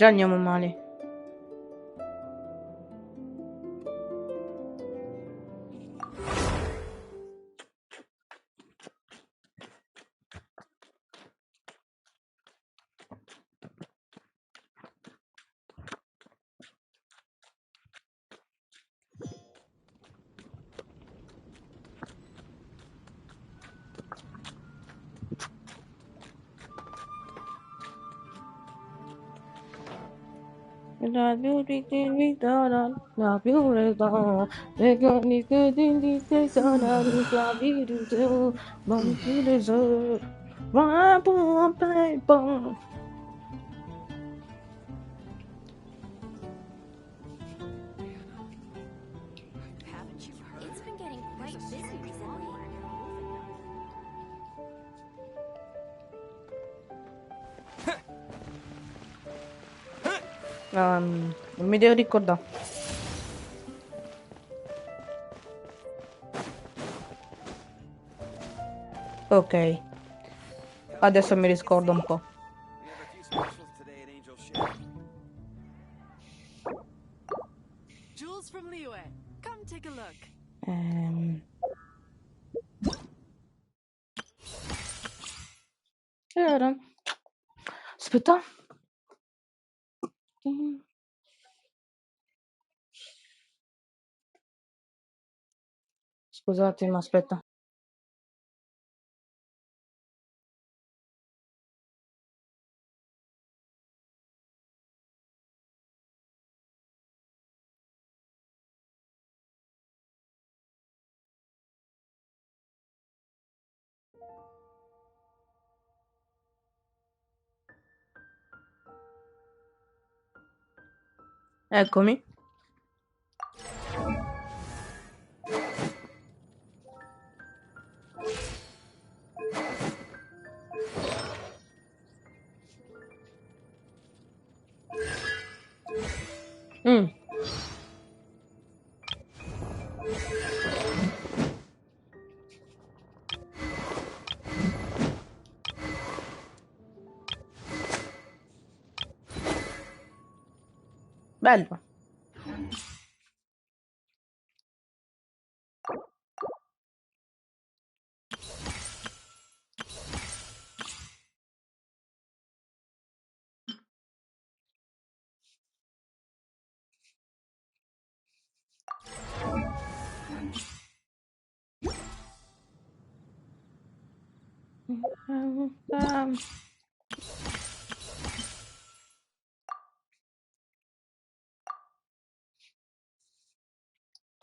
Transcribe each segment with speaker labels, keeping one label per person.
Speaker 1: Già andiamo male. La beautiful, la beautiful, the girl is good in this season, la beautiful, my beautiful, my poor people.
Speaker 2: Haven't you heard? It's been getting quite busy recently.
Speaker 1: Non mi devo ricordare. Ok, adesso mi riscordo un po'.
Speaker 3: We have a few specials today at Angel Share.
Speaker 4: Jules from Liyue. Come take a look.
Speaker 1: Era. Aspetta. Scusate, ma aspetta. Eccomi. Bello.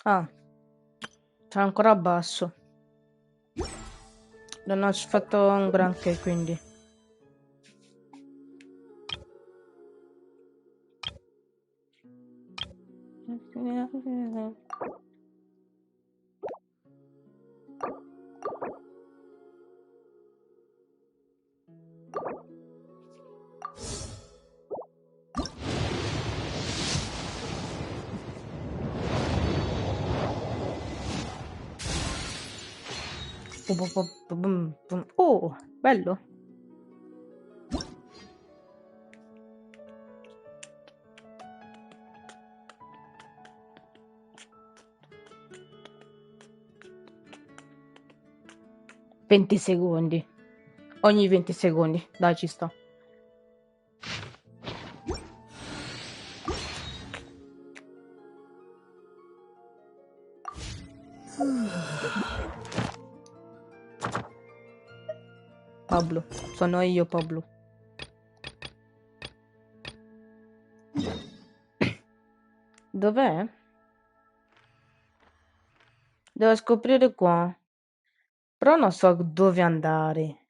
Speaker 1: Ah, c'è ancora basso. Non ho fatto un granché, quindi. Oh, bello. Venti secondi. Ogni 20 secondi. Dai, ci sta. Pablo. Sono io, Pablo. Dov'è? Devo scoprire qua. Però non so dove andare.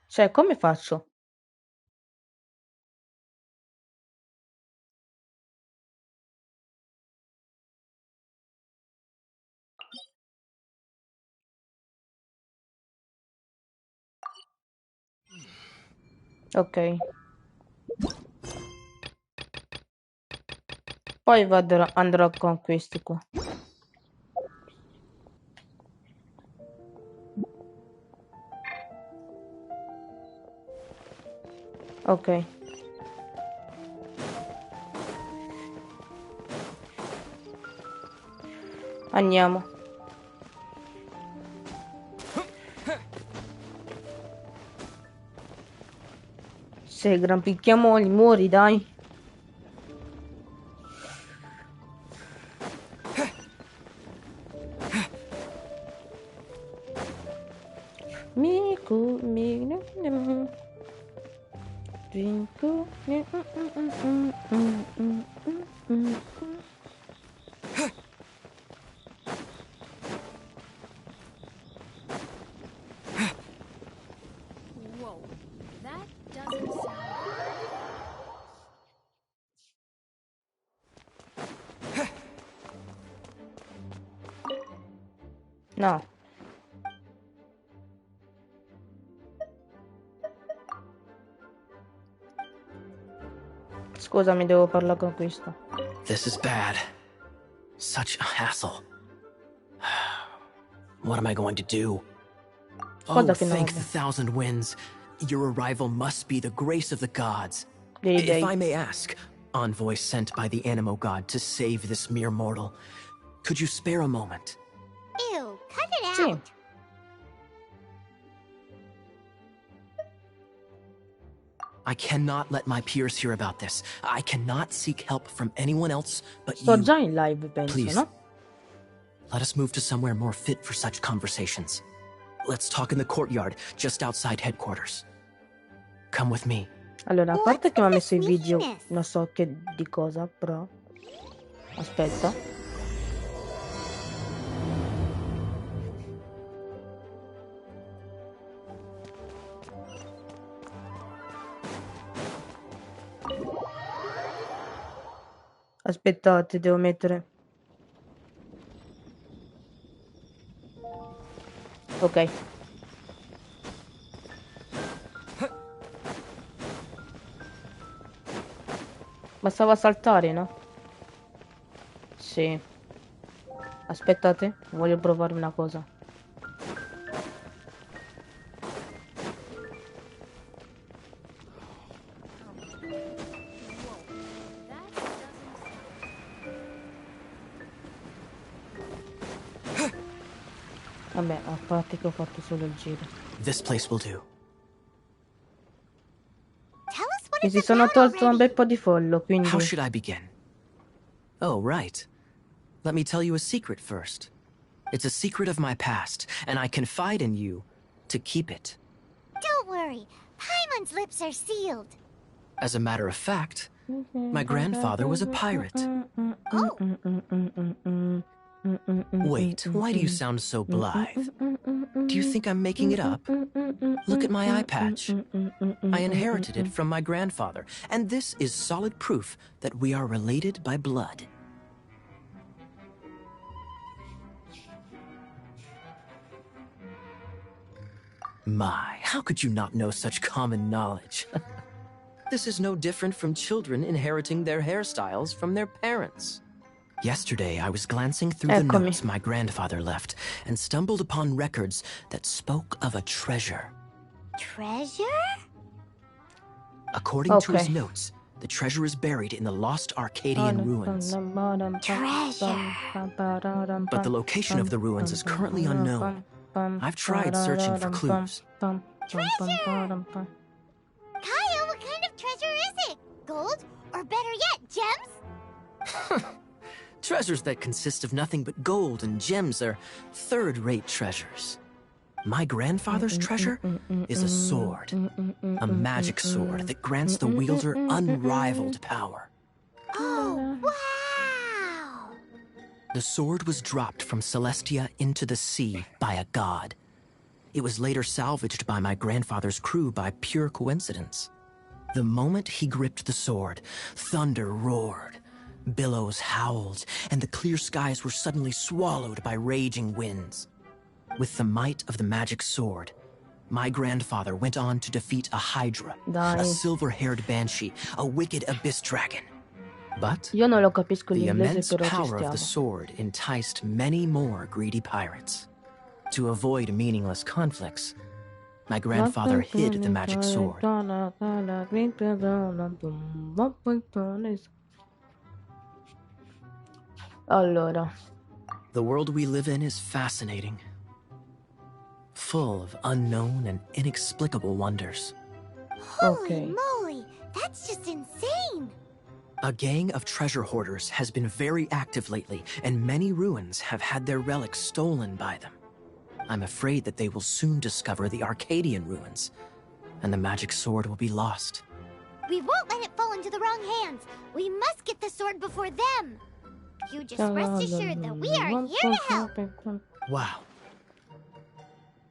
Speaker 1: Cioè, come faccio? Ok. Poi andrò con questi qua. Ok. Andiamo. Se grampichiamo i muri, dai. Miku, Drinku.
Speaker 2: Whoa, that doesn't sound.
Speaker 1: No. Scusami, devo parlare con questo.
Speaker 5: This is bad. Such a hassle. What am I going to do? Oh,
Speaker 1: Cosa che non
Speaker 5: thank
Speaker 1: vabbè.
Speaker 5: the thousand winds. Your arrival must be the grace of the gods.
Speaker 1: Dei
Speaker 5: If
Speaker 1: dei.
Speaker 5: I may ask, envoy sent by the Animo god to save this mere mortal, could you spare a moment?
Speaker 6: Ew, cut it
Speaker 1: Sì.
Speaker 6: out.
Speaker 5: I cannot let my peers hear about this. I cannot seek help from anyone else but
Speaker 1: Sto
Speaker 5: you.
Speaker 1: già in live, penso,
Speaker 5: Please.
Speaker 1: no?
Speaker 5: Let us move to somewhere more fit for such conversations. Let's talk in the courtyard, just outside headquarters. Come with me.
Speaker 1: Allora, a parte che mi ha messo i video,
Speaker 6: Sneakiness.
Speaker 1: non so che di cosa, però. Aspetta. Aspettate, devo mettere. Ok. Bastava saltare, no? Sì. Aspettate, voglio provare una cosa.
Speaker 2: That doesn't sound.
Speaker 1: Vabbè, a parte che ho fatto solo il giro.
Speaker 5: This place will do.
Speaker 6: Tell us what
Speaker 1: Mi
Speaker 6: it's
Speaker 1: si sono
Speaker 6: about
Speaker 1: tolto un
Speaker 6: already.
Speaker 1: bel po' di follow, quindi.
Speaker 5: How should I begin? Oh, right. Let me tell you a secret first. It's a secret of my past, and I confide in you to keep it.
Speaker 6: Don't worry. Paimon's lips are sealed.
Speaker 5: As a matter of fact, my grandfather was a pirate.
Speaker 6: Oh,
Speaker 5: Wait, why do you sound so blithe? Do you think I'm making it up? Look at my eye patch. I inherited it from my grandfather, and this is solid proof that we are related by blood. My, how could you not know such common knowledge? This is no different from children inheriting their hairstyles from their parents. Yesterday, I was glancing through the
Speaker 1: Eccomi.
Speaker 5: notes my grandfather left and stumbled upon records that spoke of a treasure.
Speaker 6: treasure?
Speaker 5: According to his
Speaker 1: Okay.
Speaker 5: notes, the treasure is buried in the lost Arcadian ruins. But the location of the ruins is currently unknown. I've tried searching for clues.
Speaker 6: Kaya, what kind of treasure is it? Gold? Or better yet, gems?
Speaker 5: Treasures that consist of nothing but gold and gems are third-rate treasures. My grandfather's treasure is a sword, a magic sword that grants the wielder unrivaled power.
Speaker 6: Oh, wow!
Speaker 5: The sword was dropped from Celestia into the sea by a god. It was later salvaged by my grandfather's crew by pure coincidence. The moment he gripped the sword, thunder roared, billows howled, and the clear skies were suddenly swallowed by raging winds. With the might of the magic sword, my grandfather went on to defeat a Hydra,
Speaker 1: Dai.
Speaker 5: a silver-haired banshee, a wicked abyss dragon. But
Speaker 1: Io non lo capisco
Speaker 5: the
Speaker 1: l'inglese,
Speaker 5: immense
Speaker 1: però ci
Speaker 5: power of
Speaker 1: stiamo.
Speaker 5: the sword enticed many more greedy pirates. To avoid meaningless conflicts, my grandfather hid the magic sword.
Speaker 1: Allora,
Speaker 5: The world we live in is fascinating, full of unknown and inexplicable wonders.
Speaker 6: Holy moly, that's just insane!
Speaker 5: A gang of treasure hoarders has been very active lately, and many ruins have had their relics stolen by them. I'm afraid that they will soon discover the Arcadian ruins, and the magic sword will be lost.
Speaker 6: We won't let it fall into the wrong hands. We must get the sword before them. You just rest assured that we are here to help.
Speaker 5: Wow.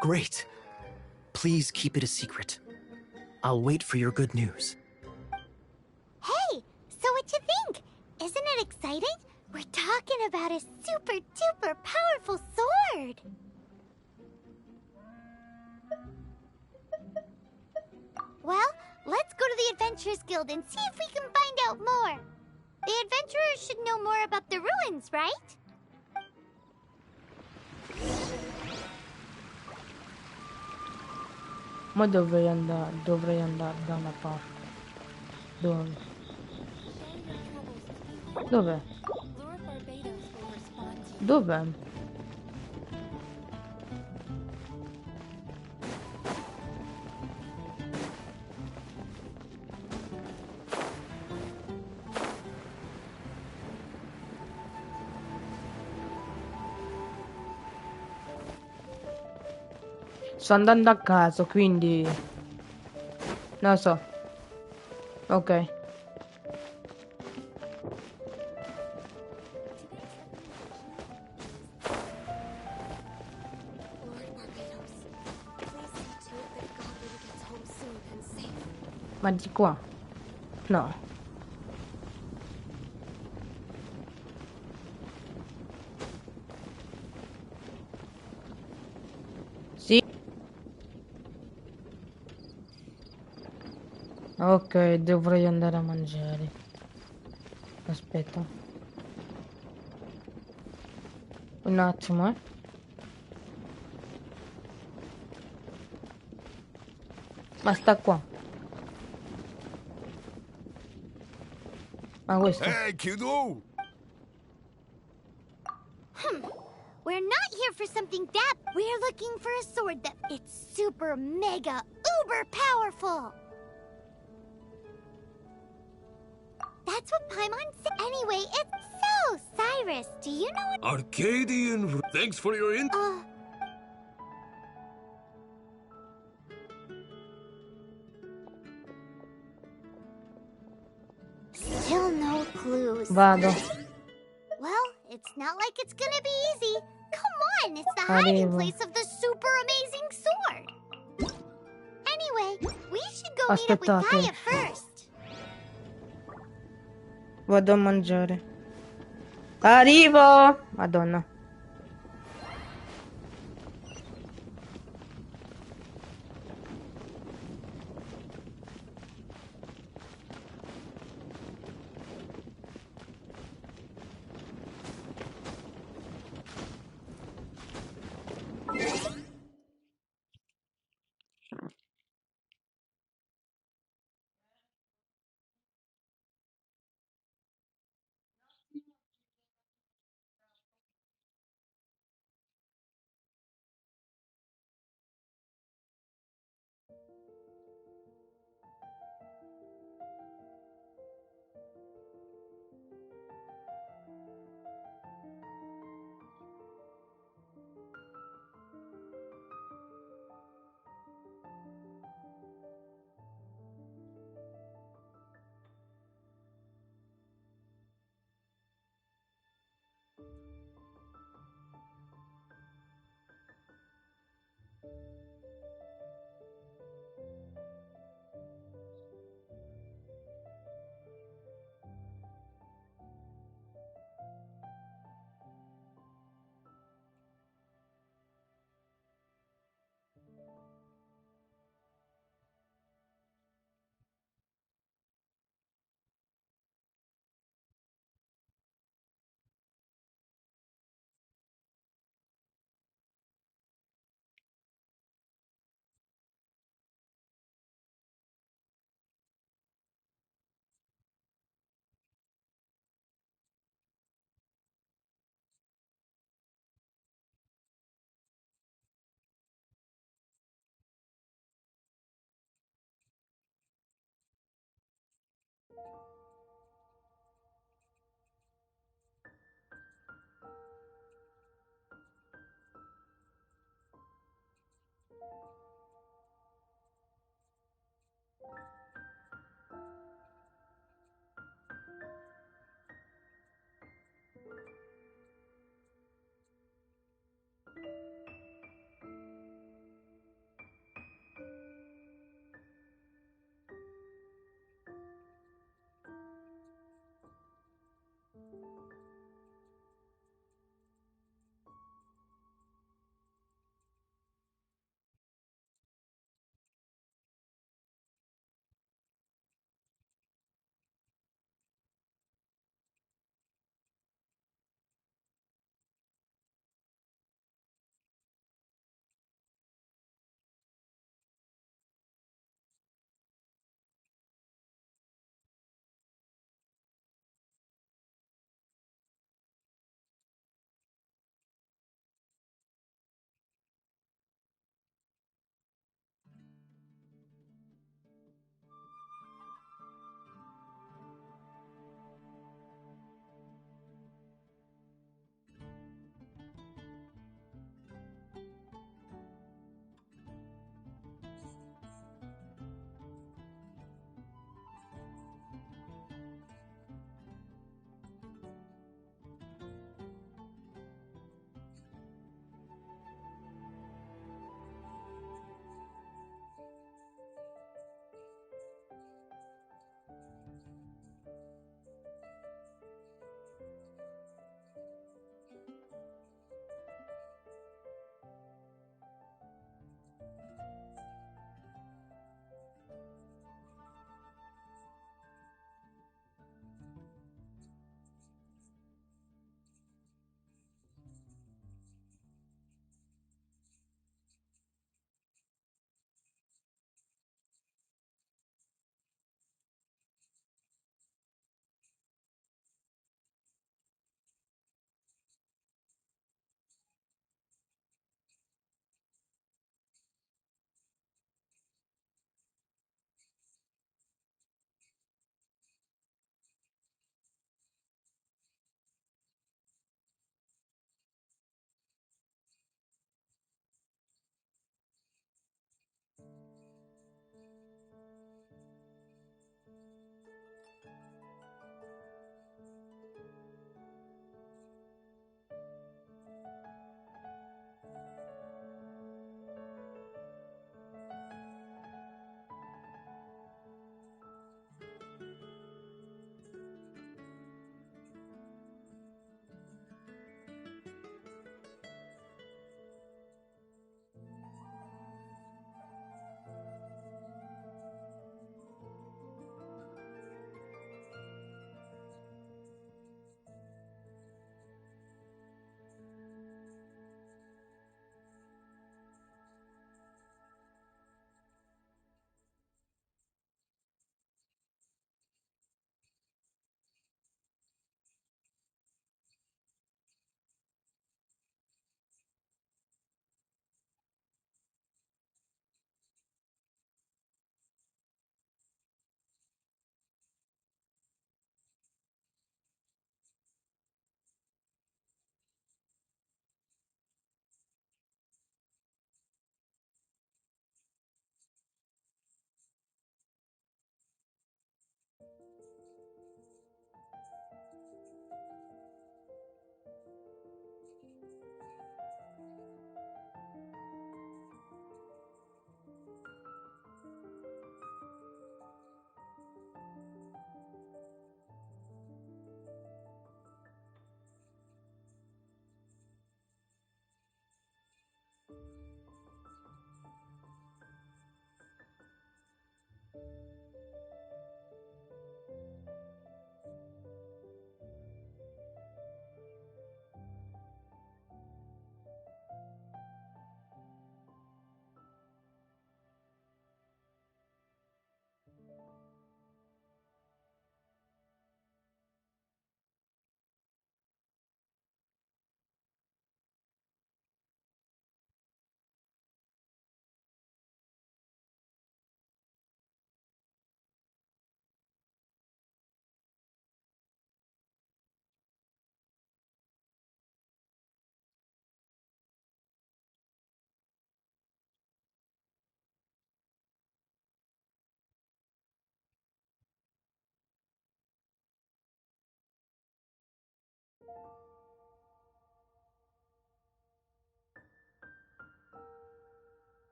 Speaker 5: Great. Please keep it a secret. I'll wait for your good news.
Speaker 6: Hey, so what you think? Isn't it exciting? We're talking about a super duper powerful sword. Well, let's go to the Adventurers Guild and see if we can find out more. The adventurers should know more about the ruins, right?
Speaker 1: Ma dovrei andare da una parte. Dove? Dov'è?
Speaker 2: Lord Barbados will respond to you.
Speaker 1: Dov'è? Sto andando a caso, quindi non lo so. Ok.
Speaker 2: Lord Barbados, please see to it that Goblin gets home soon and safe.
Speaker 1: Ma di qua? No. Sì. Ok, dovrei andare a mangiare. Aspetta. Un attimo, eh. Ma sta qua. Ma questo.
Speaker 7: Hey, kiddo!
Speaker 6: We're not here for something that. We're looking for a sword that it's super mega uber powerful. That's what Paimon said. Anyway, it's so Cyrus. Do you know what?
Speaker 7: Arcadian. Thanks for your
Speaker 6: Still no clues.
Speaker 1: Vado.
Speaker 6: Well, it's not like it's gonna be easy. Come on, it's the hiding
Speaker 1: Arrivo.
Speaker 6: place of the super amazing sword. Anyway, we should go meet up with
Speaker 1: Aspettate.
Speaker 6: Gaia first.
Speaker 1: Vado a mangiare. Arrivo! Madonna.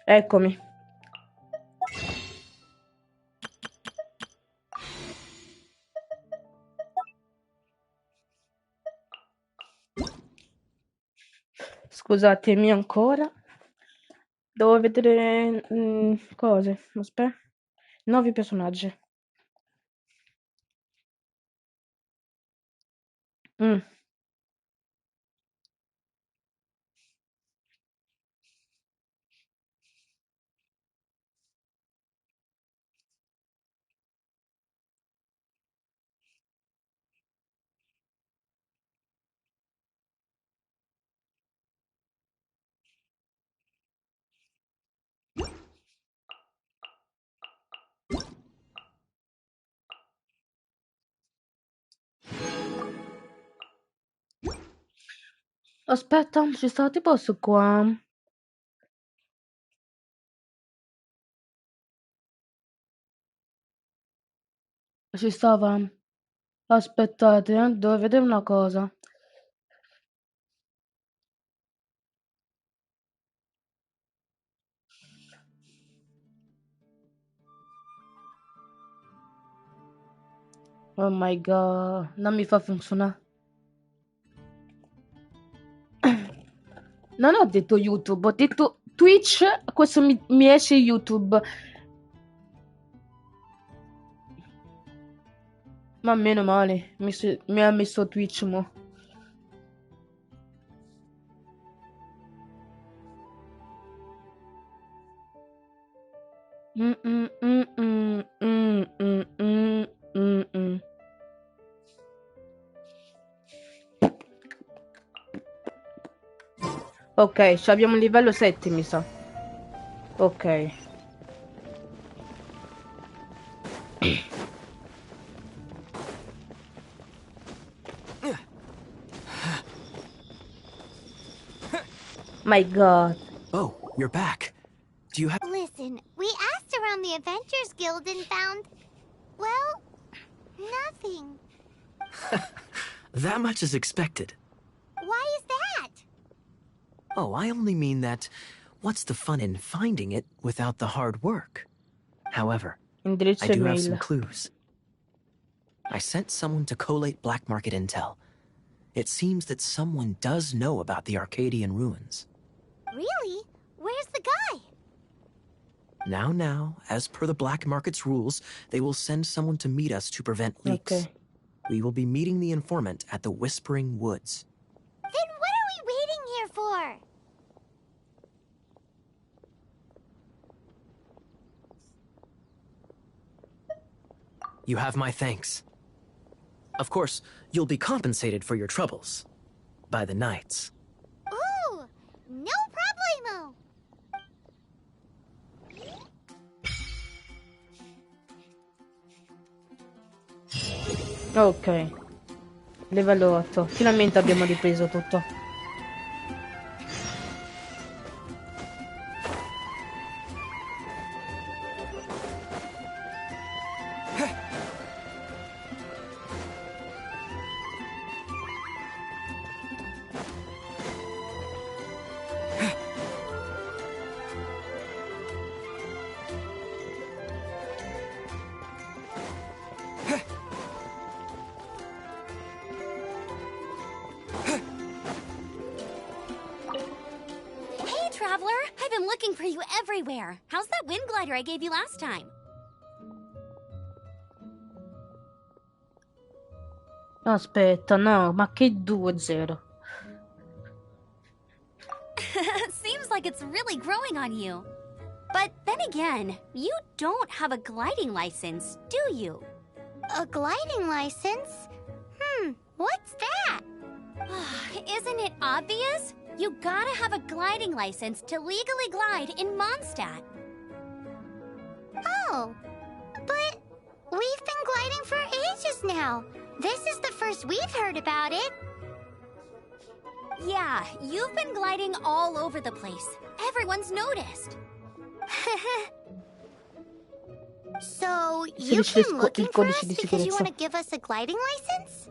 Speaker 1: Eccomi. Scusatemi ancora. Devo vedere cose. Aspetta. 9 personaggi. Aspetta, ci sta tipo su qua. Ci stava. Aspettate, devo vedere una cosa. Oh my god, non mi fa funzionare. Non ho detto YouTube, ho detto Twitch, questo mi esce YouTube. Ma meno male, mi ha messo Twitch mo. Ok, abbiamo un livello 7 mi sa. Ok. My god.
Speaker 5: Oh, you're back. Do you have...
Speaker 6: Listen, we asked around the Adventures Guild and found, well, nothing.
Speaker 5: That much is expected.
Speaker 6: Why is that?
Speaker 5: Oh, I only mean that what's the fun in finding it without the hard work? However,
Speaker 1: Indirizzo
Speaker 5: I do have some
Speaker 1: email.
Speaker 5: clues. I sent someone to collate black market intel. It seems that someone does know about the Arcadian ruins.
Speaker 6: Really? Where's the guy?
Speaker 5: Now, as per the black market's rules, they will send someone to meet us to prevent leaks.
Speaker 1: Okay.
Speaker 5: We will be meeting the informant at the Whispering Woods.
Speaker 6: Then what are we waiting here for?
Speaker 5: You have my thanks. Of course, you'll be compensated for your troubles. By the knights.
Speaker 6: Ooh, no problemo.
Speaker 1: Ok. Livello 8. Finalmente abbiamo ripreso tutto.
Speaker 2: Everywhere. How's that wind glider I gave you last time?
Speaker 1: Aspetta, no, ma che 2-0.
Speaker 2: Seems like it's really growing on you. But then again, you don't have a gliding license, do you?
Speaker 6: A gliding license? What's that?
Speaker 2: Isn't it obvious? You gotta have a gliding license to legally glide in Mondstadt.
Speaker 6: Oh, but we've been gliding for ages now. This is the first we've heard about it.
Speaker 2: Yeah, you've been gliding all over the place. Everyone's noticed.
Speaker 6: So, you've been looking for us because you want to give us a gliding license?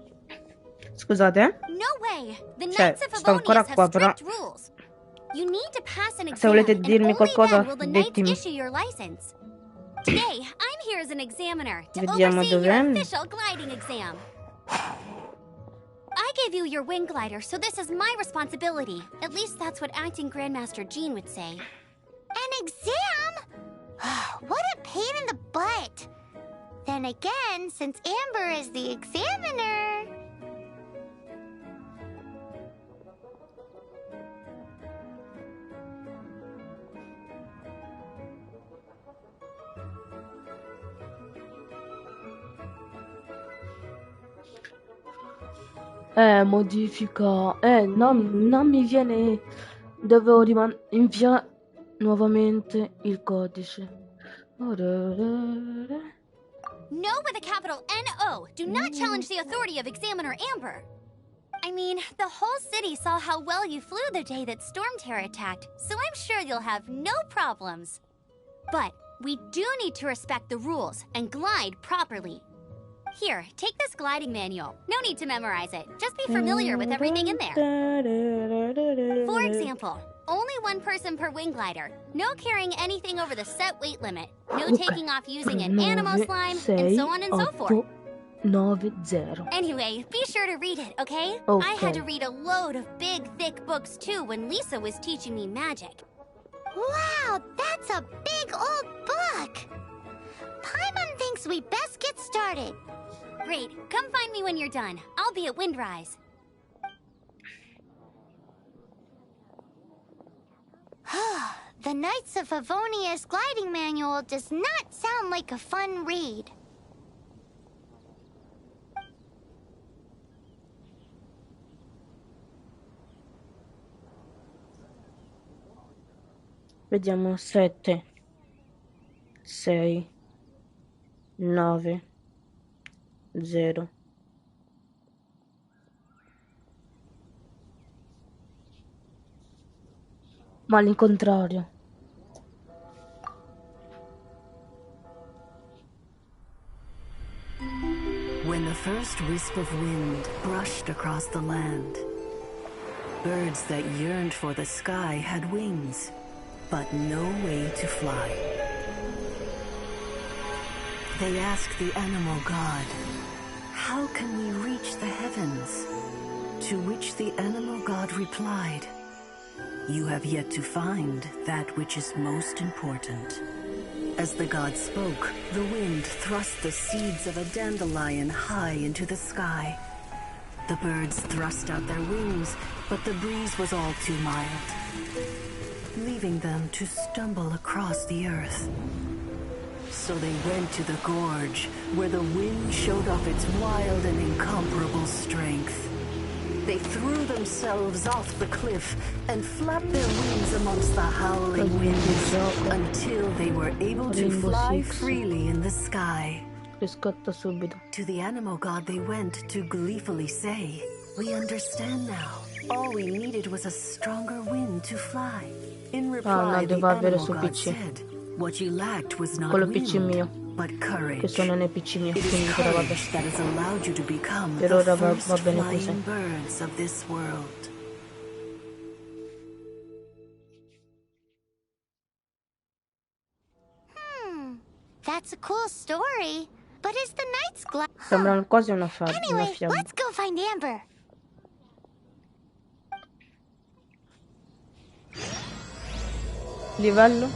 Speaker 1: Scusate,
Speaker 2: No way. The
Speaker 1: cioè,
Speaker 2: Knights of
Speaker 1: sto ancora
Speaker 2: Favonius
Speaker 1: qua,
Speaker 2: have
Speaker 1: però
Speaker 2: strict rules. You need to pass an
Speaker 1: Se
Speaker 2: exam,
Speaker 1: volete
Speaker 2: and
Speaker 1: dirmi
Speaker 2: only
Speaker 1: qualcosa,
Speaker 2: then will the Knights
Speaker 1: dettimi.
Speaker 2: issue your license. Today, I'm here as an examiner to
Speaker 1: Vediamo
Speaker 2: oversee your
Speaker 1: dov'è.
Speaker 2: official gliding exam. I gave you your wing glider, so this is my responsibility. At least that's what acting Grandmaster Jean would say.
Speaker 6: An exam? What a pain in the butt. Then again, since Amber is the examiner...
Speaker 1: Modifica. Non mi viene. Devo invia nuovamente il codice.
Speaker 2: No with a capital N-O. Do not challenge the authority of Examiner Amber. I mean, the whole city saw how well you flew the day that Storm Terror attacked, so I'm sure you'll have no problems. But we do need to respect the rules and glide properly. Here, take this gliding manual. No need to memorize it. Just be familiar with everything in there. For example, only one person per wing glider. No carrying anything over the set weight limit. No taking off using an animal slime, and so on and so forth.
Speaker 1: 90.
Speaker 2: Anyway, be sure to read it, okay?
Speaker 1: Okay.
Speaker 2: I had to read a load of big, thick books too when Lisa was teaching me magic.
Speaker 6: Wow, that's a big old book! Paimon thinks we best get started.
Speaker 2: Great. Come find me when you're done. I'll be at Windrise.
Speaker 6: The Knights of Favonia's gliding manual does not sound like a fun read.
Speaker 1: Vediamo 7, 6, 9, 0. Ma all'incontrario.
Speaker 8: When the first wisp of wind brushed across the land, birds that yearned for the sky had wings, but no way to fly. They asked the animal god, "How can we reach the heavens?" To which the animal god replied, "You have yet to find that which is most important." As the god spoke, the wind thrust the seeds of a dandelion high into the sky. The birds thrust out their wings, but the breeze was all too mild, leaving them to stumble across the earth. So they went to the gorge, where the wind showed off its wild and incomparable strength. They threw themselves off the cliff and flapped their wings amongst the howling winds until they were able to fly freely in the sky.
Speaker 1: Riscatta subito.
Speaker 8: To the animal god they went to gleefully say, "We understand now. All we needed was a stronger wind to fly." In reply, the
Speaker 1: devo avere
Speaker 8: animal
Speaker 1: su
Speaker 8: god
Speaker 1: PC.
Speaker 8: said, "What you lacked was not
Speaker 1: Quello PC
Speaker 8: wind,
Speaker 1: mio,
Speaker 8: but courage.
Speaker 1: che sono nel PC mio,
Speaker 8: It is
Speaker 1: quindi però vabbè.
Speaker 8: courage that has allowed you to become
Speaker 1: Per
Speaker 8: the
Speaker 1: ora va
Speaker 8: first
Speaker 1: bene
Speaker 8: flying
Speaker 1: così.
Speaker 8: birds of this world."
Speaker 6: That's a cool story. But is the Knights glad?
Speaker 1: Sembra quasi una
Speaker 6: Anyway,
Speaker 1: fiamma.
Speaker 6: let's go find Amber.
Speaker 1: Livello?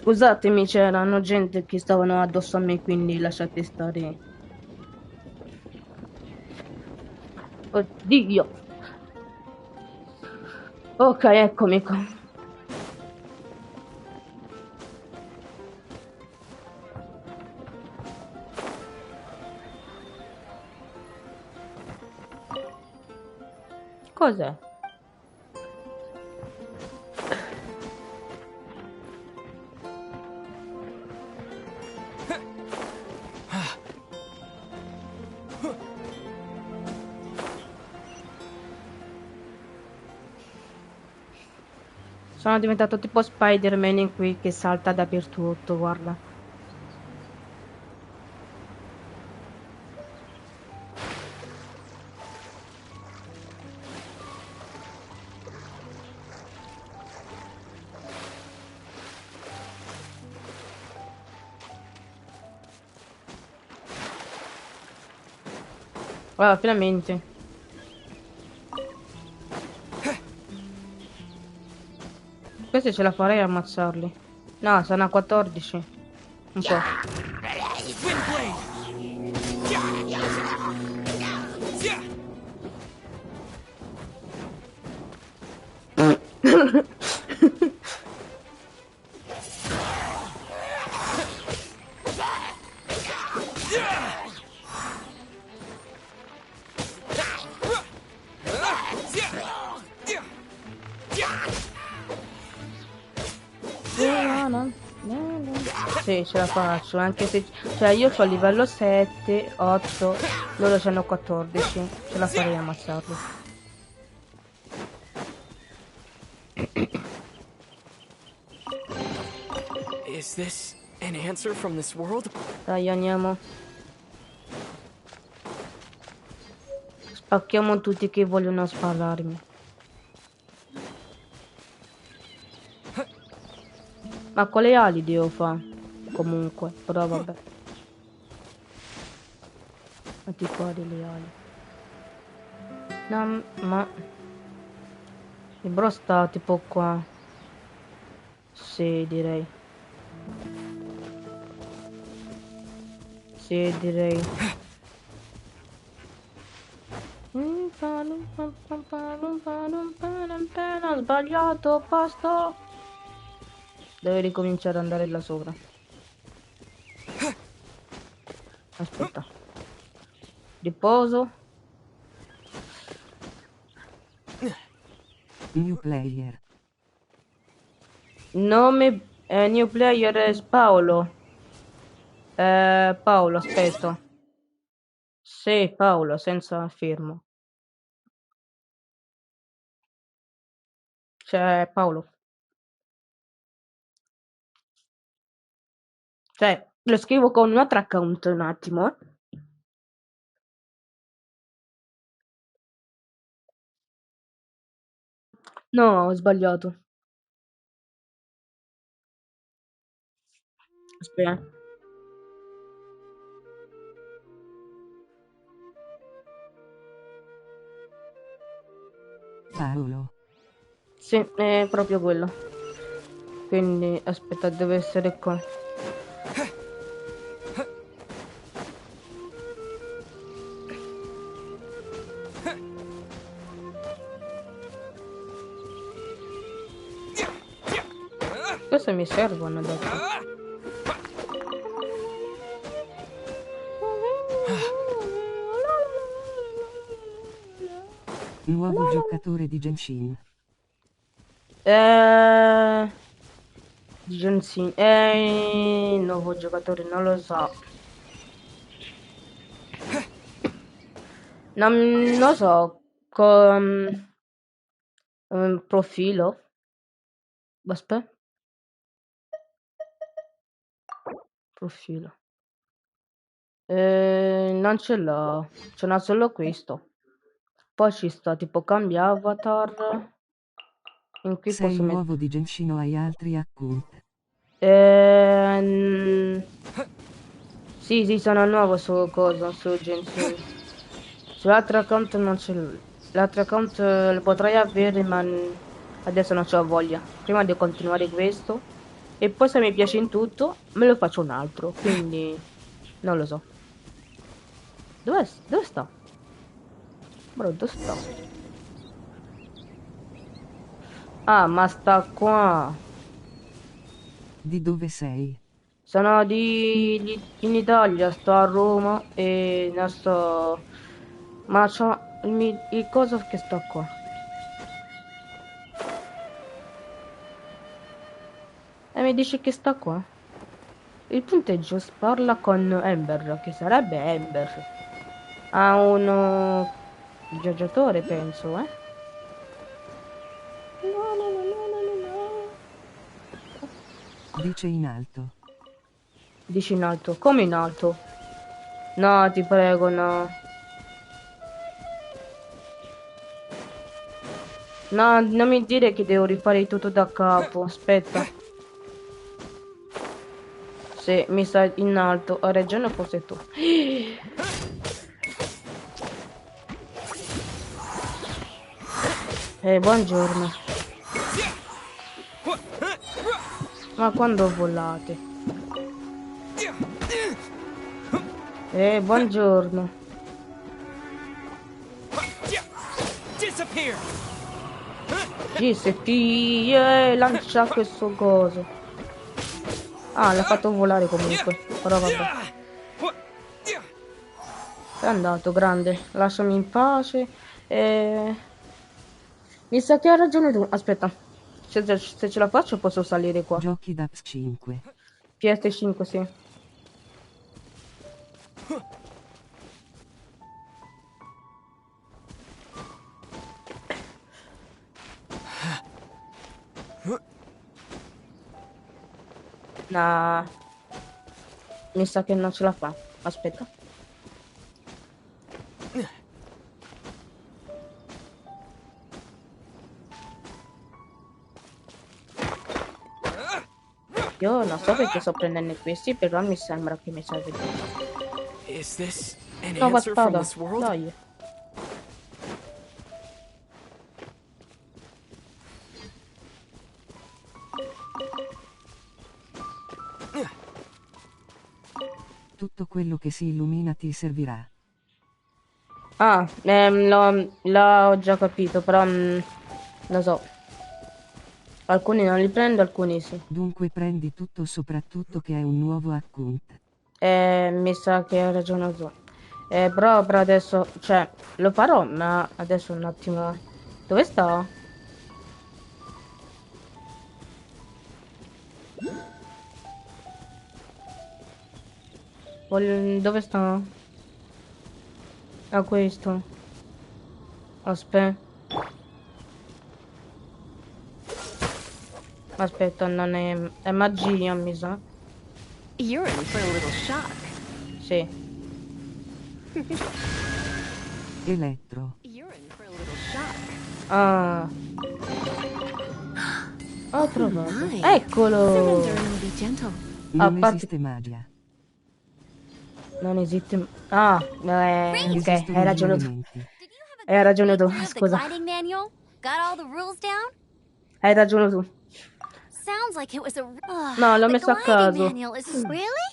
Speaker 1: Scusatemi, c'erano gente che stavano addosso a me, quindi lasciate stare. Oddio. Ok, eccomi qua. Cos'è? Sono diventato tipo Spider-Man in qui che salta dappertutto, guarda. Guarda, finalmente. Questi ce la farei a ammazzarli. No, sono a 14. Un po'. Sì, ce la faccio, anche se... Cioè, io ho livello 7, 8, loro hanno 14. Ce la farei a ammazzarli.
Speaker 5: Is this an answer from this world?
Speaker 1: Dai, andiamo. Spacchiamo tutti che vogliono spararmi. Ma quale ali devo fare? Comunque, però vabbè. Metti qua delle ali. No, ma... il bro sta tipo qua. Sì, direi. Sì, direi. Ho sbagliato, basta. Devo ricominciare ad andare là sopra. Aspetta. Riposo.
Speaker 8: New player.
Speaker 1: Nome new player è Paolo. Paolo, aspetta. Sì, Paolo, senza firmo. Cioè, Paolo. Cioè, lo scrivo con un altro account un attimo, eh. No, ho sbagliato. Aspetta.
Speaker 8: Paolo.
Speaker 1: Sì, è proprio quello. Quindi, aspetta, deve essere qua. Queste mi servono adesso.
Speaker 8: Nuovo giocatore di Genshin.
Speaker 1: Genshin. Nuovo giocatore, non lo so. Non lo so. Con profilo. Aspetta. Profilo. Non ce l'ho. Ce n'ho solo questo. Poi ci sta tipo cambia avatar. In qui
Speaker 8: Sei
Speaker 1: posso
Speaker 8: nuovo di Genshin o hai altri account?
Speaker 1: Sì, sono nuovo su cosa, su Genshin. Sull'altro account non ce l'ho. L'altro account lo potrei avere, ma adesso non c'ho voglia. Prima di continuare questo e poi se mi piace in tutto me lo faccio un altro, quindi non lo so. Dove sta? Bro, dove sta? Ah, ma sta qua.
Speaker 8: Di dove sei?
Speaker 1: Sono in Italia, sto a Roma e non sto... Ma c'ho il coso che sta qua. E mi dice che sta qua. Il punteggio parla con Ember, che sarebbe Ember. Ha un viaggiatore, penso, No, no, no, no, no, no.
Speaker 8: Dice in alto.
Speaker 1: Dici in alto. Come in alto? No, ti prego, no. No, non mi dire che devo rifare tutto da capo. Aspetta. Sì, mi sta in alto. Hai ragione, forse tu. Buongiorno. Ma quando volate? Buongiorno. Disappear. Lancia questo coso. Ah, l'ha fatto volare comunque. Però vabbè. È andato, grande. Lasciami in pace. Mi sa che hai ragione tu. Aspetta. Se ce la faccio posso salire qua.
Speaker 8: Giochi da PS5.
Speaker 1: PS5, sì. Nah. Mi sa che non ce la fa. Aspetta. Io non so perché sto prendendo questi, però mi sembra che mi serve di nuova spada, dai.
Speaker 8: Tutto quello che si illumina ti servirà.
Speaker 1: Ah, l'ho già capito, però lo so. Alcuni non li prendo, alcuni sì.
Speaker 8: Dunque prendi tutto, soprattutto che è un nuovo account.
Speaker 1: Mi sa che hai ragione tu. Però per adesso, cioè, lo farò, ma adesso un attimo. Dove sta? Dove sta? Ah, questo. Aspetta. Aspetta, non è magia, mi sa.
Speaker 4: You're in for a little shock.
Speaker 1: Sì.
Speaker 8: Elettro.
Speaker 4: You're in for a little shock.
Speaker 1: Ah. Ho trovato.
Speaker 4: My.
Speaker 1: Eccolo.
Speaker 4: Surrendering will be gentle.
Speaker 8: Non
Speaker 1: parte-
Speaker 8: esiste magia.
Speaker 1: Non esiste. Ah, ok,
Speaker 8: Esistono
Speaker 1: hai ragione tu.
Speaker 8: elementi.
Speaker 1: Hai ragione tu,
Speaker 2: Read the
Speaker 1: scusa.
Speaker 2: gliding manual? Got all the rules down?
Speaker 1: Hai ragione tu.
Speaker 2: Sounds like it was a.
Speaker 1: No, l'ho
Speaker 2: the
Speaker 1: messo a
Speaker 2: gliding
Speaker 1: caso.
Speaker 2: manual is really?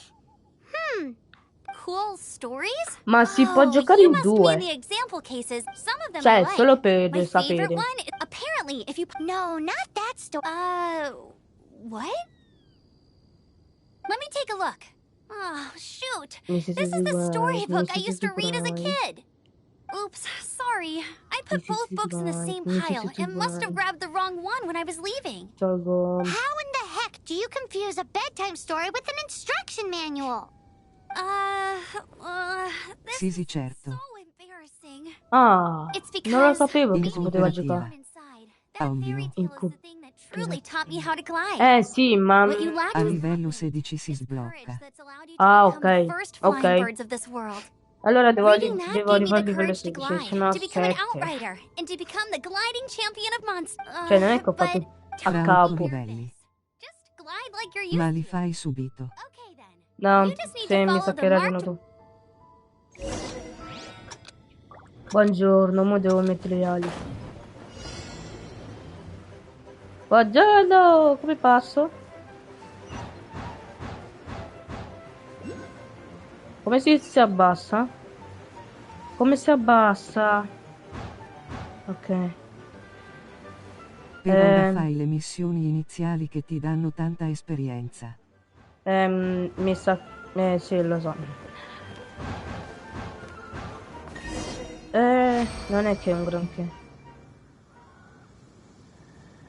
Speaker 2: Cool stories?
Speaker 1: Ma si può giocare
Speaker 2: you
Speaker 1: in
Speaker 2: must
Speaker 1: due.
Speaker 2: mean the example cases. Some of them
Speaker 1: Cioè,
Speaker 2: I like.
Speaker 1: solo per
Speaker 2: My
Speaker 1: sapere.
Speaker 2: favorite one, apparently, if you.
Speaker 6: No, not that story.
Speaker 2: What? Let me take a look. Oh, shoot.
Speaker 1: Mrs.
Speaker 2: This is the
Speaker 1: Wise,
Speaker 2: storybook I
Speaker 1: Mrs.
Speaker 2: used to read as a
Speaker 1: Wise.
Speaker 2: kid. Oops, sorry. I put both
Speaker 1: Mrs.
Speaker 2: books in the same
Speaker 1: Wise,
Speaker 2: pile
Speaker 1: Mrs.
Speaker 2: and must have
Speaker 1: Wise.
Speaker 2: grabbed the wrong one when I was leaving.
Speaker 1: Tolgo.
Speaker 6: How in the heck do you confuse a bedtime story with an instruction manual?
Speaker 2: This
Speaker 8: Sì, sì,
Speaker 2: is
Speaker 8: certo.
Speaker 2: so embarrassing.
Speaker 1: Ah,
Speaker 2: It's
Speaker 1: non lo
Speaker 2: because
Speaker 1: sapevo
Speaker 8: In
Speaker 1: che si poteva
Speaker 8: cooperativa.
Speaker 1: giocare.
Speaker 2: inside. That
Speaker 8: Ovvio.
Speaker 2: fairy tale is the thing that truly taught me how to glide.
Speaker 1: Sì, ma...
Speaker 2: What you lacked
Speaker 8: A
Speaker 2: was
Speaker 8: livello 16 si
Speaker 2: this courage
Speaker 8: sblocca.
Speaker 2: that's allowed you to
Speaker 1: Ah,
Speaker 2: become the
Speaker 1: ok,
Speaker 2: first flying
Speaker 1: ok.
Speaker 2: birds of this world.
Speaker 1: Allora devo
Speaker 2: Reading that
Speaker 1: arrivare
Speaker 2: gave me
Speaker 1: al
Speaker 2: the
Speaker 1: livello
Speaker 2: courage to
Speaker 1: 16,
Speaker 2: glide,
Speaker 1: sono a
Speaker 2: to become an
Speaker 1: 7.
Speaker 2: outrider, and to become the gliding champion of monsters.
Speaker 1: Cioè, non è che ho fatto a
Speaker 8: Fra 8
Speaker 1: capo.
Speaker 8: livelli.
Speaker 2: Just glide like you're
Speaker 8: Ma
Speaker 2: used
Speaker 8: li
Speaker 2: to.
Speaker 8: fai subito.
Speaker 2: Okay then.
Speaker 1: No,
Speaker 2: You just need
Speaker 1: sì,
Speaker 2: to
Speaker 1: mi
Speaker 2: follow
Speaker 1: sa
Speaker 2: the
Speaker 1: che hai ragione
Speaker 2: marked-
Speaker 1: tu. Buongiorno, mo devo mettere le ali. Buongiorno, come passo? Come si abbassa? Come si abbassa? Ok.
Speaker 9: Per ora fai le missioni iniziali che ti danno tanta esperienza.
Speaker 1: Mi sa... sì, lo so. Non è che è un granché.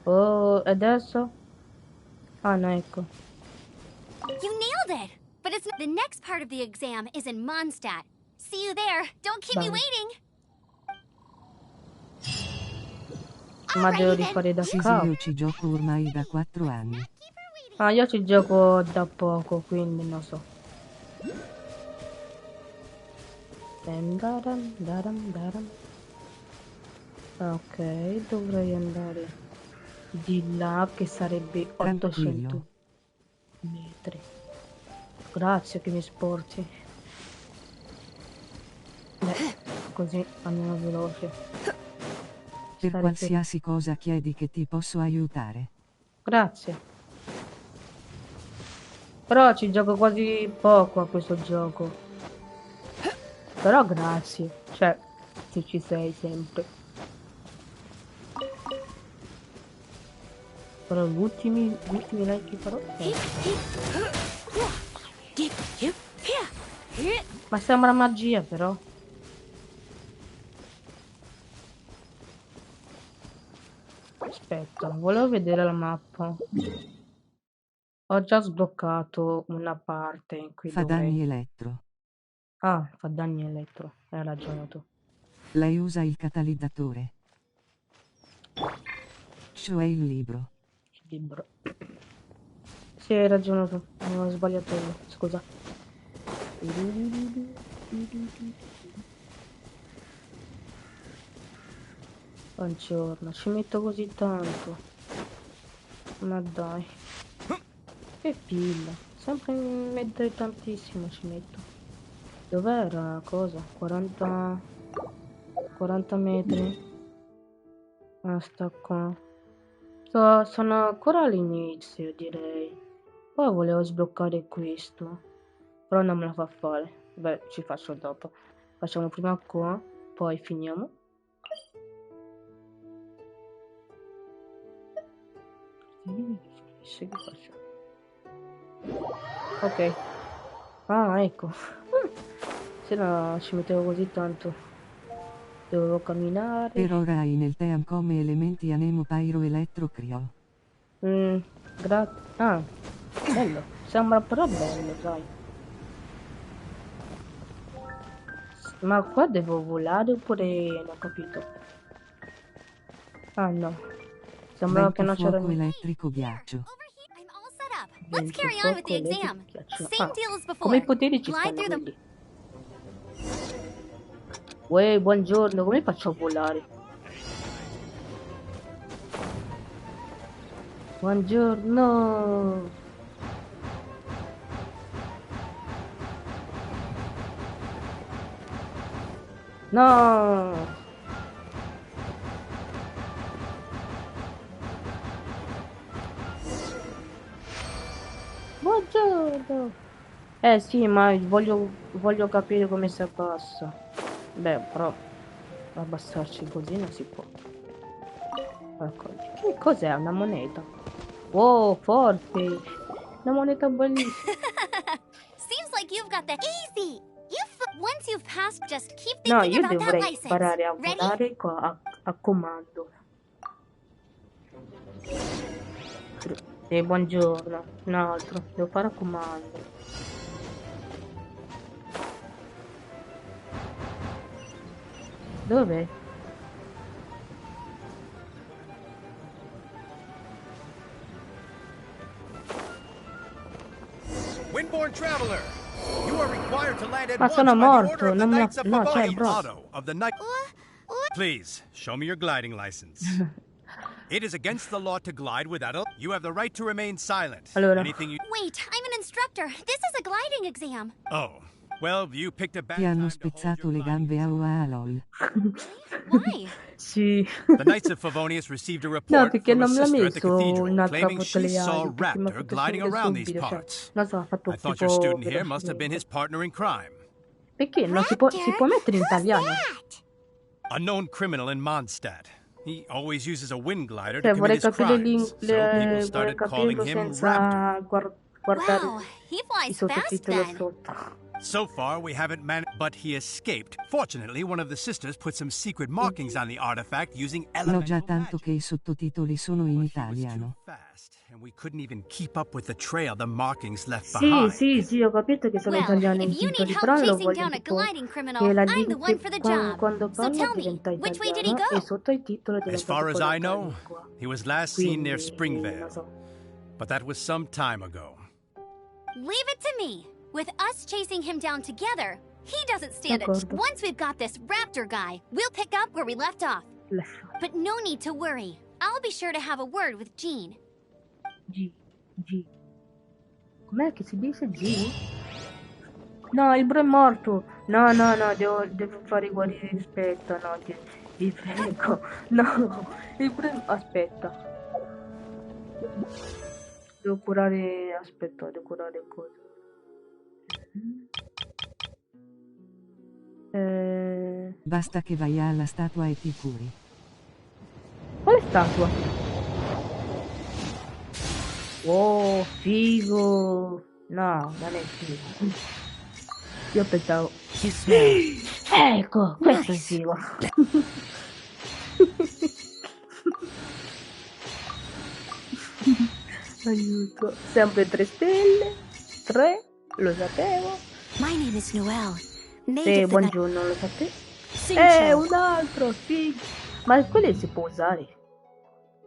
Speaker 1: Oh, adesso? Ah, no, ecco.
Speaker 2: You nailed it! But it's not. The next part of the exam is in Mondstadt. See you there. Don't keep me waiting.
Speaker 1: Ma devo rifare da
Speaker 9: Sì,
Speaker 1: capo.
Speaker 9: io ci gioco ormai da 4 anni.
Speaker 1: Ah, io ci gioco da poco, quindi non so. Ok, dovrei andare di là, che sarebbe 800
Speaker 9: Tranquillo.
Speaker 1: metri. Grazie che mi sporti. Beh, così andiamo veloce.
Speaker 9: Per
Speaker 1: Sarebbe-
Speaker 9: qualsiasi cosa chiedi che ti posso aiutare.
Speaker 1: Grazie. Però ci gioco quasi poco a questo gioco. Però grazie. Cioè, se ci sei sempre. Però gli ultimi like che farò. Ma sembra magia però. Aspetta, volevo vedere la mappa. Ho già sbloccato una parte in cui
Speaker 9: Fa
Speaker 1: dovrei...
Speaker 9: danni elettro.
Speaker 1: Ah, fa danni elettro. Hai ragione tu.
Speaker 9: Lei usa il catalizzatore. Cioè il libro.
Speaker 1: Libro. Sì, hai ragione tu. Ho sbagliato io. Scusa. Buongiorno, ci metto così tanto. Ma dai. Che pilla. Sempre mettere tantissimo ci metto. Dov'era cosa? 40 metri? Ah, sta qua. Sono ancora all'inizio, direi. Poi volevo sbloccare questo. Però non me la fa fare. Beh, ci faccio dopo. Facciamo prima qua, poi finiamo. Che faccio? Ok. Ah, ecco. Se no ci mettevo così tanto. Dovevo camminare.
Speaker 9: Per ora hai nel team come elementi anemo pyro elettro crio.
Speaker 1: Ah, bello. Sembra però bello, dai. Ma qua devo volare oppure non ho capito? Ah no. Sembrava che non
Speaker 9: Vento,
Speaker 1: c'era
Speaker 9: fuoco
Speaker 1: niente.
Speaker 9: elettrico ghiaccio.
Speaker 2: I'm all set up. Let's
Speaker 1: Vento,
Speaker 2: carry on with the
Speaker 1: fuoco,
Speaker 2: exam.
Speaker 1: elettrico, ghiaccio.
Speaker 2: Same
Speaker 1: Ah,
Speaker 2: deal as before.
Speaker 1: come i poteri ci
Speaker 2: Glide
Speaker 1: stanno
Speaker 2: through the
Speaker 1: quelli. Uè, buongiorno, come faccio a volare? Buongiorno. No. Buongiorno. Sì, ma voglio capire come si abbassa. Beh, però abbassarci così non si può. Ecco. Che cos'è? Una moneta? Oh, forte! Una moneta bellissima.
Speaker 2: Seems like you've got the
Speaker 6: Easy!
Speaker 2: Once you've passed, just keep
Speaker 1: No,
Speaker 2: thinking
Speaker 1: io
Speaker 2: about that
Speaker 1: dovrei
Speaker 2: license.
Speaker 1: imparare a
Speaker 2: Ready?
Speaker 1: volare a comando. Buongiorno. Un altro. Devo fare a comando. Dov'è?
Speaker 3: Windborne Traveler, you are required to land at
Speaker 1: Ma
Speaker 3: once
Speaker 1: sono
Speaker 3: by the
Speaker 1: morto,
Speaker 3: order of the
Speaker 1: non me la-
Speaker 3: Knights of
Speaker 1: no, c'è il
Speaker 3: Favonius.
Speaker 1: bro.
Speaker 3: Auto of the Knight. Please, show me your gliding license. It is against the law to glide without a... You have the right to remain silent.
Speaker 1: Allora.
Speaker 3: Anything you...
Speaker 2: Wait, I'm an instructor. This is a gliding exam.
Speaker 3: Oh, well, you picked a bad
Speaker 9: Ti hanno
Speaker 3: time to hold
Speaker 9: spezzato
Speaker 3: your
Speaker 9: le
Speaker 3: gliding.
Speaker 9: gambe a OA lol.
Speaker 2: Why?
Speaker 1: Sì.
Speaker 3: The Knights of Favonius received a
Speaker 1: No,
Speaker 3: report
Speaker 1: perché
Speaker 3: from a
Speaker 1: non me l'ha
Speaker 3: sister at the
Speaker 1: messo
Speaker 3: cathedral
Speaker 1: un'altra
Speaker 3: claiming
Speaker 1: foto
Speaker 3: she
Speaker 1: le
Speaker 3: saw
Speaker 1: ali, perché mi ha
Speaker 3: Raptor
Speaker 1: fatto
Speaker 3: gliding
Speaker 1: solo
Speaker 3: around
Speaker 1: sul
Speaker 3: these
Speaker 1: video, cioè,
Speaker 3: parts.
Speaker 1: non so, ha fatto
Speaker 3: I thought
Speaker 1: tipo
Speaker 3: your student here must have been
Speaker 1: velocemente.
Speaker 3: his partner in crime.
Speaker 1: Perché non si può mettere in italiano?
Speaker 3: A known criminal in Mondstadt. He always uses a wind glider to
Speaker 1: Cioè,
Speaker 3: commit
Speaker 1: vorrei
Speaker 3: his
Speaker 1: capire
Speaker 3: crimes, so people
Speaker 1: vorrei
Speaker 3: started calling
Speaker 1: capirlo
Speaker 3: him Raptor.
Speaker 1: senza guardare
Speaker 2: Wow, he
Speaker 1: i
Speaker 2: flies fast
Speaker 1: sottotitoli
Speaker 2: then.
Speaker 1: sotto.
Speaker 3: So far, we haven't managed, but he escaped. Fortunately, one of the sisters put some secret markings on the artifact using
Speaker 9: No,
Speaker 3: elemental
Speaker 9: già tanto
Speaker 3: magic.
Speaker 9: che i sottotitoli sono in
Speaker 3: But he was too
Speaker 9: italiano.
Speaker 3: fast, and we couldn't even keep up with the trail the markings left
Speaker 1: Sì,
Speaker 3: behind.
Speaker 1: sì, ho capito che sono
Speaker 2: Well,
Speaker 1: italiani
Speaker 2: if
Speaker 1: i
Speaker 2: you need
Speaker 1: titoli,
Speaker 2: help
Speaker 1: però non lo
Speaker 2: chasing
Speaker 1: voglio
Speaker 2: down a
Speaker 1: tipo
Speaker 2: gliding
Speaker 1: che
Speaker 2: criminal, I'm the one for the job.
Speaker 1: quando
Speaker 2: So
Speaker 1: parla
Speaker 2: tell me,
Speaker 1: diventa
Speaker 2: which way did he
Speaker 1: italiano e
Speaker 2: go?
Speaker 1: sotto i titoli
Speaker 3: As
Speaker 1: diventa
Speaker 3: far
Speaker 1: tipo
Speaker 3: as
Speaker 1: la
Speaker 3: I know,
Speaker 1: lingua.
Speaker 3: he was last seen near
Speaker 1: Quindi,
Speaker 3: Springvale,
Speaker 1: non so.
Speaker 3: but that was some time ago.
Speaker 2: Leave it to me. With us chasing him down together, he doesn't stand it.
Speaker 1: D'accordo.
Speaker 2: Once we've got this raptor guy, we'll pick up where we left off.
Speaker 1: Lascia.
Speaker 2: But no need to worry. I'll be sure to have a word with Jean.
Speaker 1: G. Com'è che si dice G? No, il bro è morto. No, devo fare guarire. Aspetta, no, vi prego. No, il bro aspetta. Devo curare. Aspetta, devo curare cosa.
Speaker 9: Basta che vai alla statua e ti curi.
Speaker 1: Quale statua? Oh, figo. No, non è figo. Io pensavo. Ecco, questo è figo. Aiuto. Sempre 3 stelle. 3, lo sapevo.
Speaker 2: My name is Noelle.
Speaker 1: Sì, buongiorno, lo sapevo.
Speaker 2: Sincho.
Speaker 1: Un altro, figo. Ma quelli si può usare?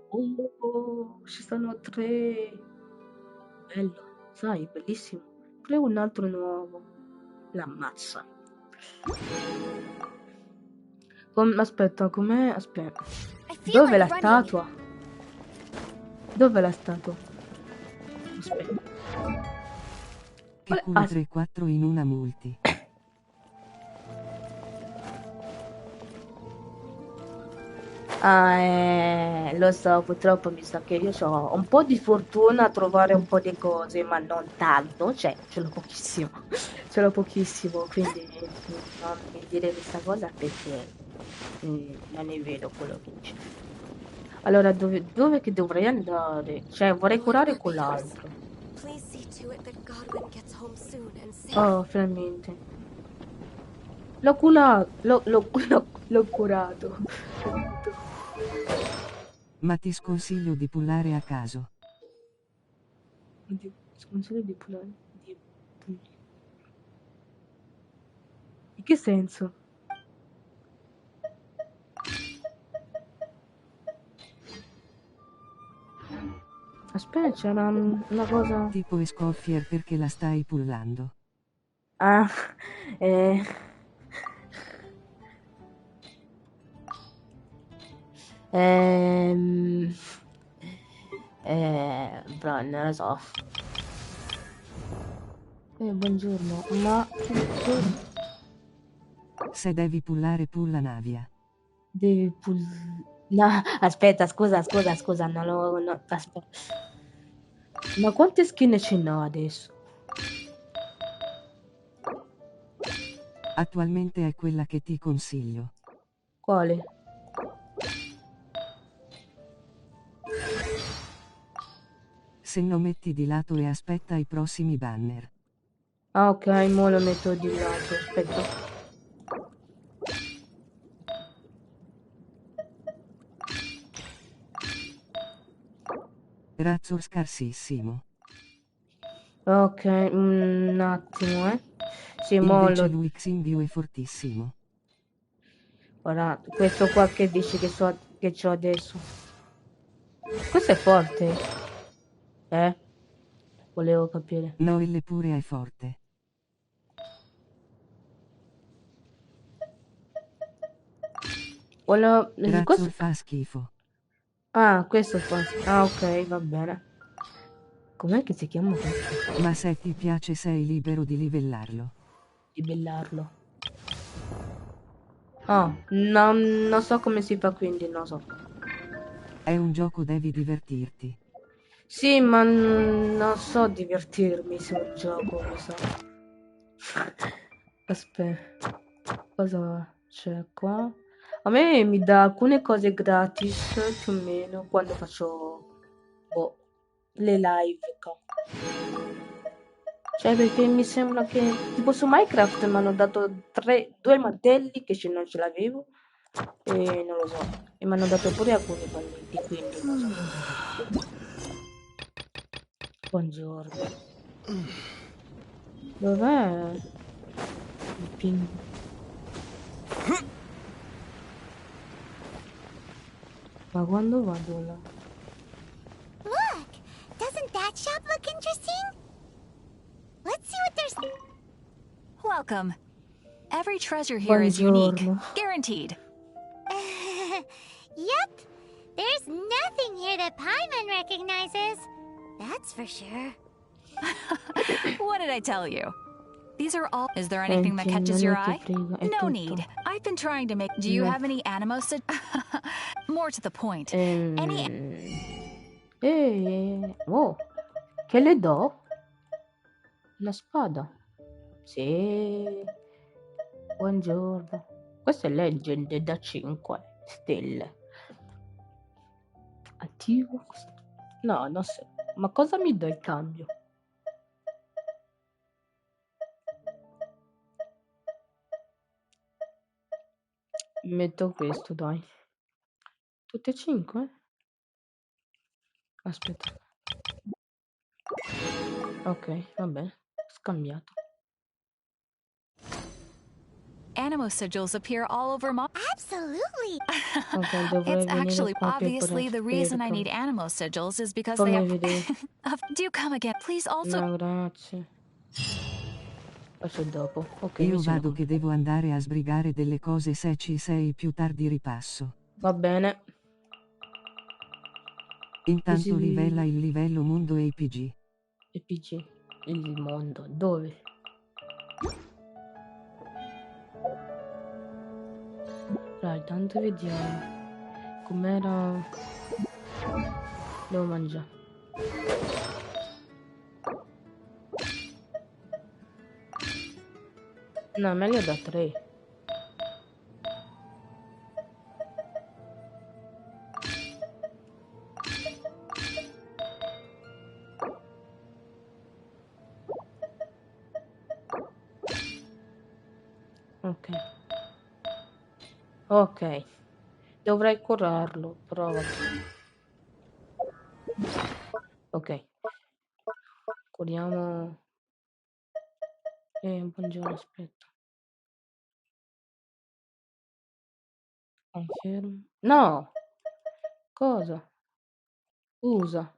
Speaker 1: Oh, ci sono 3. Bello, sai, bellissimo. Pure un altro nuovo. L'ammazza. Aspetta, com'è? Aspetta. Dov'è la statua? Dov'è la statua? Aspetta.
Speaker 9: Che culo 3-4 in una multi.
Speaker 1: Lo so, purtroppo mi sa che io ho un po' di fortuna a trovare un po' di cose, ma non tanto, cioè ce l'ho pochissimo, quindi non mi dire questa cosa perché non è vero quello che dice. Allora, dove che dovrei andare? Cioè, vorrei curare quell'altro. Oh, finalmente. L'ho curato.
Speaker 9: Ma ti sconsiglio di pullare a caso.
Speaker 1: Oddio, sconsiglio di pullare. In che senso? Aspetta, c'era una cosa.
Speaker 9: Tipo Escoffier perché la stai pullando.
Speaker 1: Ah, bro, non lo so. Buongiorno, ma
Speaker 9: Se devi pullare pulla Navia.
Speaker 1: devi no, aspetta, scusa, non lo... No, aspetta. Ma quante skin ce n'ho adesso?
Speaker 9: Attualmente è quella che ti consiglio.
Speaker 1: Quale?
Speaker 9: Se no metti di lato e aspetta i prossimi banner.
Speaker 1: Ah, ok, mo lo metto di lato, aspetta.
Speaker 9: Razzo scarsissimo.
Speaker 1: Ok, un attimo, Sì,
Speaker 9: Invece l'UX in view è fortissimo.
Speaker 1: Guarda, questo qua che dici che c'ho adesso. Questo è forte? Volevo capire.
Speaker 9: No, il pure è forte. Razzo
Speaker 1: Questo...
Speaker 9: fa schifo.
Speaker 1: Ah, questo fa... Ah, ok, va bene. Com'è che si chiama questo?
Speaker 9: Ma se ti piace sei libero di livellarlo.
Speaker 1: Livellarlo. Oh, non so come si fa, quindi non so.
Speaker 9: È un gioco, devi divertirti.
Speaker 1: Sì, ma non so divertirmi su un gioco, lo so. Aspetta, cosa c'è qua? A me mi dà alcune cose gratis, più o meno, quando faccio boh, le live qua. Cioè, perché mi sembra che tipo su Minecraft mi hanno dato due martelli che non ce l'avevo e non lo so. E mi hanno dato pure alcuni pannelli, quindi non so. Buongiorno. Dov'è il ping? Ma quando vado là?
Speaker 6: Look! Doesn't that shop look interesting? Let's see what there's...
Speaker 10: Welcome. Every treasure here is unique. Guaranteed.
Speaker 6: Yep. There's nothing here that Paimon recognizes. That's for sure.
Speaker 10: What did I tell you? These are all... Is there anything that catches your eye? No need. I've been trying to make... Do you have any animos? More to the point.
Speaker 1: Oh, che le do? Una spada. Sì. Buongiorno. Questa è Legend da 5 stelle. Attivo. No, non so. Ma cosa mi dà il cambio? Metto questo, dai. Tutte e 5? Aspetta. Ok, va bene. Scambiato.
Speaker 10: Animo sigils appear all over
Speaker 6: Absolutely.
Speaker 1: Okay,
Speaker 10: it's actually obviously the reason I need animo sigils is because they have... Do come again, please also...
Speaker 1: No, grazie. Faccio dopo. Ok,
Speaker 9: io vado che devo andare a sbrigare delle cose, se ci sei più tardi ripasso.
Speaker 1: Va bene.
Speaker 9: Intanto livella il livello mondo APG.
Speaker 1: APG, il mondo, dove? Dai, tanto vediamo. Com'era? Devo mangiare. No, meglio da 3. Ok. Ok. Dovrei curarlo, prova. Ok. Curiamo. Buongiorno, aspetta. Confermo. No! Cosa? Usa.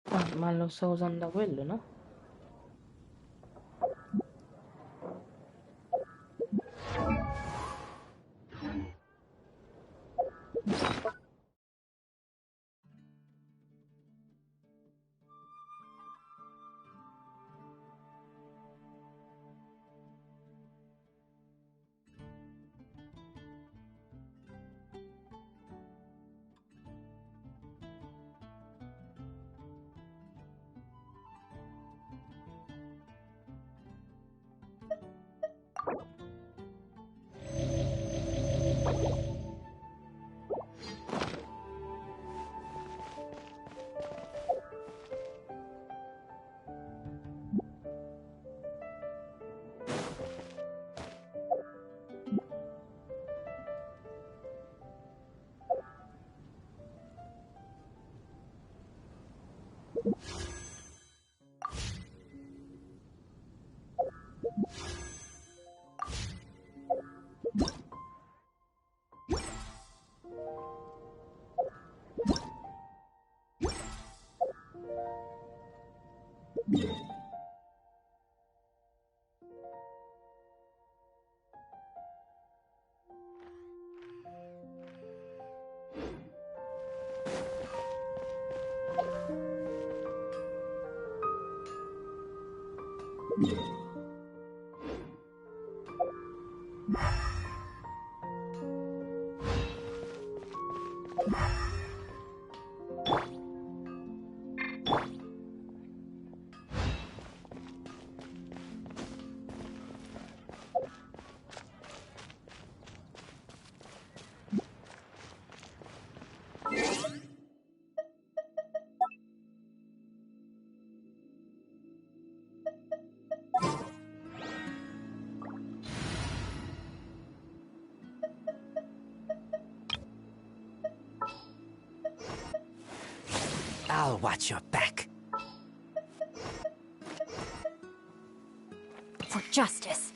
Speaker 1: Ah, ma lo sto usando quello, no?
Speaker 5: I'll watch your back.
Speaker 2: For justice.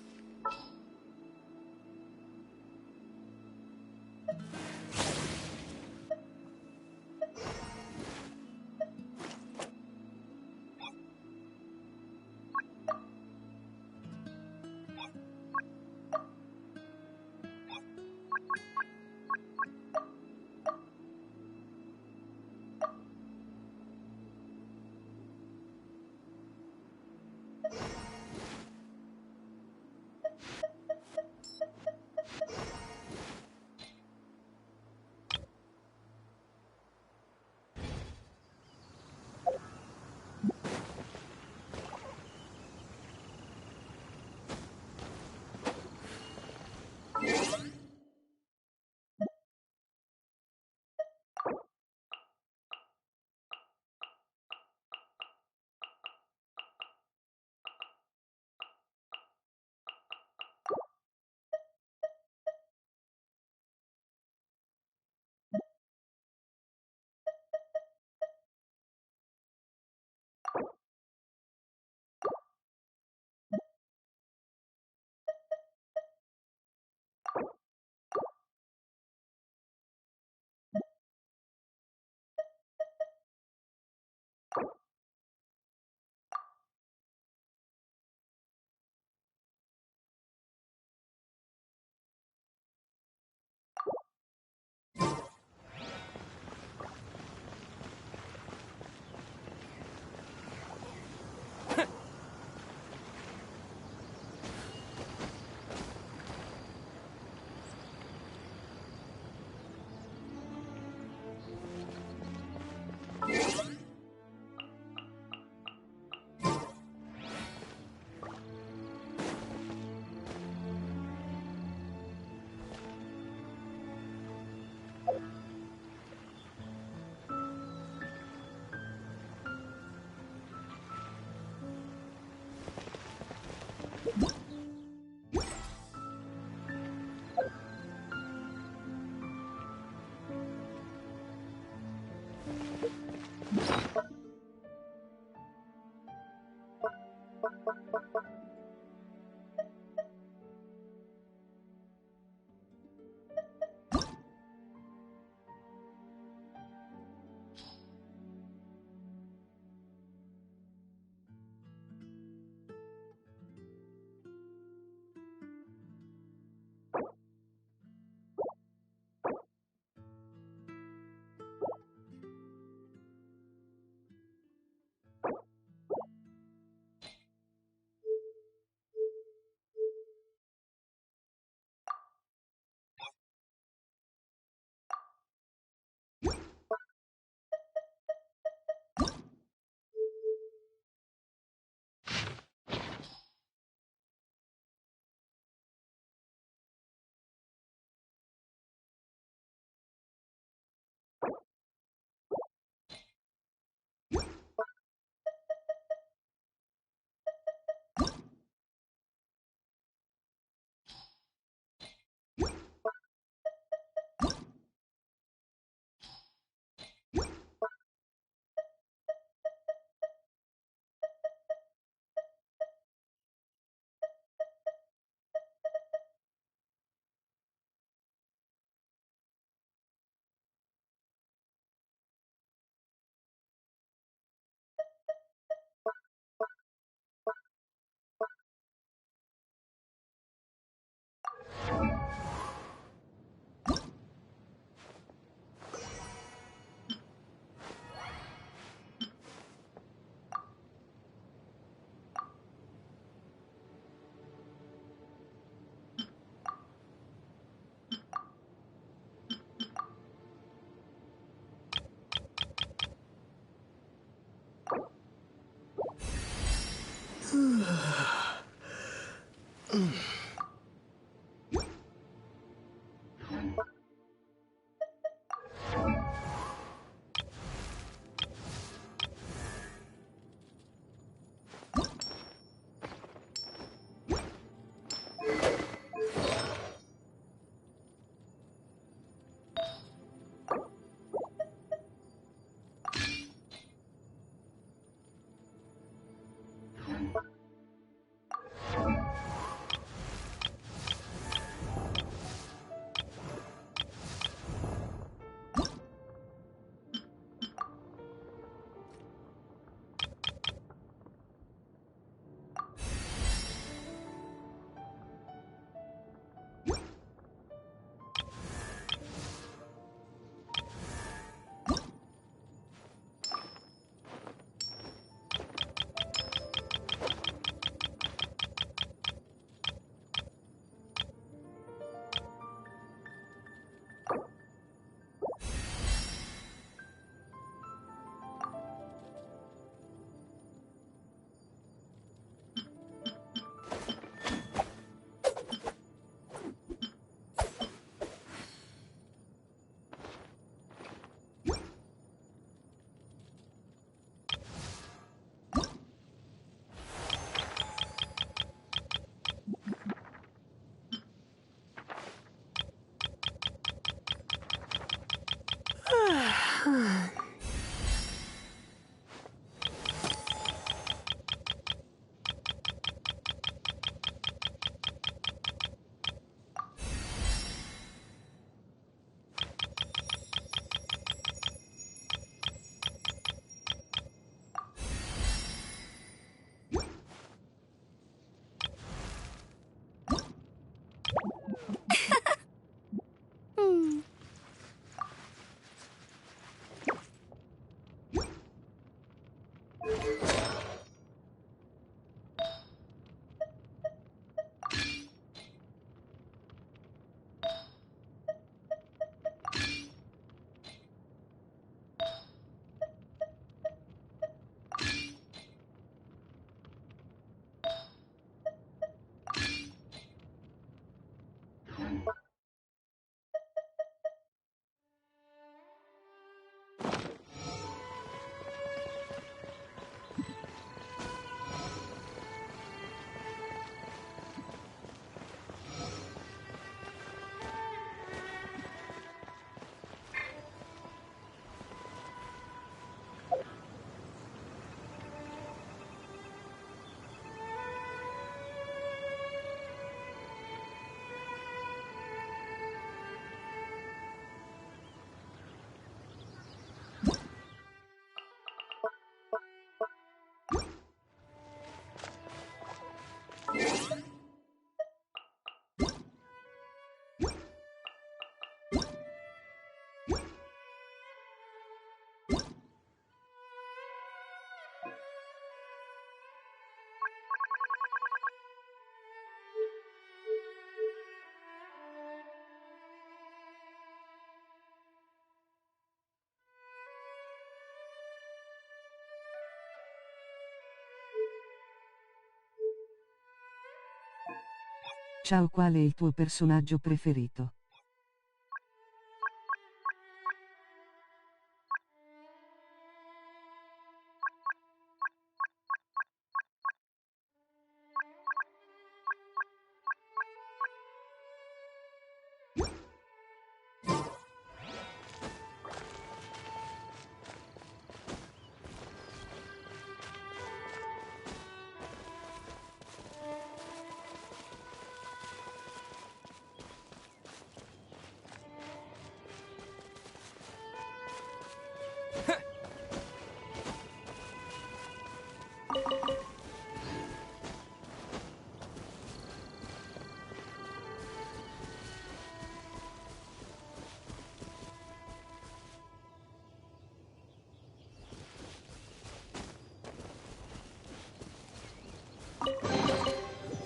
Speaker 9: Ciao, qual è il tuo personaggio preferito?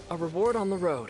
Speaker 11: A reward on the road.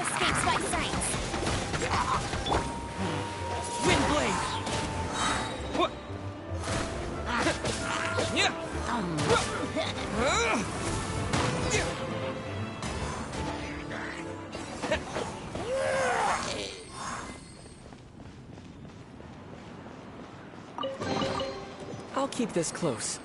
Speaker 2: escapes my sight.
Speaker 5: Windblade! What? Yeah! I'll keep this close.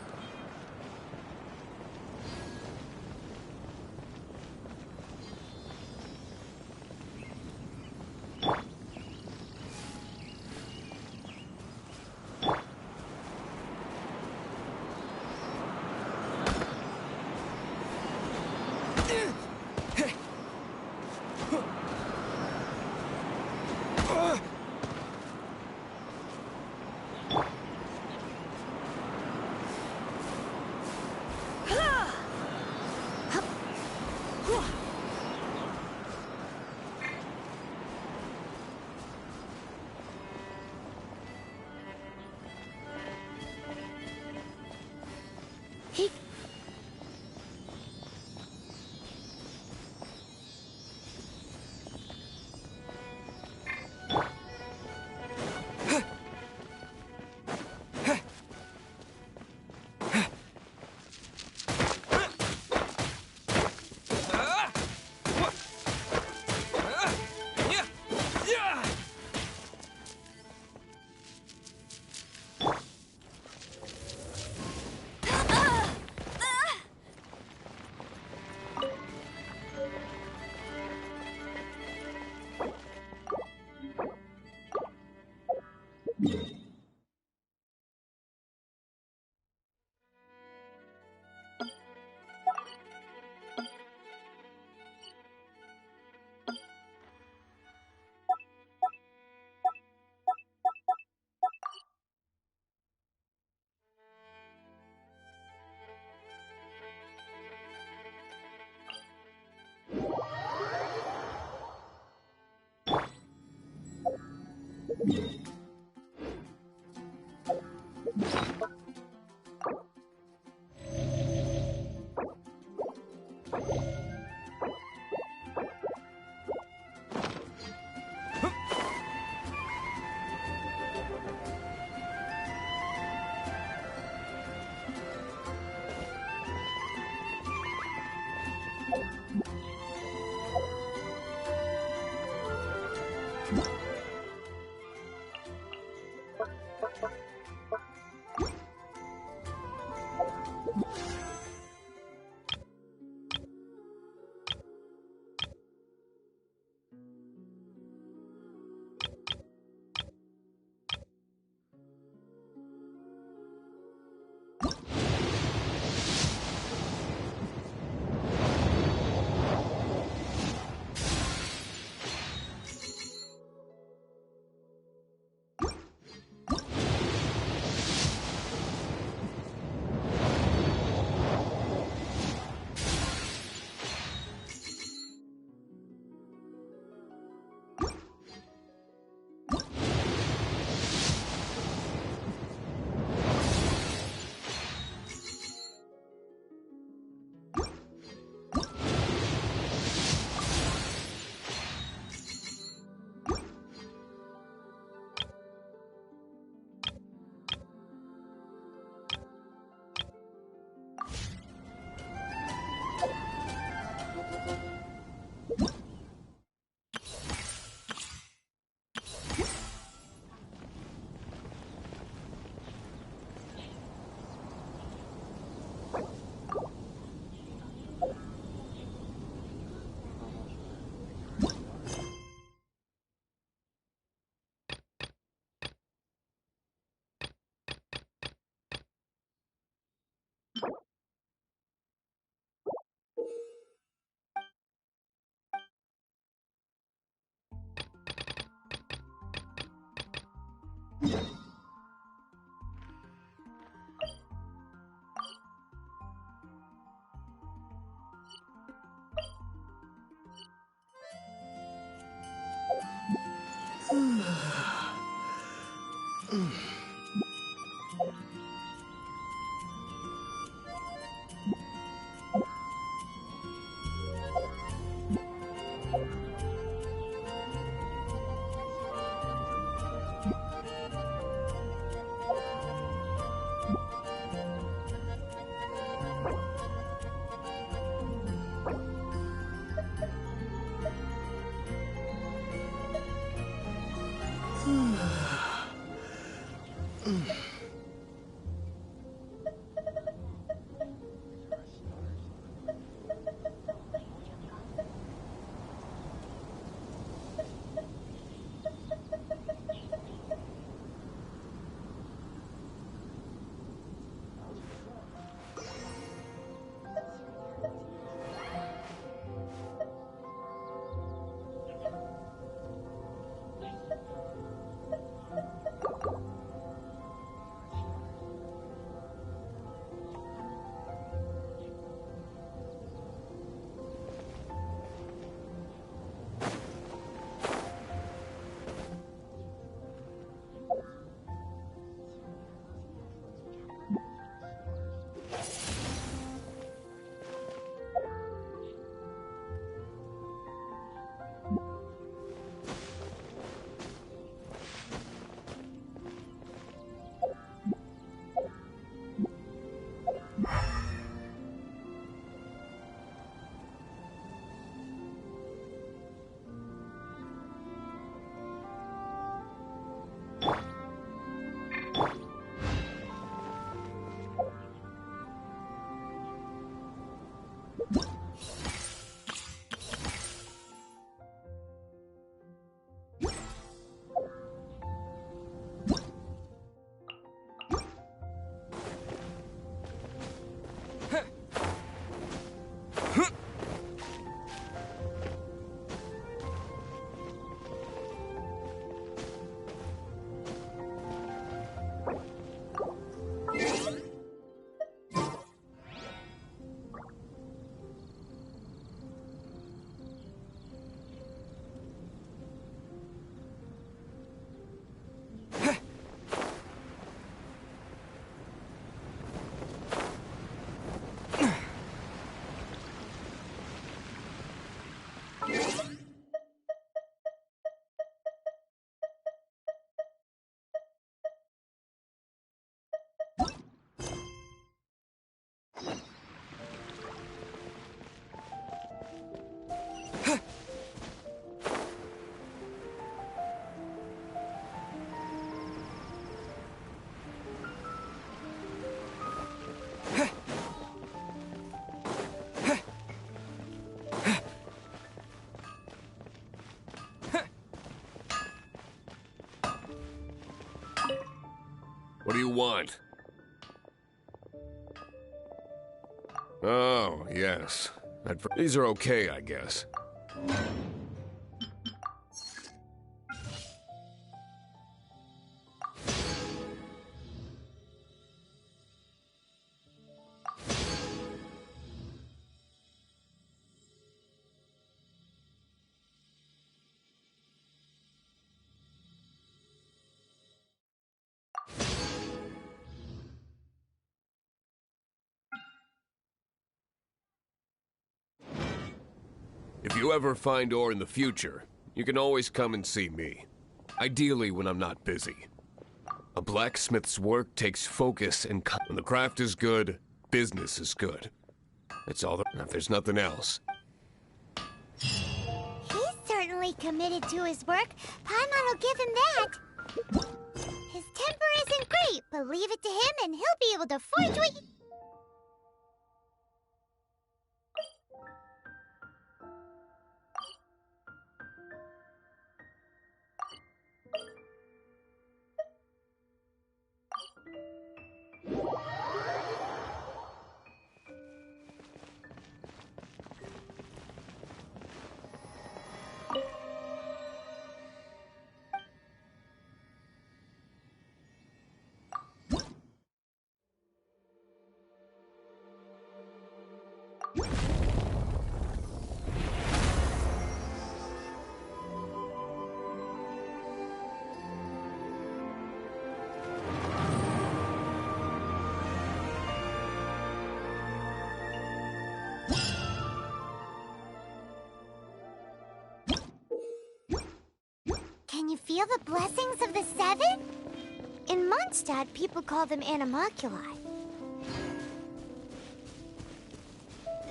Speaker 7: want? Oh, yes. These are okay, I guess. If you ever find ore in the future, you can always come and see me. Ideally when I'm not busy. A blacksmith's work takes focus and when the craft is good, business is good. That's all if there's nothing else.
Speaker 6: He's certainly committed to his work. Paimon will give him that. His temper isn't great, but leave it to him and he'll be able to forge what you... Can you feel the blessings of the Seven? In Mondstadt, people call them animalculi.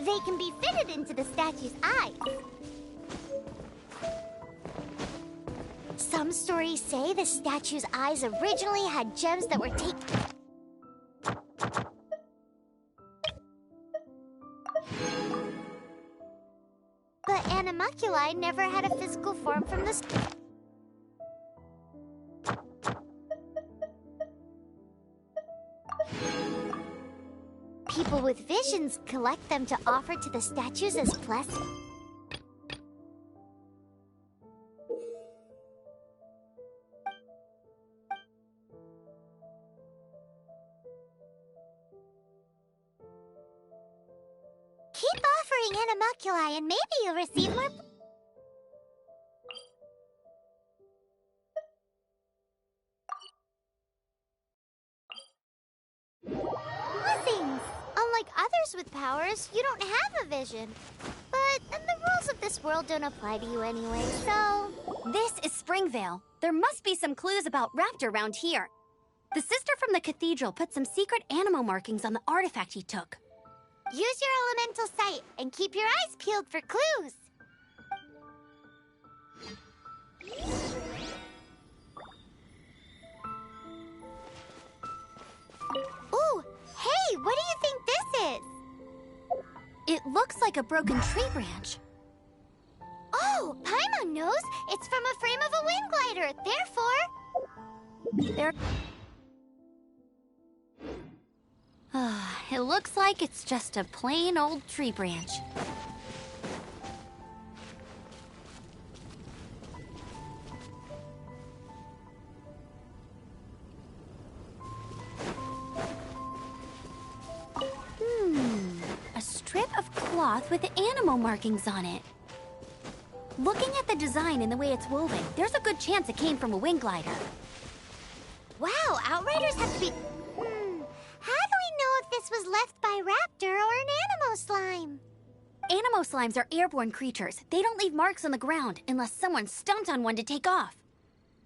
Speaker 6: They can be fitted into the statue's eyes. Some stories say the statue's eyes originally had gems that were taken... But animalculi never had a physical form from the... People with visions collect them to offer to the statues as blessings. Keep offering animalculi and maybe you'll receive more... Blessings! Unlike others with powers, you don't have a vision. But the rules of this world don't apply to you anyway, so...
Speaker 2: This is Springvale. There must be some clues about Raptor around here. The sister from the cathedral put some secret animal markings on the artifact he took.
Speaker 6: Use your elemental sight and keep your eyes peeled for clues. Ooh, hey, what do you think this is?
Speaker 2: It looks like a broken tree branch.
Speaker 6: Oh, Paimon knows. It's from a frame of a wind glider. Therefore...
Speaker 2: It looks like it's just a plain old tree branch. A strip of cloth with animal markings on it. Looking at the design and the way it's woven, there's a good chance it came from a wind glider.
Speaker 6: Wow, Outriders have to be... How do we know if this was left by Raptor or an Anemo slime?
Speaker 2: Anemo slimes are airborne creatures. They don't leave marks on the ground unless someone stomped on one to take off.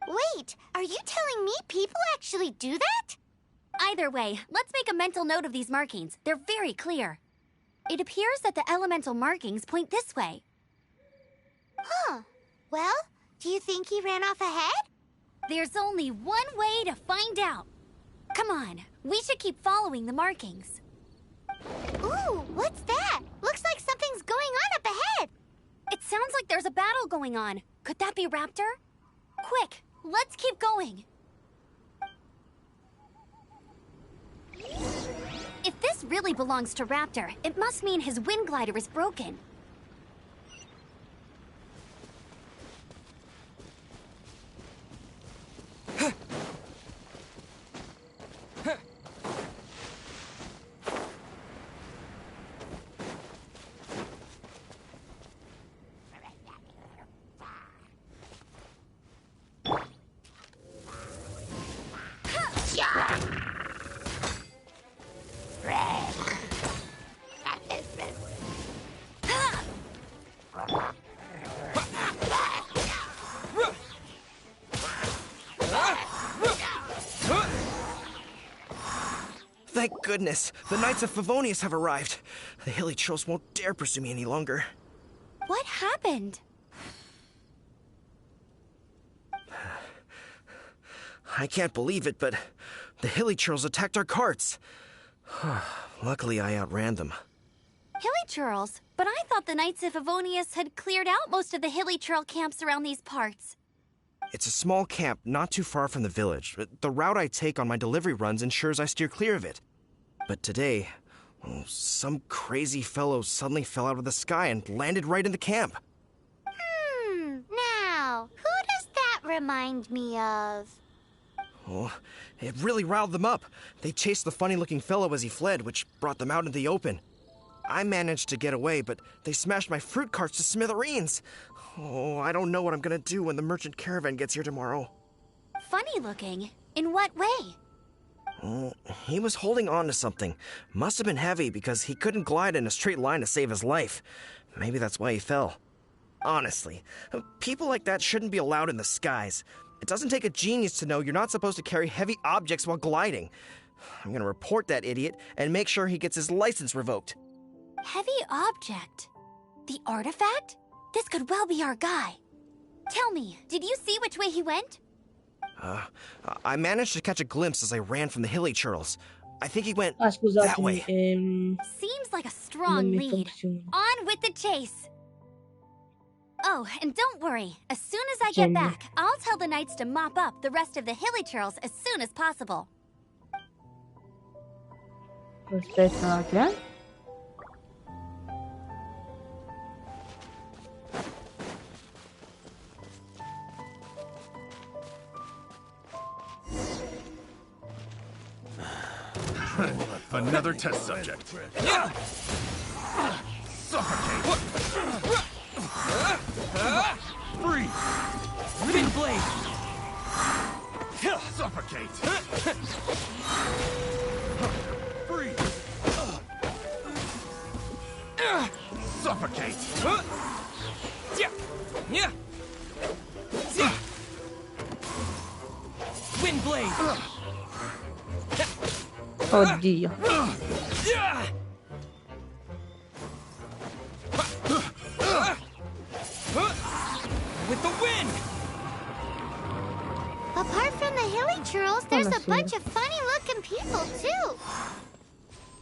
Speaker 6: Wait, are you telling me people actually do that?
Speaker 2: Either way, let's make a mental note of these markings. They're very clear. It appears that the elemental markings point this way.
Speaker 6: Huh. Well, do you think he ran off ahead?
Speaker 2: There's only one way to find out. Come on, we should keep following the markings.
Speaker 6: Ooh, what's that? Looks like something's going on up ahead.
Speaker 2: It sounds like there's a battle going on. Could that be Raptor? Quick, let's keep going. If this really belongs to Raptor, it must mean his wind glider is broken.
Speaker 11: Thank goodness, the Knights of Favonius have arrived. The Hilichurls won't dare pursue me any longer.
Speaker 2: What happened?
Speaker 11: I can't believe it, but the Hilichurls attacked our carts. Luckily, I outran them.
Speaker 2: Hilichurls? But I thought the Knights of Favonius had cleared out most of the Hilichurl camps around these parts.
Speaker 11: It's a small camp not too far from the village. The route I take on my delivery runs ensures I steer clear of it. But today, some crazy fellow suddenly fell out of the sky and landed right in the camp.
Speaker 6: Now, who does that remind me of?
Speaker 11: Oh, it really riled them up. They chased the funny-looking fellow as he fled, which brought them out into the open. I managed to get away, but they smashed my fruit carts to smithereens. Oh, I don't know what I'm gonna do when the merchant caravan gets here tomorrow.
Speaker 2: Funny looking? In what way?
Speaker 11: He was holding on to something. Must have been heavy because he couldn't glide in a straight line to save his life. Maybe that's why he fell. Honestly, people like that shouldn't be allowed in the skies. It doesn't take a genius to know you're not supposed to carry heavy objects while gliding. I'm gonna report that idiot and make sure he gets his license revoked.
Speaker 2: Heavy object? The artifact? This could well be our guy. Tell me, did you see which way he went?
Speaker 11: I managed to catch a glimpse as I ran from the Hilichurls. I think he went that way.
Speaker 2: Seems like a strong lead. On with the chase. Oh, and don't worry. As soon as I get back, I'll tell the Knights to mop up the rest of the Hilichurls as soon as possible.
Speaker 1: Aspetta,
Speaker 3: Another test subject. Suffocate! Freeze!
Speaker 11: Wind blade!
Speaker 3: Suffocate! Freeze! Suffocate!
Speaker 11: Wind blade!
Speaker 1: oddio.
Speaker 11: With the wind!
Speaker 6: Apart from the Hilichurls, there's a bunch of funny-looking people, too.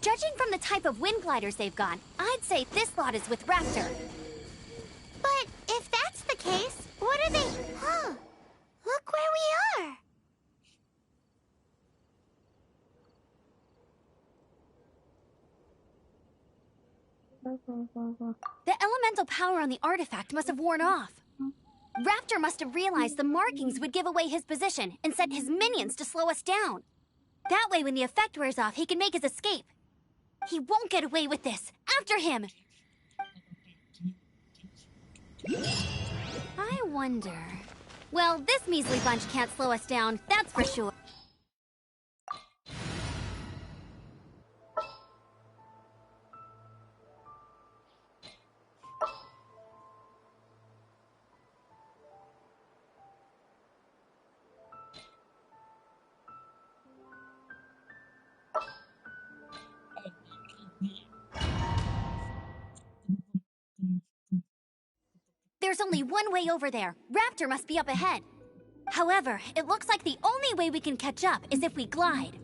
Speaker 2: Judging from the type of wind gliders they've got, I'd say this lot is with Raptor.
Speaker 6: But if that's the case, what are they... Huh. Look where we are.
Speaker 2: The elemental power on the artifact must have worn off. Raptor must have realized the markings would give away his position and sent his minions to slow us down. That way, when the effect wears off, he can make his escape. He won't get away with this. After him! I wonder... Well, this measly bunch can't slow us down, that's for sure. There's only one way over there. Raptor must be up ahead. However, it looks like the only way we can catch up is if we glide.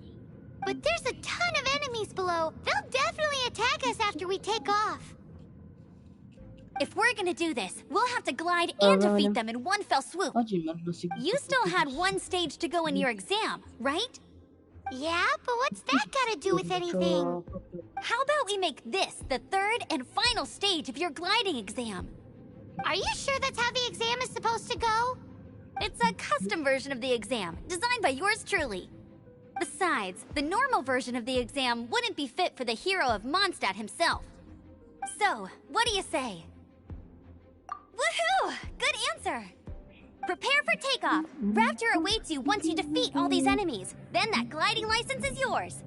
Speaker 6: But there's a ton of enemies below. They'll definitely attack us after we take off.
Speaker 2: If we're gonna do this, we'll have to glide and defeat them in one fell swoop. You still had one stage to go in your exam, right?
Speaker 6: Yeah, but what's that gotta do with anything?
Speaker 2: How about we make this the third and final stage of your gliding exam?
Speaker 6: Are you sure that's how the exam is supposed to go?
Speaker 2: It's a custom version of the exam, designed by yours truly. Besides, the normal version of the exam wouldn't be fit for the hero of Mondstadt himself. So, what do you say? Woohoo! Good answer! Prepare for takeoff. Raptor awaits you once you defeat all these enemies. Then that gliding license is yours.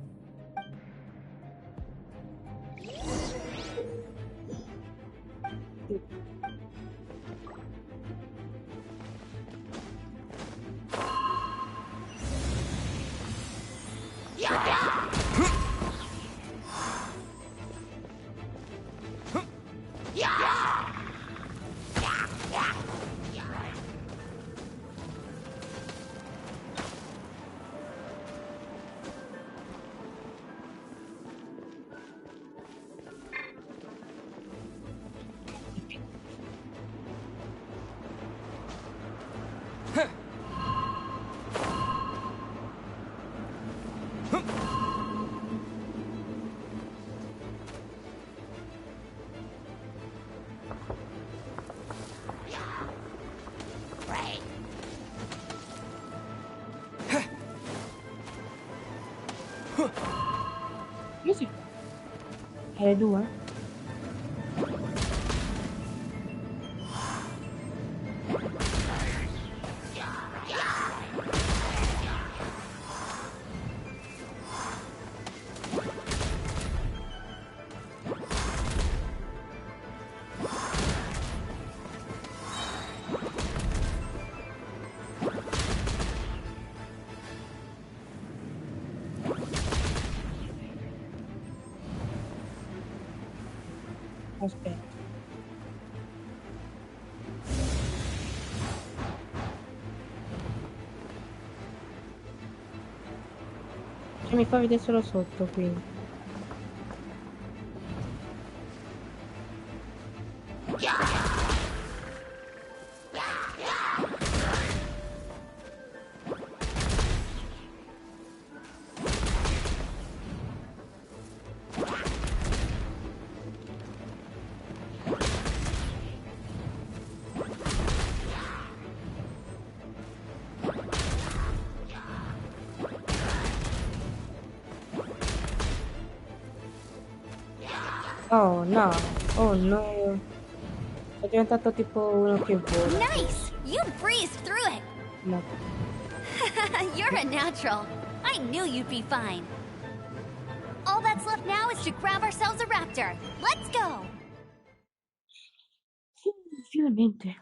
Speaker 1: Sì. Le due? Aspetta. Cioè, mi fa vedere solo sotto, quindi. Oh no, oh no. È diventato tipo uno che vola.
Speaker 2: Nice! You breezed through it!
Speaker 1: No.
Speaker 2: You're a natural. I knew you'd be fine. All that's left now is to grab ourselves a raptor. Let's go!
Speaker 1: Finalmente.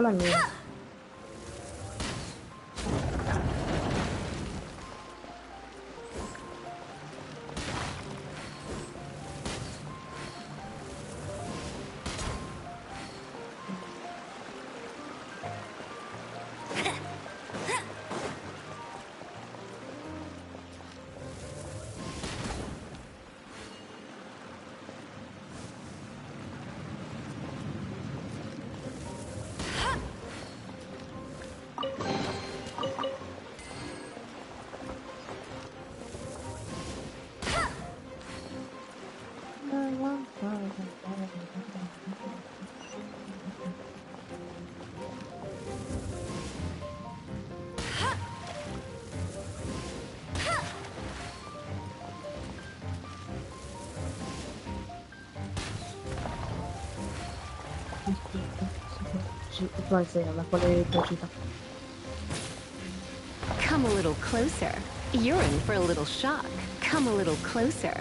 Speaker 1: La mia.
Speaker 12: Come a little closer. You're in for a little shock. Come a little closer.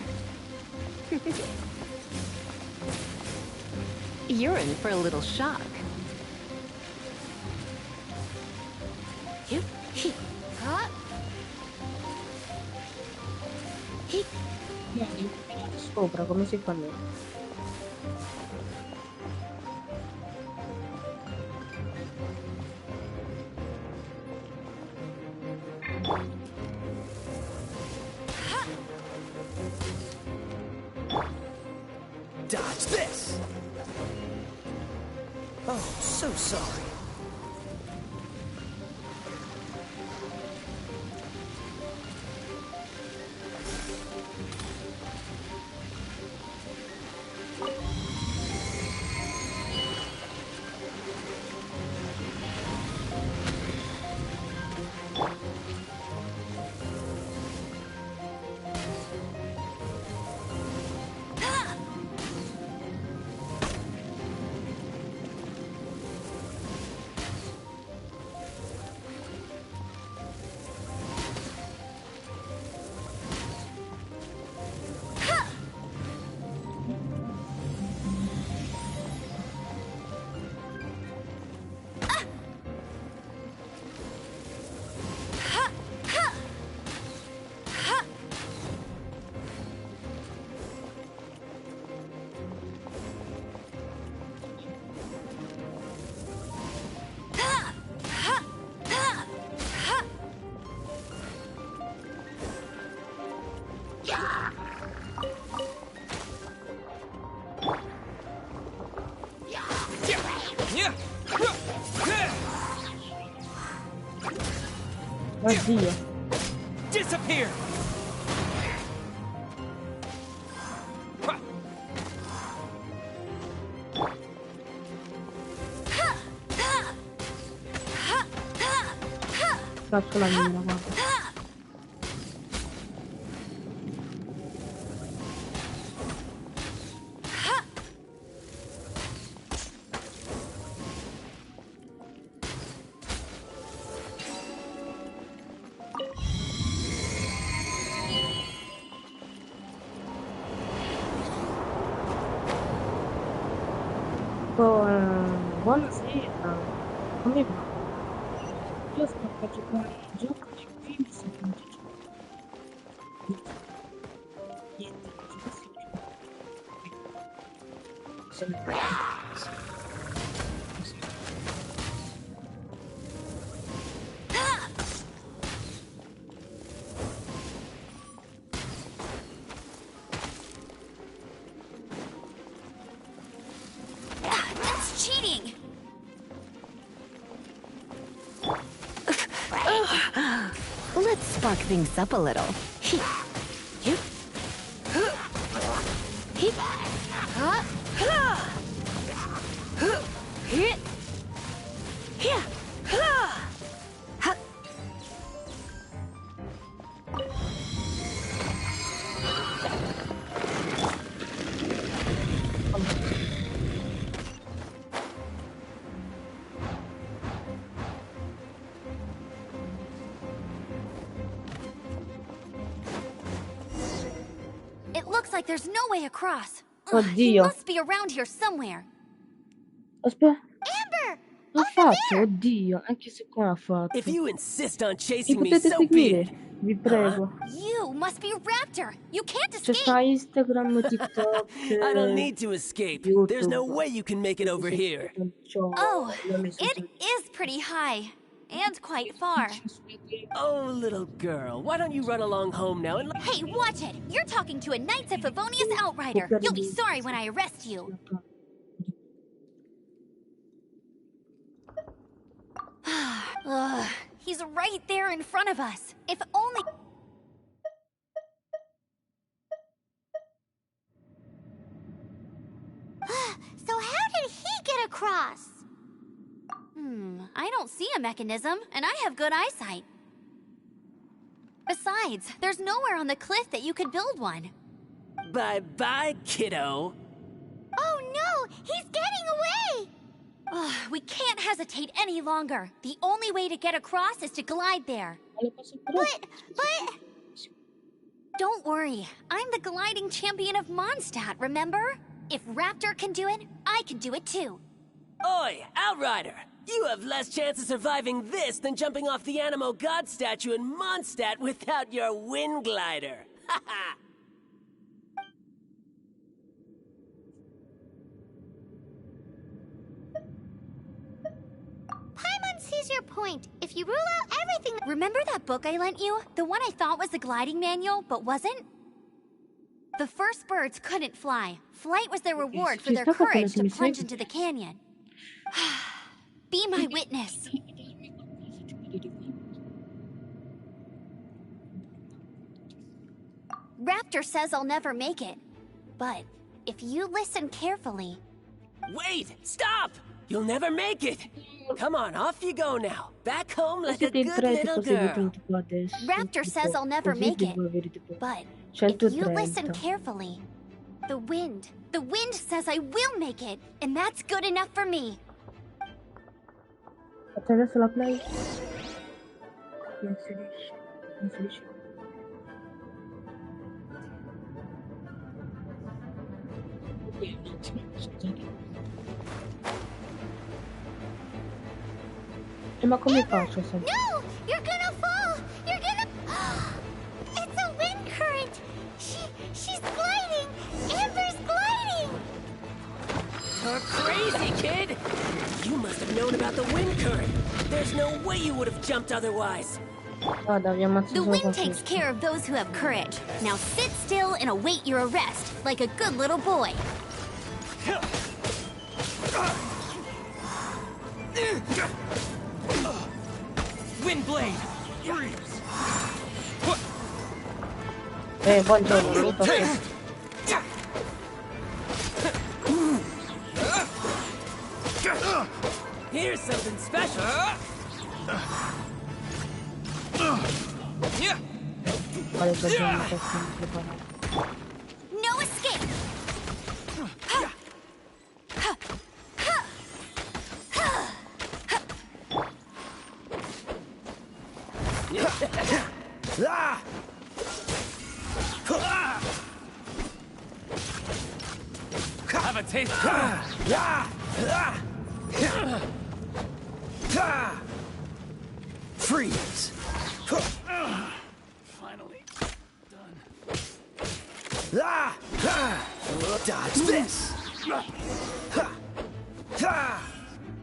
Speaker 12: You're in for a little shock.
Speaker 1: Sopra, come si fa lì?
Speaker 13: so sorry.
Speaker 1: Oddio.
Speaker 13: Disappear.
Speaker 1: Faccio la mina, guarda. Buonasera, come va? Io sto per giocare il gioco di cui mi sono niente,
Speaker 2: That's cheating!
Speaker 12: Let's spark things up a little.
Speaker 2: It looks like there's no way across. Ugh, he
Speaker 1: Oddio.
Speaker 2: must be around here somewhere.
Speaker 1: Aspetta.
Speaker 6: Amber!
Speaker 1: L'ha fatto, oddio, anche se qua l'ha fatto.
Speaker 13: If you insist on
Speaker 1: Mi
Speaker 13: chasing me,
Speaker 1: potete
Speaker 13: so be
Speaker 1: seguire,
Speaker 13: it.
Speaker 1: vi prego.
Speaker 2: You must be Raptor. You can't
Speaker 1: C'è
Speaker 2: escape.
Speaker 1: sta Instagram, TikTok,
Speaker 13: I don't need to escape.
Speaker 1: YouTube.
Speaker 13: There's no way you can make it over here.
Speaker 2: Oh, it is pretty high. And quite far.
Speaker 13: Oh, little girl, why don't you run along home now and...
Speaker 2: Hey, watch it! You're talking to a Knights of Favonius outrider. You'll be sorry when I arrest you. Ugh, he's right there in front of us. If only...
Speaker 6: So how did he get across?
Speaker 2: I don't see a mechanism, and I have good eyesight. Besides, there's nowhere on the cliff that you could build one.
Speaker 13: Bye-bye, kiddo.
Speaker 6: Oh no! He's getting away!
Speaker 2: Ugh, we can't hesitate any longer. The only way to get across is to glide there.
Speaker 6: But...
Speaker 2: Don't worry. I'm the gliding champion of Mondstadt, remember? If Raptor can do it, I can do it too.
Speaker 13: Oi, Outrider! You have less chance of surviving this than jumping off the Animo God statue in Mondstadt without your wind glider. Ha ha!
Speaker 6: Paimon sees your point. If you rule out everything...
Speaker 2: Remember that book I lent you? The one I thought was the gliding manual, but wasn't? The first birds couldn't fly. Flight was their reward for their courage to plunge into the canyon. Be my witness. Raptor says I'll never make it. But if you listen carefully...
Speaker 13: Wait! Stop! You'll never make it! Come on, off you go now. Back home like a good little girl.
Speaker 2: Raptor says I'll never make it. But if you listen carefully... The wind says I will make it. And that's good enough for me.
Speaker 1: Adesso la play. Inserisci. Ma come faccio se...
Speaker 6: No! You're gonna fall! You're gonna... It's a wind current! She's gliding! Amber's gliding!
Speaker 13: You're crazy, kid! You must have known about the wind current. There's no way you would have jumped otherwise.
Speaker 2: The wind takes care of those who have courage. Now sit still and await your arrest, like a good little boy.
Speaker 14: Windblade! Freeze!
Speaker 1: buongiorno.
Speaker 13: Here's something special.
Speaker 2: No escape!
Speaker 14: Have a taste.
Speaker 11: Freeze!
Speaker 14: Finally done.
Speaker 11: Dodge this!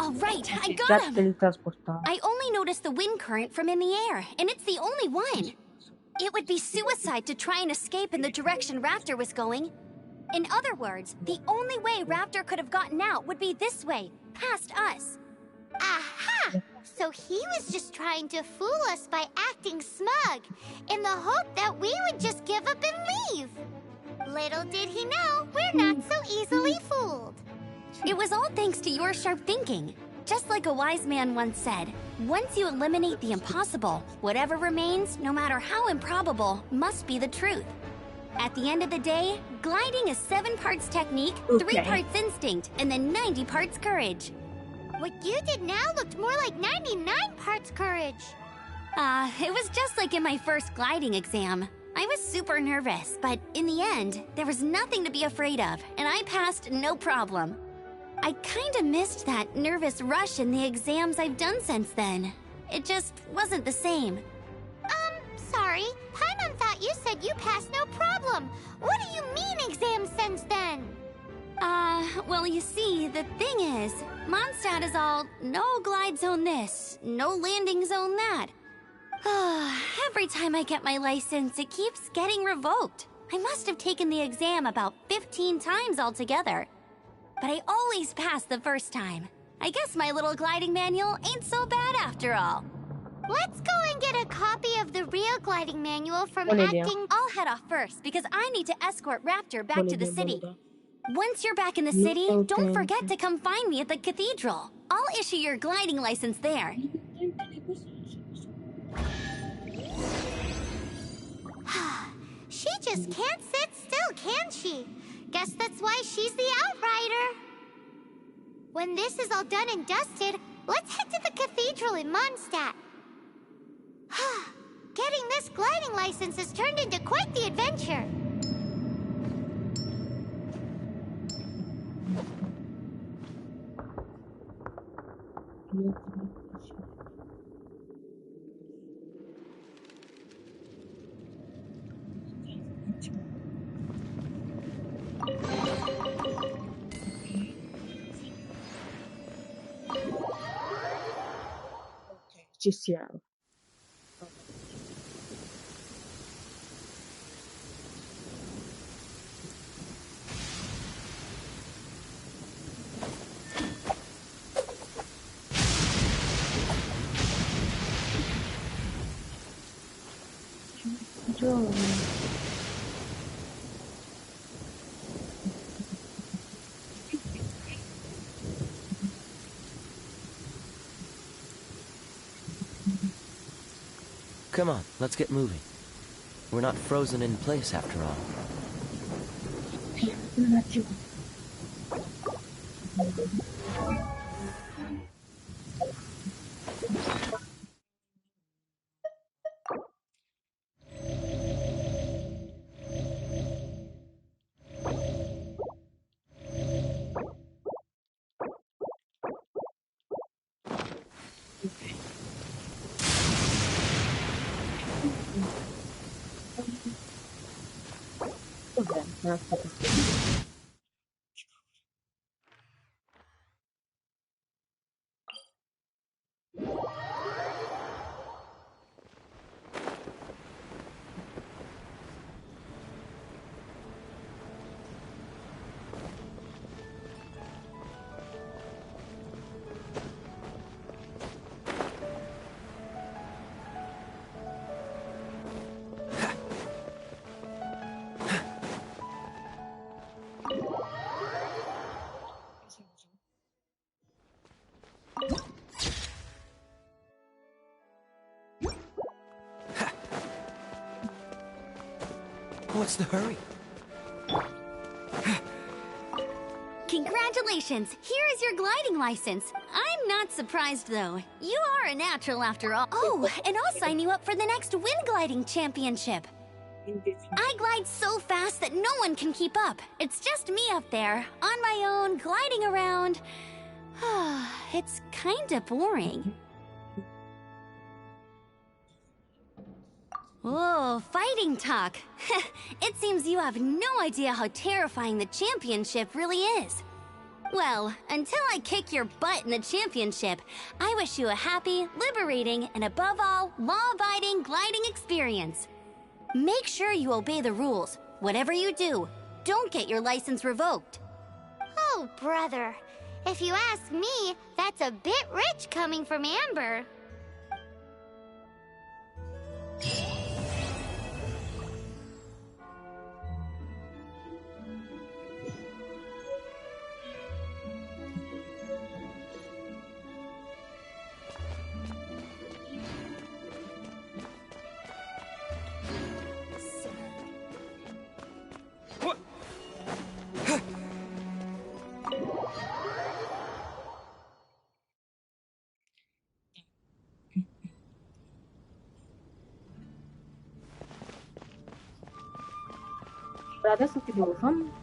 Speaker 2: All right, I got him. I only noticed the wind current from in the air, and it's the only one. It would be suicide to try and escape in the direction Raptor was going. In other words, the only way Raptor could have gotten out would be this way, past us.
Speaker 6: Aha! So he was just trying to fool us by acting smug, in the hope that we would just give up and leave. Little did he know, we're not so easily fooled.
Speaker 2: It was all thanks to your sharp thinking. Just like a wise man once said, once you eliminate the impossible, whatever remains, no matter how improbable, must be the truth. At the end of the day, gliding is 7 parts technique, 3 parts instinct, and then 90 parts courage.
Speaker 6: What you did now looked more like 99 parts courage.
Speaker 2: It was just like in my first gliding exam. I was super nervous, but in the end, there was nothing to be afraid of, and I passed no problem. I kinda missed that nervous rush in the exams I've done since then. It just wasn't the same.
Speaker 6: Sorry. Paimon thought you said you passed no problem. What do you mean exams since then?
Speaker 2: Well, you see, the thing is, Mondstadt is all, no glide zone this, no landing zone that. Every time I get my license, it keeps getting revoked. I must have taken the exam about 15 times altogether. But I always pass the first time. I guess my little gliding manual ain't so bad after all.
Speaker 6: Let's go and get a copy of the real gliding manual from acting...
Speaker 2: I'll head off first, because I need to escort Raptor back to the city. Once you're back in the city, don't forget to come find me at the cathedral. I'll issue your gliding license there.
Speaker 6: She just can't sit still, can she? Guess that's why she's the Outrider. When this is all done and dusted, let's head to the cathedral in Mondstadt. Getting this gliding license has turned into quite the adventure.
Speaker 1: Ci siamo.
Speaker 15: Come on, let's get moving. We're not frozen in place after all. What's the hurry?
Speaker 2: Congratulations! Here is your gliding license. I'm not surprised, though. You are a natural after all. Oh, and I'll sign you up for the next wind gliding championship. I glide so fast that no one can keep up. It's just me up there, on my own, gliding around. It's kinda boring. Whoa, fighting talk. It seems you have no idea how terrifying the championship really is. Well, until I kick your butt in the championship, I wish you a happy, liberating, and above all, law-abiding gliding experience. Make sure you obey the rules. Whatever you do, don't get your license revoked.
Speaker 6: Oh, brother. If you ask me, that's a bit rich coming from Amber.
Speaker 1: Adesso ti devo fare.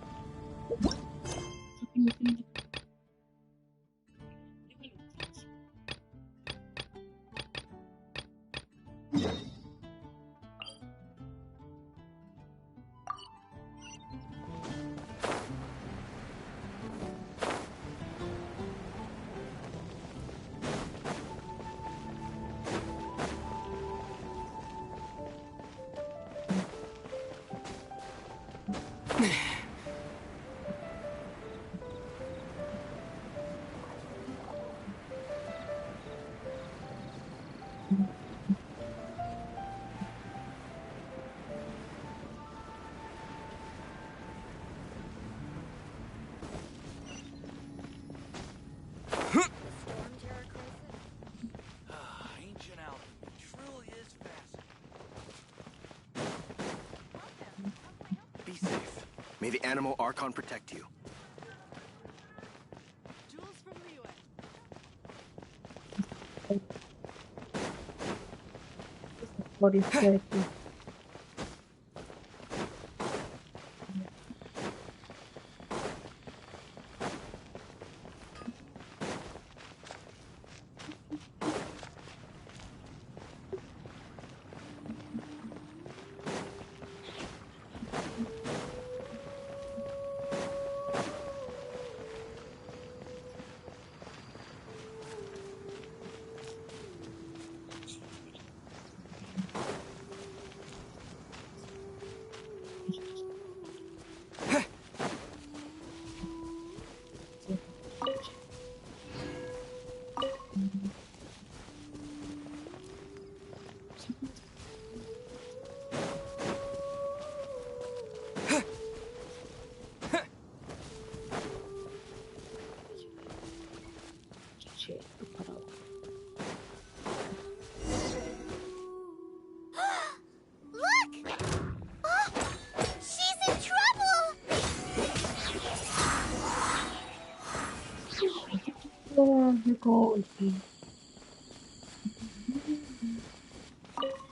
Speaker 16: May the Anemo Archon protect you.
Speaker 4: Jules from Liyue.
Speaker 1: What is that?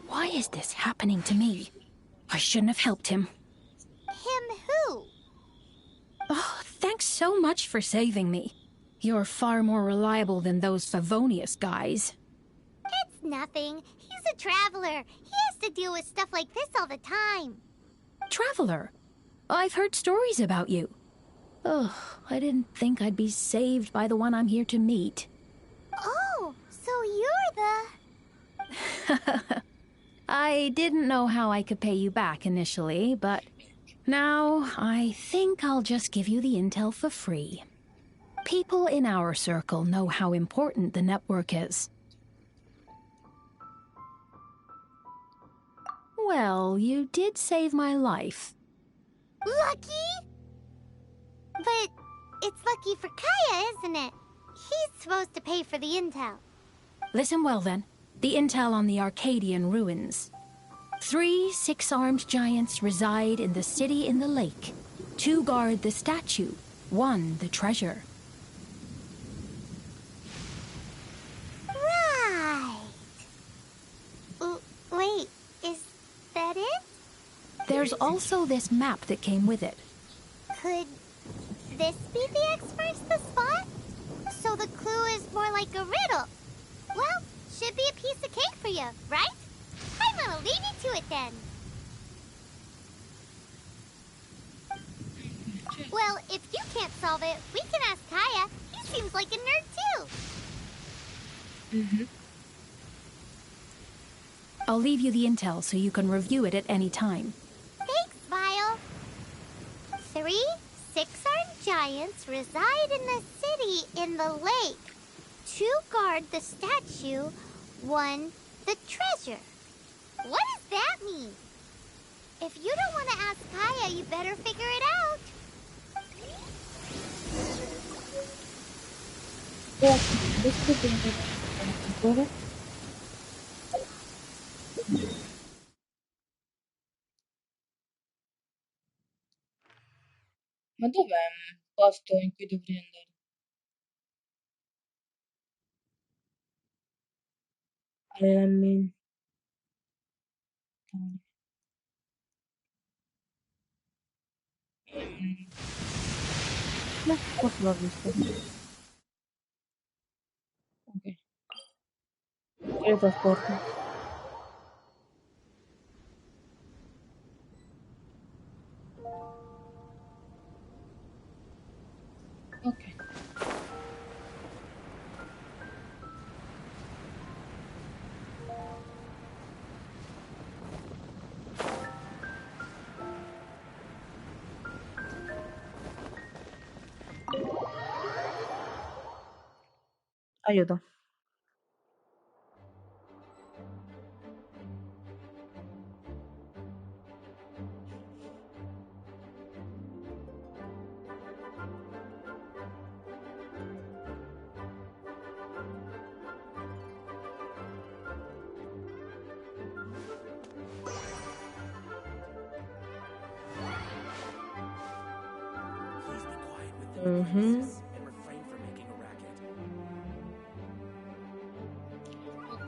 Speaker 17: Why is this happening to me? I shouldn't have helped him.
Speaker 6: Him who?
Speaker 17: Oh, thanks so much for saving me. You're far more reliable than those Favonius guys.
Speaker 6: It's nothing. He's a traveler. He has to deal with stuff like this all the time.
Speaker 17: Traveler? I've heard stories about you. Ugh, I didn't think I'd be saved by the one I'm here to meet.
Speaker 6: Oh, so you're the...
Speaker 17: I didn't know how I could pay you back initially, but now I think I'll just give you the intel for free. People in our circle know how important the network is. Well, you did save my life.
Speaker 6: Lucky? But it's lucky for Kaya, isn't it? He's supposed to pay for the intel.
Speaker 17: Listen well then. The intel on the Arcadian ruins. 3 6-armed giants reside in the city in the lake. 2 guard the statue, 1 the treasure.
Speaker 6: Right. Wait, is that it?
Speaker 17: There's also this map that came with it.
Speaker 6: Could this be the X-First the spot? So the clue is more like a riddle. Well, should be a piece of cake for you, right? I'm gonna leave you to it then. Well, if you can't solve it, we can ask Kaya. He seems like a nerd too.
Speaker 17: I'll leave you the intel so you can review it at any time.
Speaker 6: Thanks, Vile. 3 6-armed giants reside in the city in the lake. 2 guard the statue, 1 the treasure. What does that mean? If you don't want to ask Kaya, you better figure it out.
Speaker 1: Ma dov'è il posto in cui dovrei andare? Allenamento. No, forse l'ho visto. Ok. Teletrasporto. Ok. Aiuto.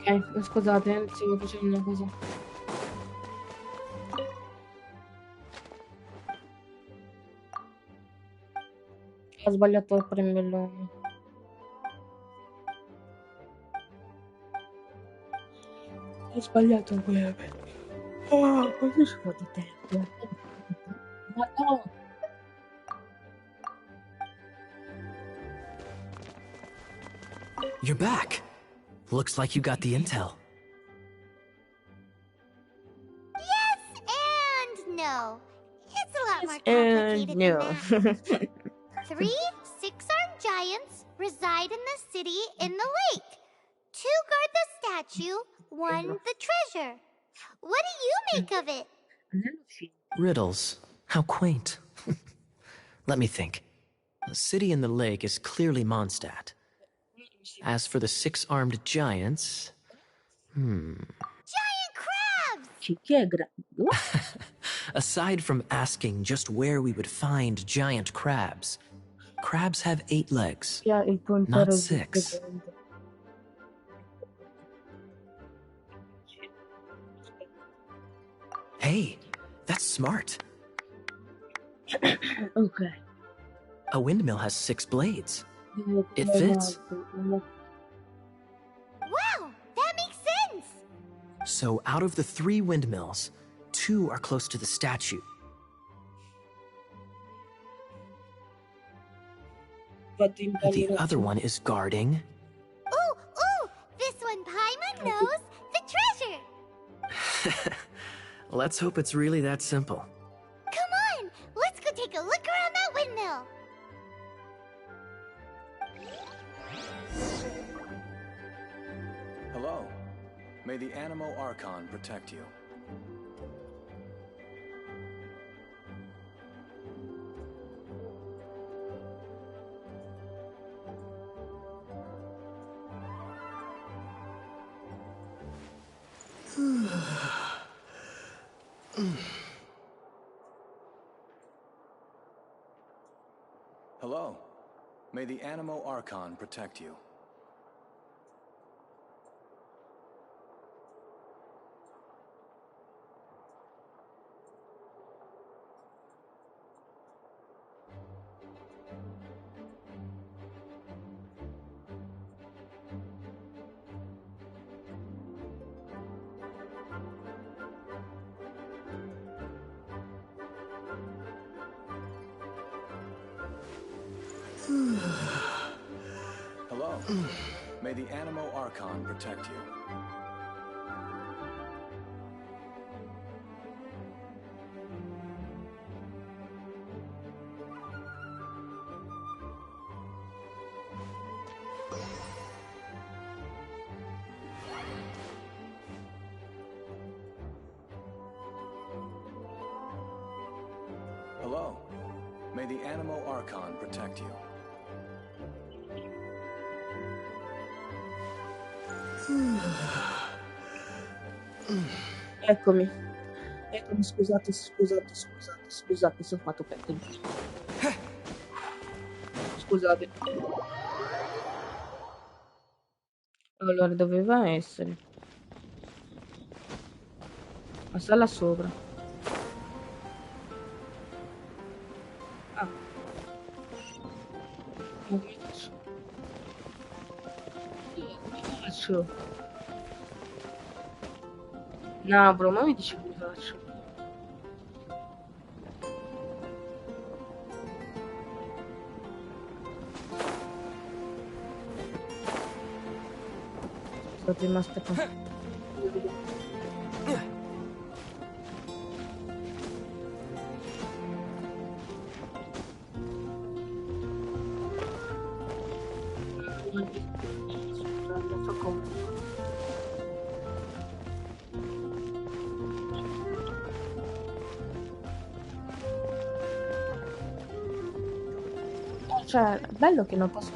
Speaker 1: Ok, scusate, stavo facendo una cosa. Ho sbagliato a premerlo. Ho sbagliato a premerlo. Oh, così ci fa di tempo. Ma no!
Speaker 5: You're back. Looks like you got the intel.
Speaker 6: Yes and no. It's a lot more complicated
Speaker 1: No.
Speaker 6: than that. 3 6-armed giants reside in the city in the lake. 2 guard the statue, 1 the treasure. What do you make of it?
Speaker 5: Riddles. How quaint. Let me think. The city in the lake is clearly Mondstadt. As for the 6-armed giants...
Speaker 6: Giant crabs!
Speaker 5: Aside from asking just where we would find giant crabs, Crabs have 8 legs,
Speaker 1: Yeah, il puntero
Speaker 5: not
Speaker 1: è
Speaker 5: 6. Hey, that's smart.
Speaker 1: Ok.
Speaker 5: A windmill has 6 blades. It fits.
Speaker 6: Wow, that makes sense!
Speaker 5: So out of the 3 windmills, 2 are close to the statue. The other one is guarding.
Speaker 6: Ooh, this one Paimon knows the treasure!
Speaker 5: Let's hope it's really that simple.
Speaker 6: Come on, let's go take a look around that windmill.
Speaker 16: Hello. May the Anemo Archon protect you. Hello. May the Anemo Archon protect you. Hello. May the Anemo Archon protect you. Hello. May the Anemo Archon protect you.
Speaker 1: Eccomi, scusate, sono fatto perdere. Scusate. Allora, doveva essere la sala sopra. Ah. Come faccio? No, bro, ma mi dici come faccio? Scusate, ma aspetta. Non so come. Cioè, è bello che non posso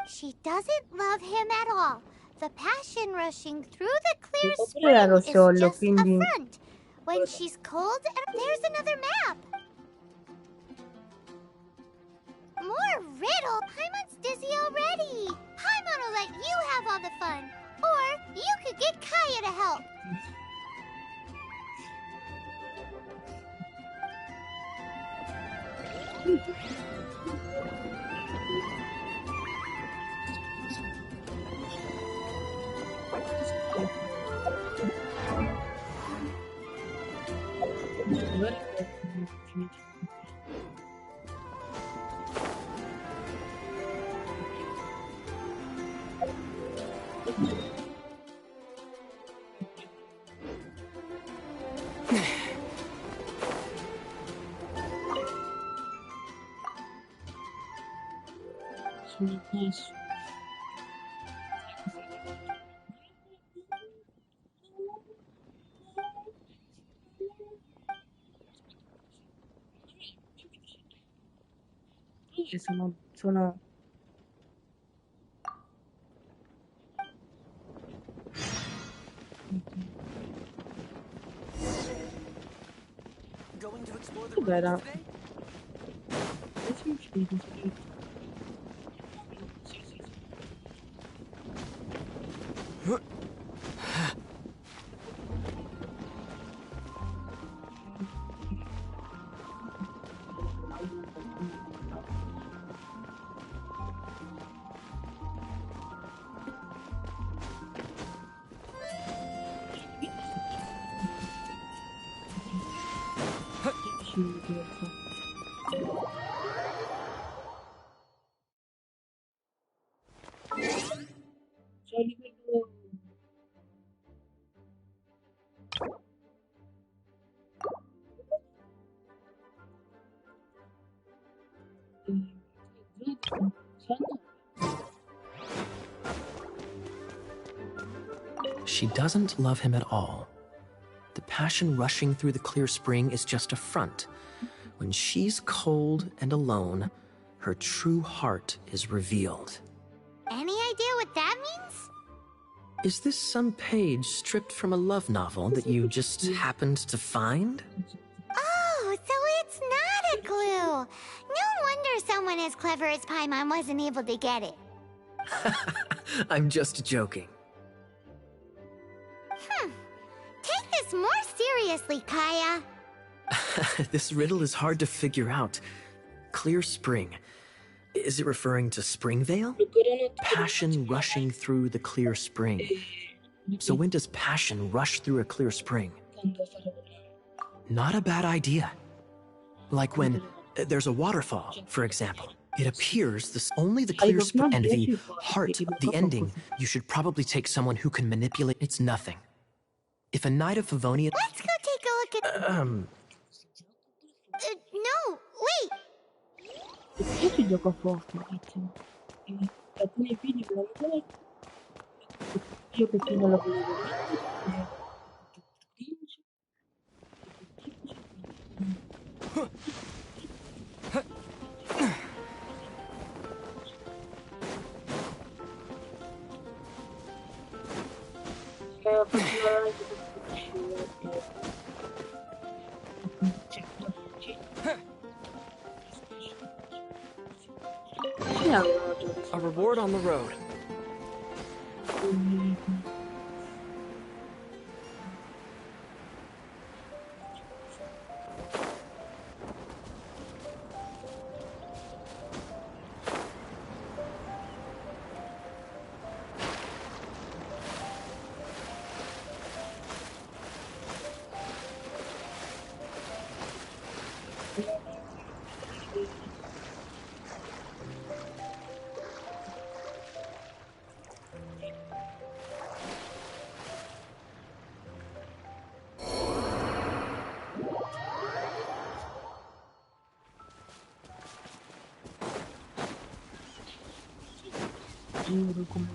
Speaker 6: She doesn't love him at all. The passion rushing through the clear spring is just a front. When she's cold, there's another map. more riddle? Paimon's dizzy already. Paimon will let you have all the fun. Or you could get Kaya to help.
Speaker 1: sono
Speaker 13: Going to explore the
Speaker 1: Cos'era?
Speaker 13: ruins today?
Speaker 5: She doesn't love him at all. The passion rushing through the clear spring is just a front. When she's cold and alone, her true heart is revealed.
Speaker 6: Any idea what that means?
Speaker 5: Is this some page stripped from a love novel that you just happened to find?
Speaker 6: Oh, so it's not a clue. No wonder someone as clever as Paimon wasn't able to get it.
Speaker 5: I'm just joking.
Speaker 6: Take this more seriously, Kaya.
Speaker 5: This riddle is hard to figure out. Clear spring. Is it referring to Springvale? Passion rushing through the clear spring. So when does passion rush through a clear spring? Not a bad idea. Like when there's a waterfall, for example. It appears only the clear spring and the heart, the ending, you should probably take someone who can manipulate. It's nothing. If a knight of Favonia...
Speaker 6: Let's go take a look at... no, wait!
Speaker 1: Perché ci gioco a Fortnite? Alcuni figli me lo vuoi? Io perché non la volevo mettere?
Speaker 5: A reward on the road.
Speaker 1: Giro come...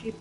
Speaker 1: Ci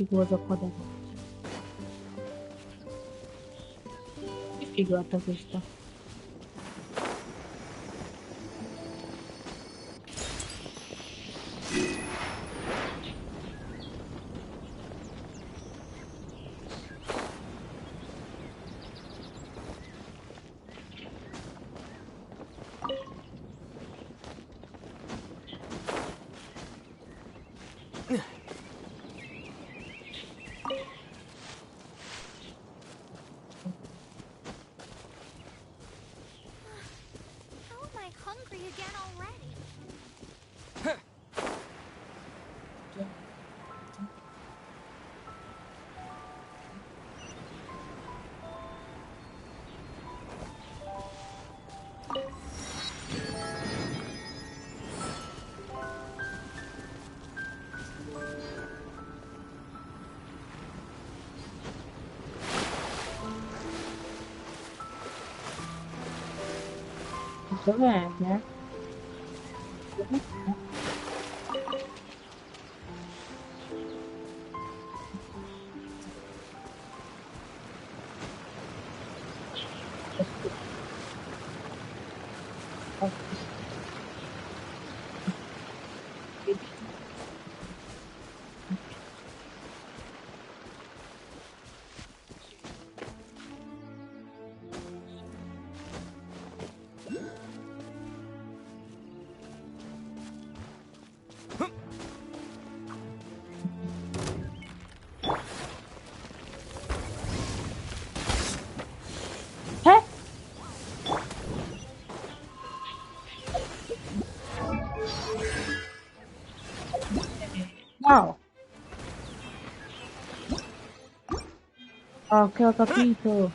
Speaker 1: cosa qua da che figata questa. Dov'è? Wow. Ok, ho capito.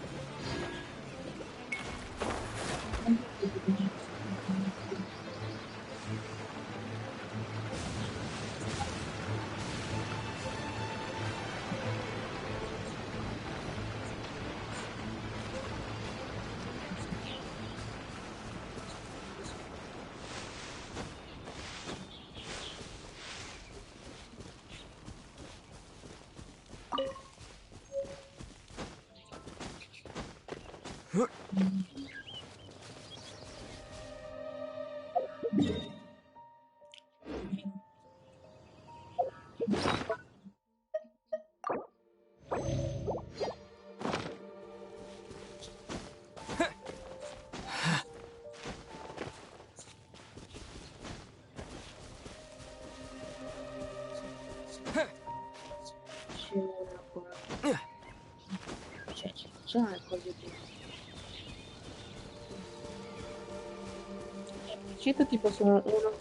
Speaker 1: C'è cose di cito tipo sono uno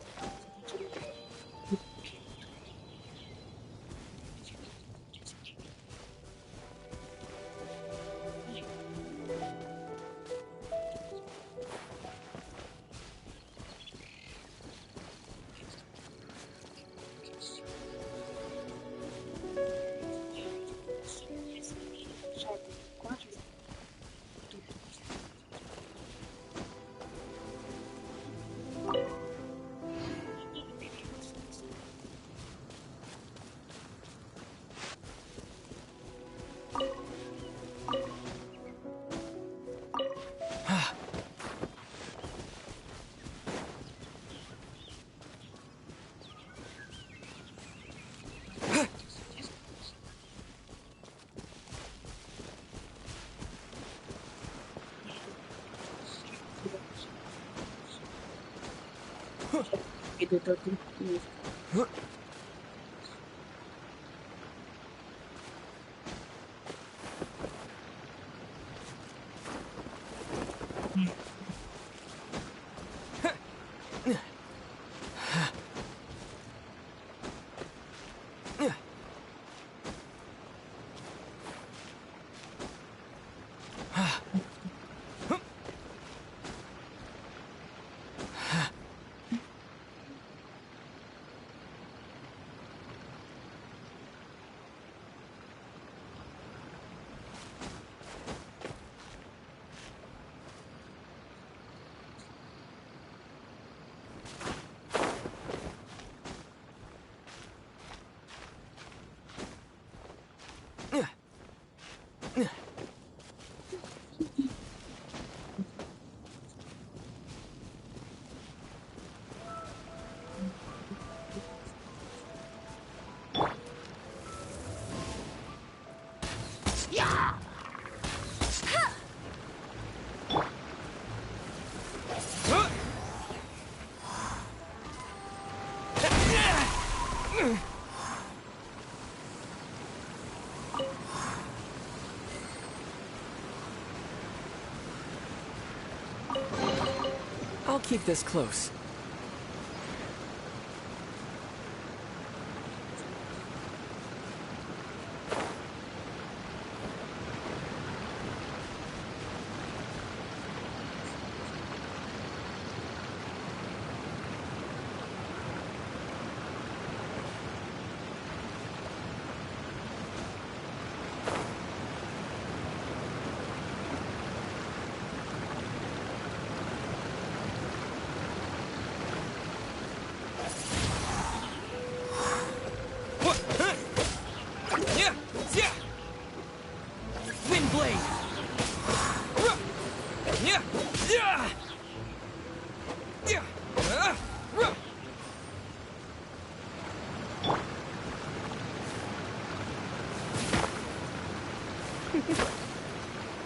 Speaker 18: I'll keep this close.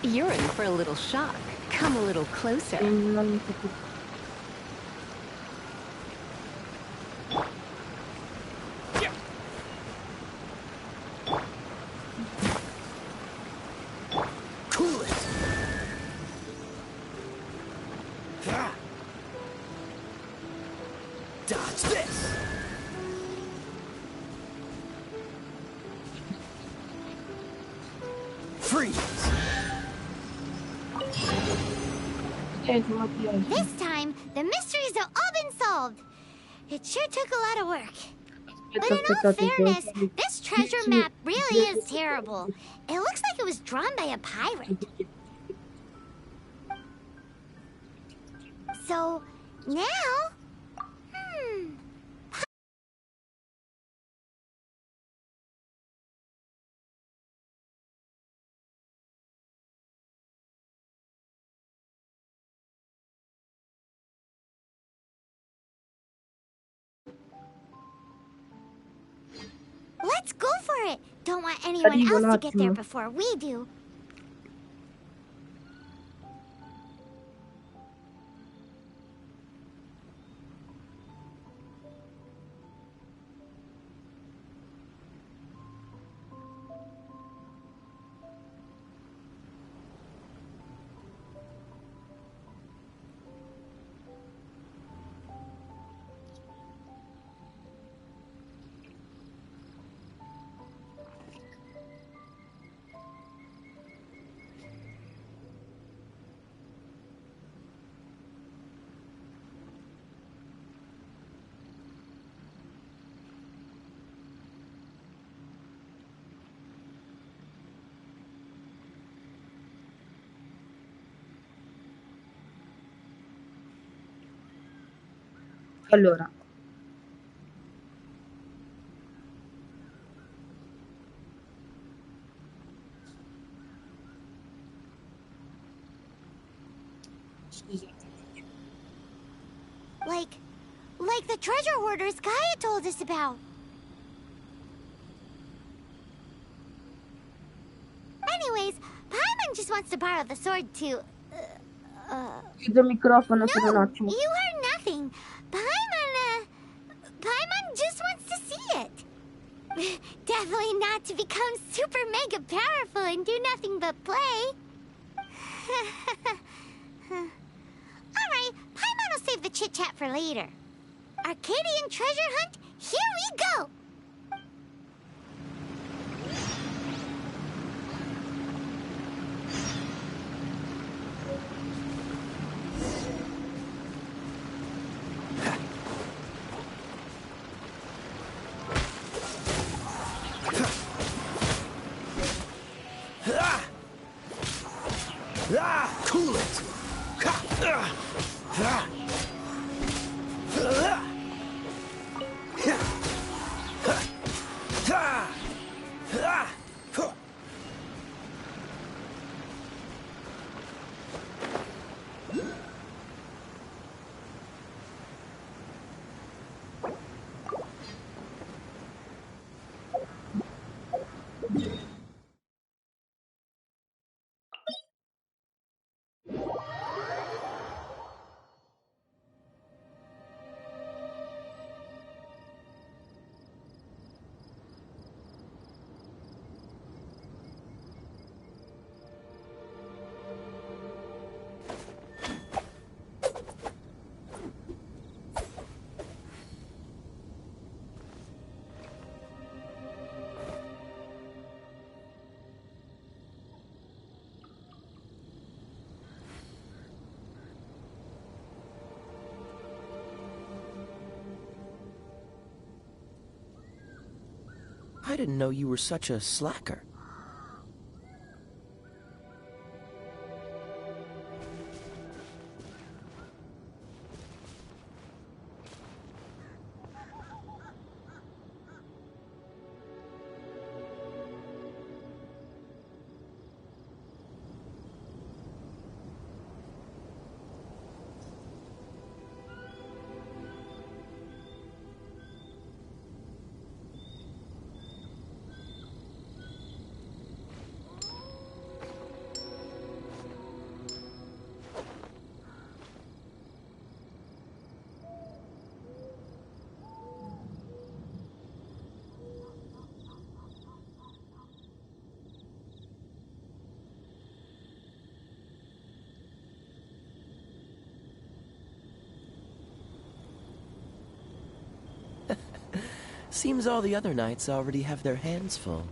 Speaker 12: You're in for a little shock. Come a little closer.
Speaker 18: Cool it. Dodge this. Freeze.
Speaker 6: This time, the mysteries have all been solved. It sure took a lot of work. But in all fairness, this treasure map really is terrible. It looks like it was drawn by a pirate. So, now... Let's go for it! Don't want anyone else to get there before we do.
Speaker 1: Allora,
Speaker 6: Like the treasure hoarders Gaia told us about. Anyways, Paimon just wants to borrow the sword to...
Speaker 1: chiudo il microfono per un attimo.
Speaker 6: You heard nothing. Paimon definitely not to become super mega powerful and do nothing but play. Alright, Paimon will save the chit-chat for later. Arcadian treasure hunt, here we go!
Speaker 18: Cool it!
Speaker 15: I didn't know you were such a slacker. Seems all the other knights already have their hands full.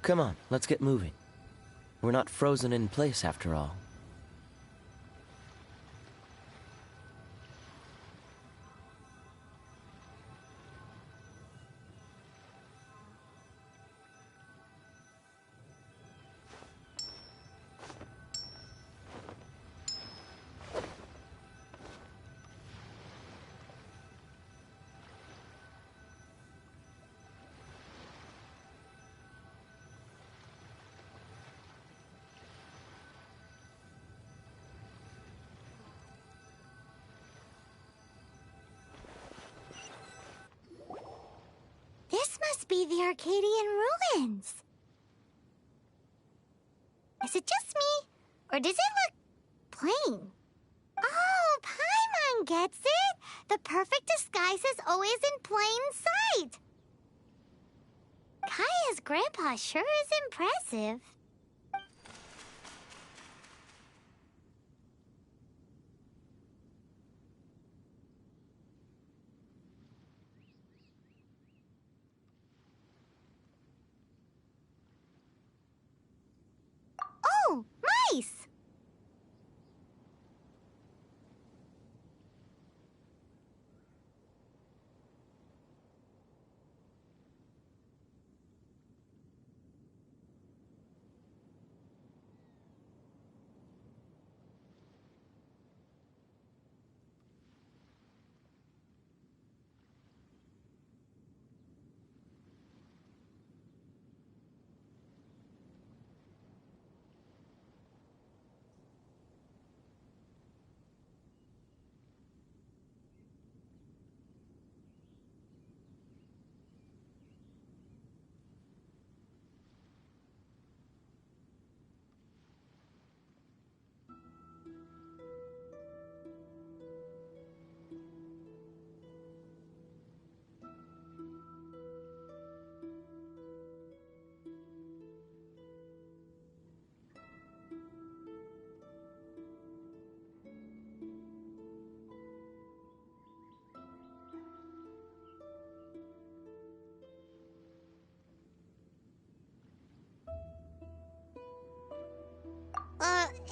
Speaker 15: Come on, let's get moving. We're not frozen in place after all.
Speaker 6: This must be the Arcadian ruins. Is it just me? Or does it look plain? Oh, Paimon gets it! The perfect disguise is always in plain sight! Kaya's grandpa sure is impressive. Oh, mice!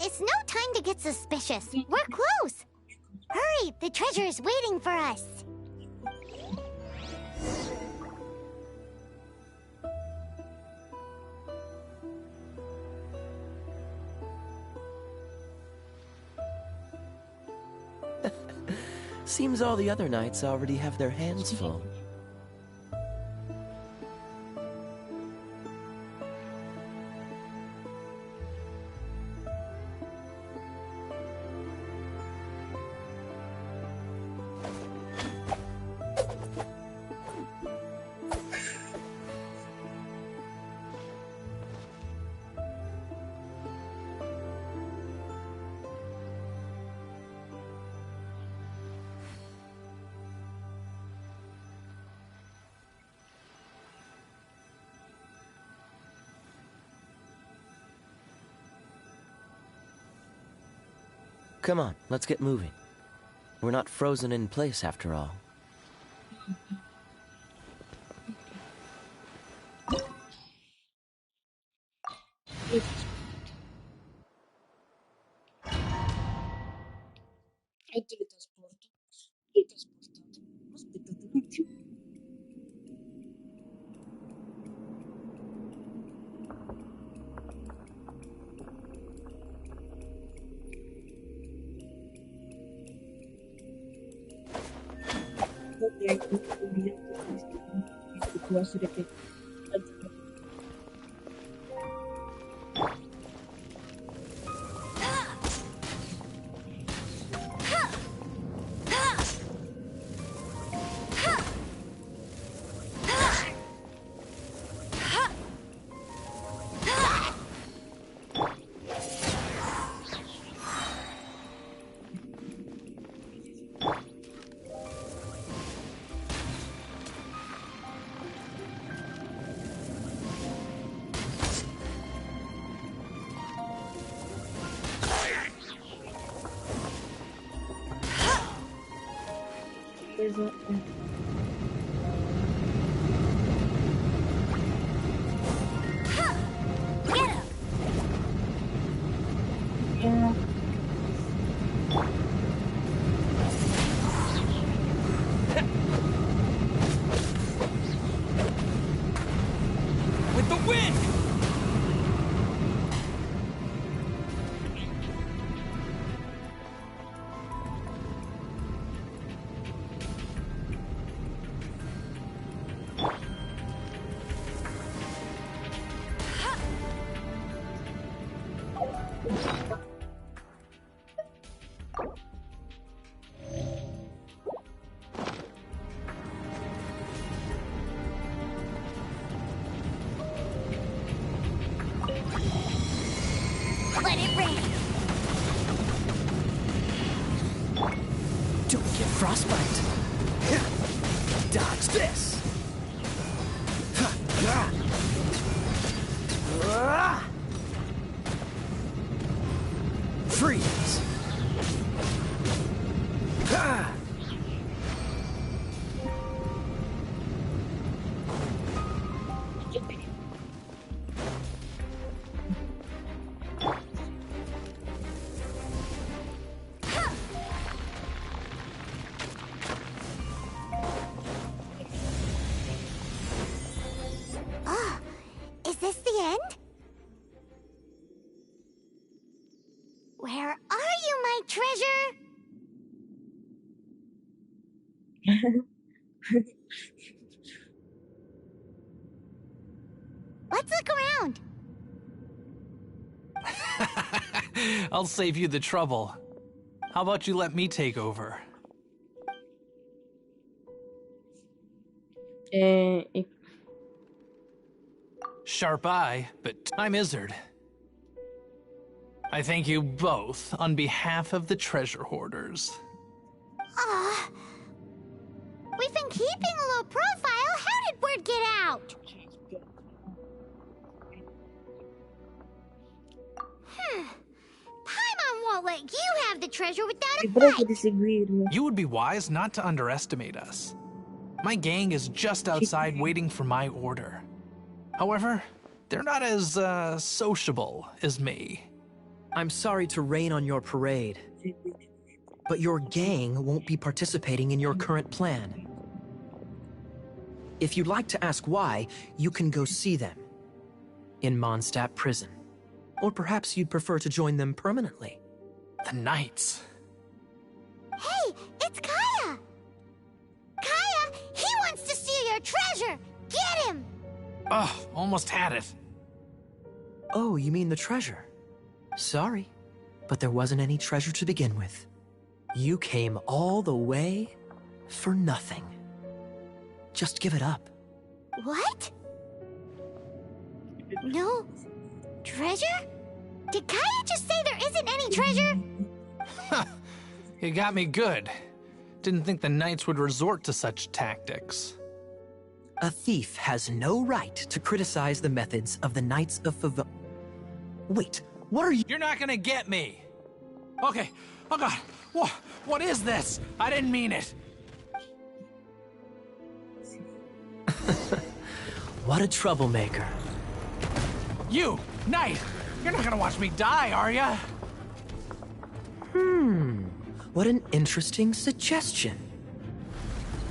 Speaker 6: It's no time to get suspicious. We're close. Hurry, the treasure is waiting for us.
Speaker 15: Seems all the other knights already have their hands full. Come on, let's get moving. We're not frozen in place after all.
Speaker 1: Hai teletrasporto. Teletrasportato. Aspettate un attimo. Può essere che Yeah.
Speaker 14: With the wind!
Speaker 2: Let it rain.
Speaker 5: Don't get frostbite. Dodge this. Freeze.
Speaker 6: Ah, is this the end? Where are you, my treasure? Let's look around.
Speaker 14: I'll save you the trouble. How about you let me take over? Sharp eye, but I'm Izzard. I thank you both on behalf of the treasure hoarders.
Speaker 6: Ah, we've been keeping a low profile. How did word get out? Paimon won't let you have the treasure without a fight.
Speaker 14: You would be wise not to underestimate us. My gang is just outside waiting for my order. However, they're not as, sociable as me.
Speaker 5: I'm sorry to rain on your parade, but your gang won't be participating in your current plan. If you'd like to ask why, you can go see them in Mondstadt Prison. Or perhaps you'd prefer to join them permanently.
Speaker 14: The Knights.
Speaker 6: Hey, it's Kaya! Kaya, he wants to steal your treasure! Get him!
Speaker 14: Ugh, almost had it.
Speaker 5: Oh, you mean the treasure? Sorry, but there wasn't any treasure to begin with. You came all the way for nothing. Just give it up.
Speaker 6: What? No treasure? Did Kaya just say there isn't any treasure?
Speaker 14: You got me good. Didn't think the Knights would resort to such tactics.
Speaker 5: A thief has no right to criticize the methods of the Knights of Favonius. Wait, what are you—
Speaker 14: You're not gonna get me! Okay, oh god, what is this? I didn't mean it!
Speaker 5: What a troublemaker.
Speaker 14: You, Knight! You're not gonna watch me die, are ya?
Speaker 5: What an interesting suggestion.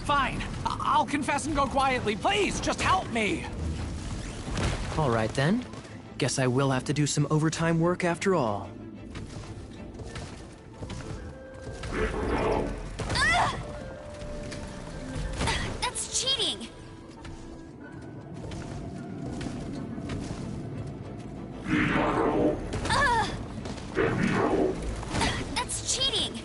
Speaker 14: Fine, I'll confess and go quietly. Please, just help me!
Speaker 5: All right then. Guess I will have to do some overtime work after all.
Speaker 2: That's cheating! That's cheating!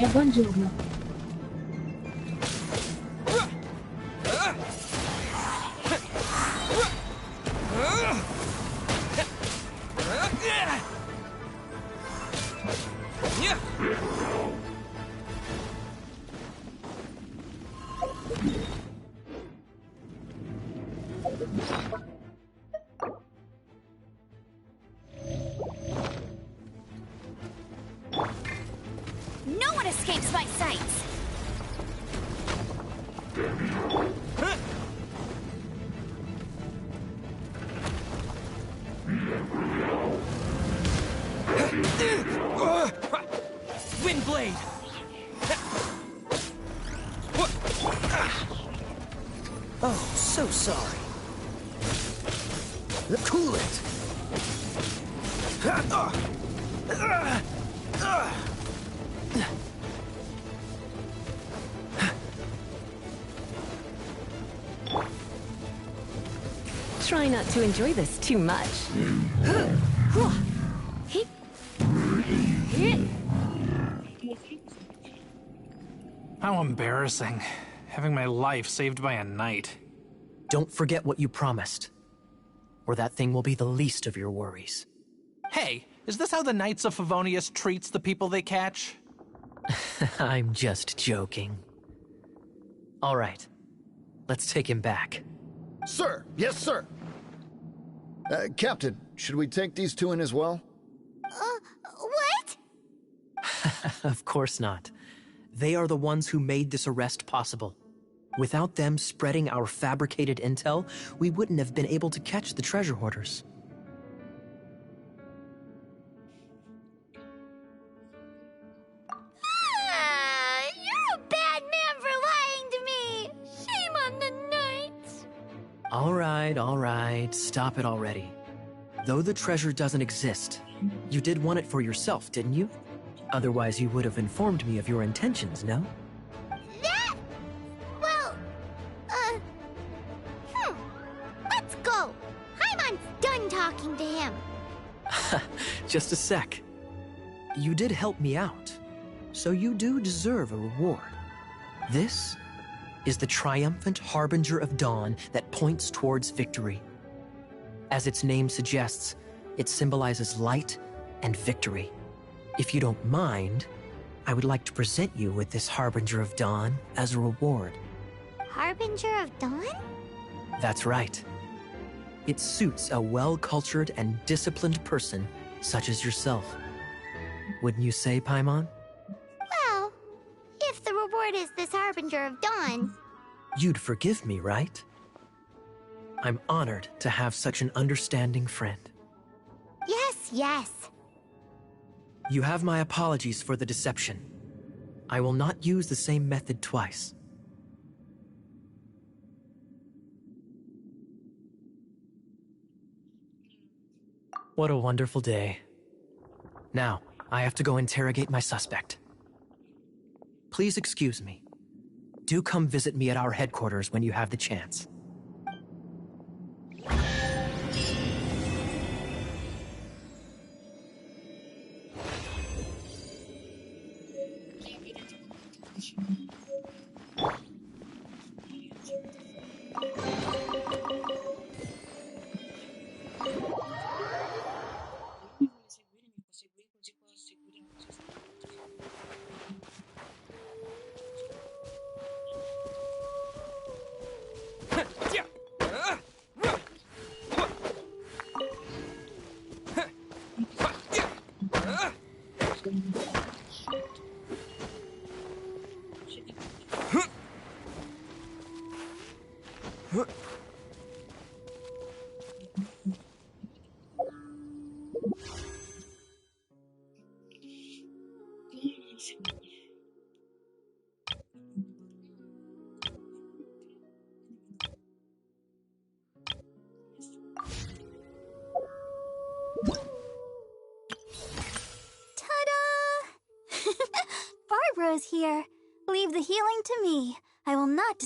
Speaker 1: Buongiorno.
Speaker 18: Windblade!
Speaker 5: Oh, so sorry. Cool it!
Speaker 12: Try not to enjoy this too much.
Speaker 14: How embarrassing. Having my life saved by a knight.
Speaker 5: Don't forget what you promised, or that thing will be the least of your worries.
Speaker 14: Hey, is this how the Knights of Favonius treats the people they catch?
Speaker 5: I'm just joking. All right, let's take him back.
Speaker 19: Sir, yes, sir. Captain, should we take these two in as well?
Speaker 6: What?
Speaker 5: Of course not. They are the ones who made this arrest possible. Without them spreading our fabricated intel, we wouldn't have been able to catch the treasure hoarders.
Speaker 6: You're a bad man for lying to me! Shame on the Knights!
Speaker 5: All right, stop it already. Though the treasure doesn't exist, you did want it for yourself, didn't you? Otherwise, you would have informed me of your intentions, no?
Speaker 6: That? Well, let's go. Paimon's done talking to him.
Speaker 5: Just a sec. You did help me out, so you do deserve a reward. This is the triumphant harbinger of dawn that points towards victory. As its name suggests, it symbolizes light and victory. If you don't mind, I would like to present you with this Harbinger of Dawn as a reward.
Speaker 6: Harbinger of Dawn?
Speaker 5: That's right. It suits a well-cultured and disciplined person such as yourself. Wouldn't you say, Paimon?
Speaker 6: Well, if the reward is this Harbinger of Dawn...
Speaker 5: You'd forgive me, right? I'm honored to have such an understanding friend.
Speaker 6: Yes.
Speaker 5: You have my apologies for the deception. I will not use the same method twice. What a wonderful day. Now, I have to go interrogate my suspect. Please excuse me. Do come visit me at our headquarters when you have the chance.
Speaker 6: Barbara's here. Leave the healing to me. I will not...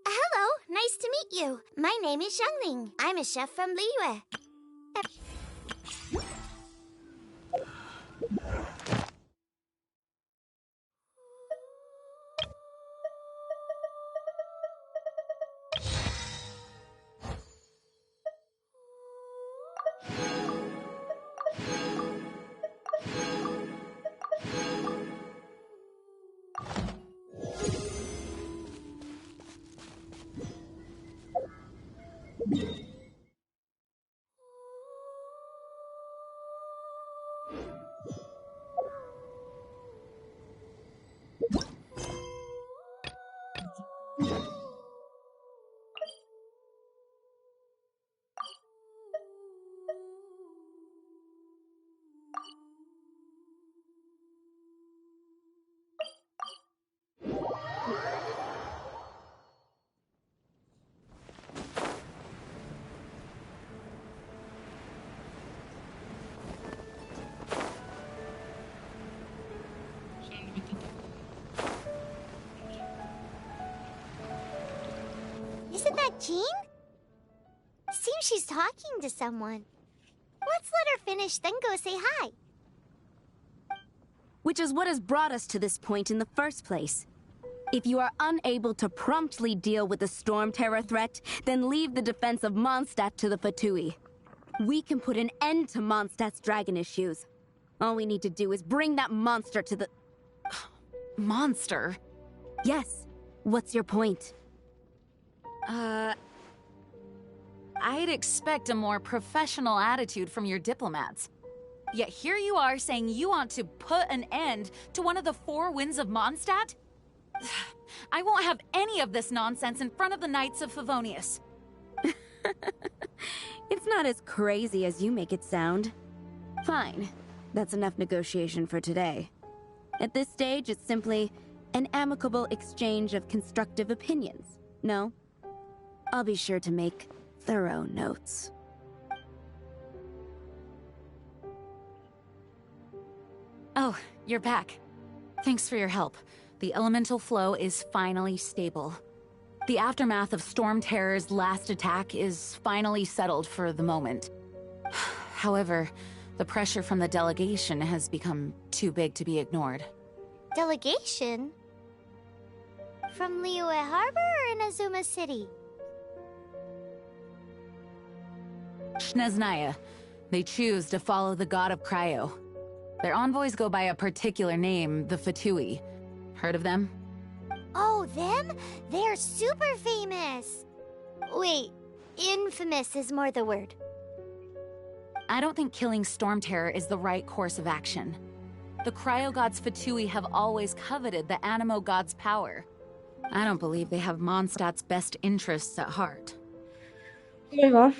Speaker 6: Hello, nice to meet you. My name is Xiangling. I'm a chef from Liyue. Jean? Seems she's talking to someone. Let's let her finish, then go say hi.
Speaker 20: Which is what has brought us to this point in the first place. If you are unable to promptly deal with the Storm Terror threat, then leave the defense of Mondstadt to the Fatui. We can put an end to Mondstadt's dragon issues. All we need to do is bring that monster to the...
Speaker 10: Monster?
Speaker 20: Yes. What's your point?
Speaker 10: I'd expect a more professional attitude from your diplomats. Yet here you are saying you want to put an end to one of the four winds of Mondstadt? I won't have any of this nonsense in front of the Knights of Favonius.
Speaker 20: It's not as crazy as you make it sound. Fine. That's enough negotiation for today. At this stage, it's simply an amicable exchange of constructive opinions. No? I'll be sure to make thorough notes.
Speaker 10: Oh, you're back. Thanks for your help. The elemental flow is finally stable. The aftermath of Storm Terror's last attack is finally settled for the moment. However, the pressure from the delegation has become too big to be ignored.
Speaker 6: Delegation? From Liyue Harbor or Inazuma City?
Speaker 10: Snezhnaya. They choose to follow the god of Cryo. Their envoys go by a particular name, the Fatui. Heard of them?
Speaker 6: Oh, them? They're super famous! Wait, infamous is more the word.
Speaker 10: I don't think killing Storm Terror is the right course of action. The Cryo Gods Fatui have always coveted the Anemo God's power. I don't believe they have Mondstadt's best interests at heart.
Speaker 1: Yeah.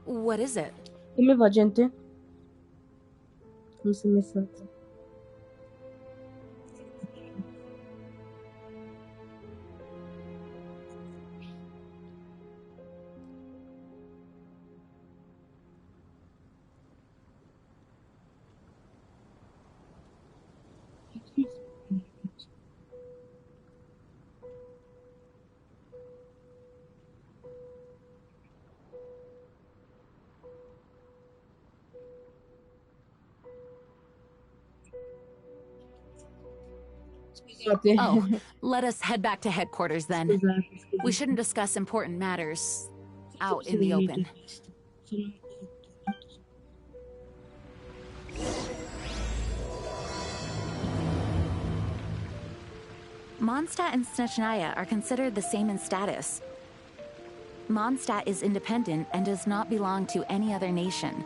Speaker 10: What is it?
Speaker 1: Come va, gente? Come si è messa?
Speaker 10: Oh, let us head back to headquarters then. We shouldn't discuss important matters out in the open. Mondstadt and Snezhnaya are considered the same in status. Mondstadt is independent and does not belong to any other nation.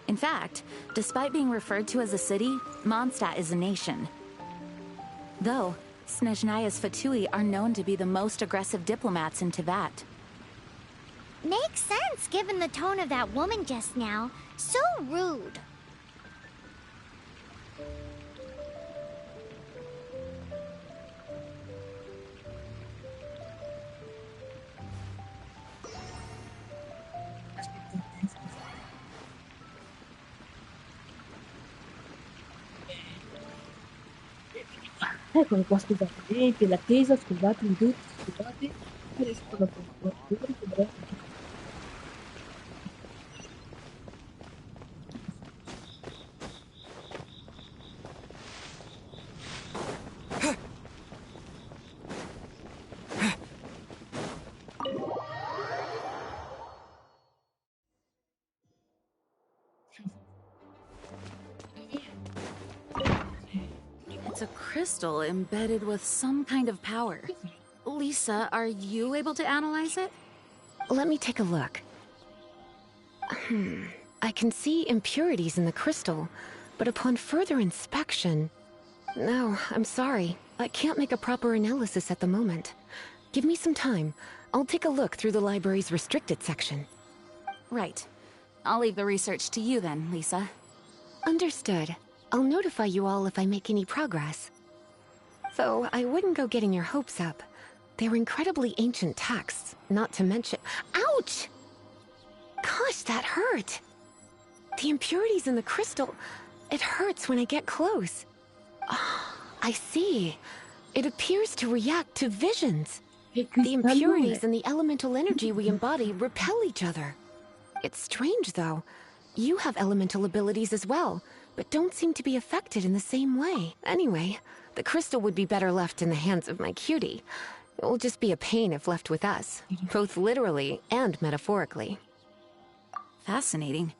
Speaker 10: In fact, despite being referred to as a city, Mondstadt is a nation. Though, Snezhnaya's Fatui are known to be the most aggressive diplomats in Teyvat.
Speaker 6: Makes sense given the tone of that woman just now. So rude.
Speaker 1: Eccomi qua, scusate, vedete l'attesa, scusatemi tutti, scusate, adesso cosa posso.
Speaker 10: It's a crystal embedded with some kind of power. Lisa, are you able to analyze it?
Speaker 12: Let me take a look. I can see impurities in the crystal, but upon further inspection... No, I'm sorry. I can't make a proper analysis at the moment. Give me some time. I'll take a look through the library's restricted section.
Speaker 10: Right. I'll leave the research to you then, Lisa.
Speaker 12: Understood. I'll notify you all if I make any progress. Though I wouldn't go getting your hopes up. They're incredibly ancient texts, not to mention... Ouch! Gosh, that hurt! The impurities in the crystal... It hurts when I get close. Oh, I see. It appears to react to visions. The impurities and the elemental energy we embody repel each other. It's strange, though. You have elemental abilities as well, but don't seem to be affected in the same way. Anyway, the crystal would be better left in the hands of my cutie. It will just be a pain if left with us, both literally and metaphorically.
Speaker 10: Fascinating.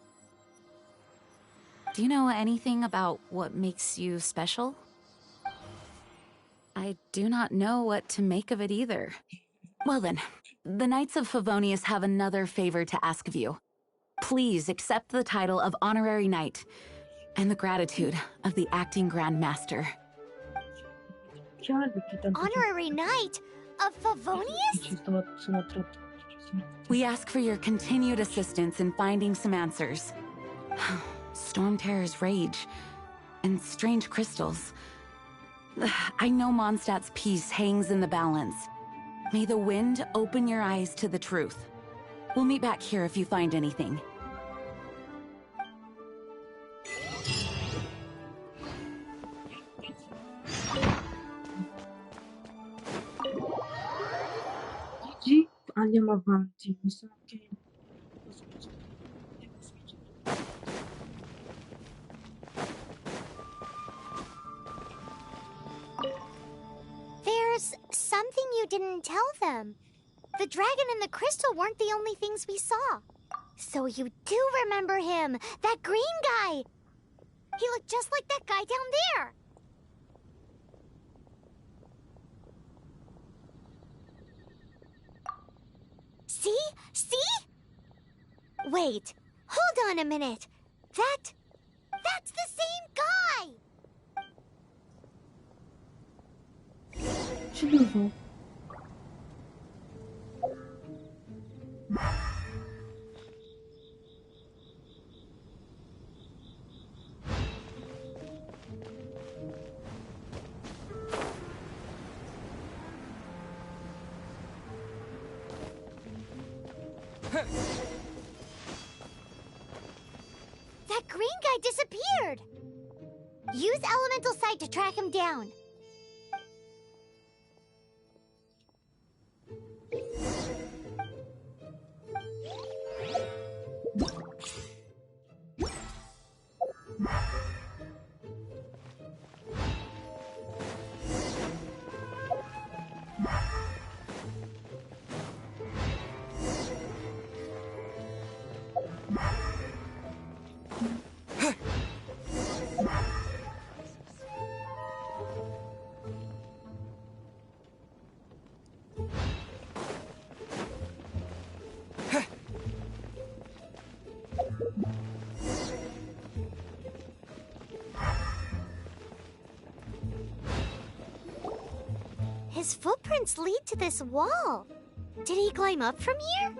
Speaker 10: Do you know anything about what makes you special? I do not know what to make of it either. Well then, the Knights of Favonius have another favor to ask of you. Please accept the title of Honorary Knight and the gratitude of the Acting Grand Master.
Speaker 6: Honorary Knight of Favonius?
Speaker 10: We ask for your continued assistance in finding some answers. Storm Terror's rage and strange crystals. I know Mondstadt's peace hangs in the balance. May the wind open your eyes to the truth. We'll meet back here if you find anything.
Speaker 1: Andiamo avanti. Mi sa che...
Speaker 6: There's something you didn't tell them. The dragon and the crystal weren't the only things we saw. So you do remember him, that green guy. He looked just like that guy down there. See? See? Wait, hold on a minute. That's the same guy!
Speaker 1: Ce devo?
Speaker 6: That green guy disappeared! Use Elemental Sight to track him down. His footprints lead to this wall. Did he climb up from here?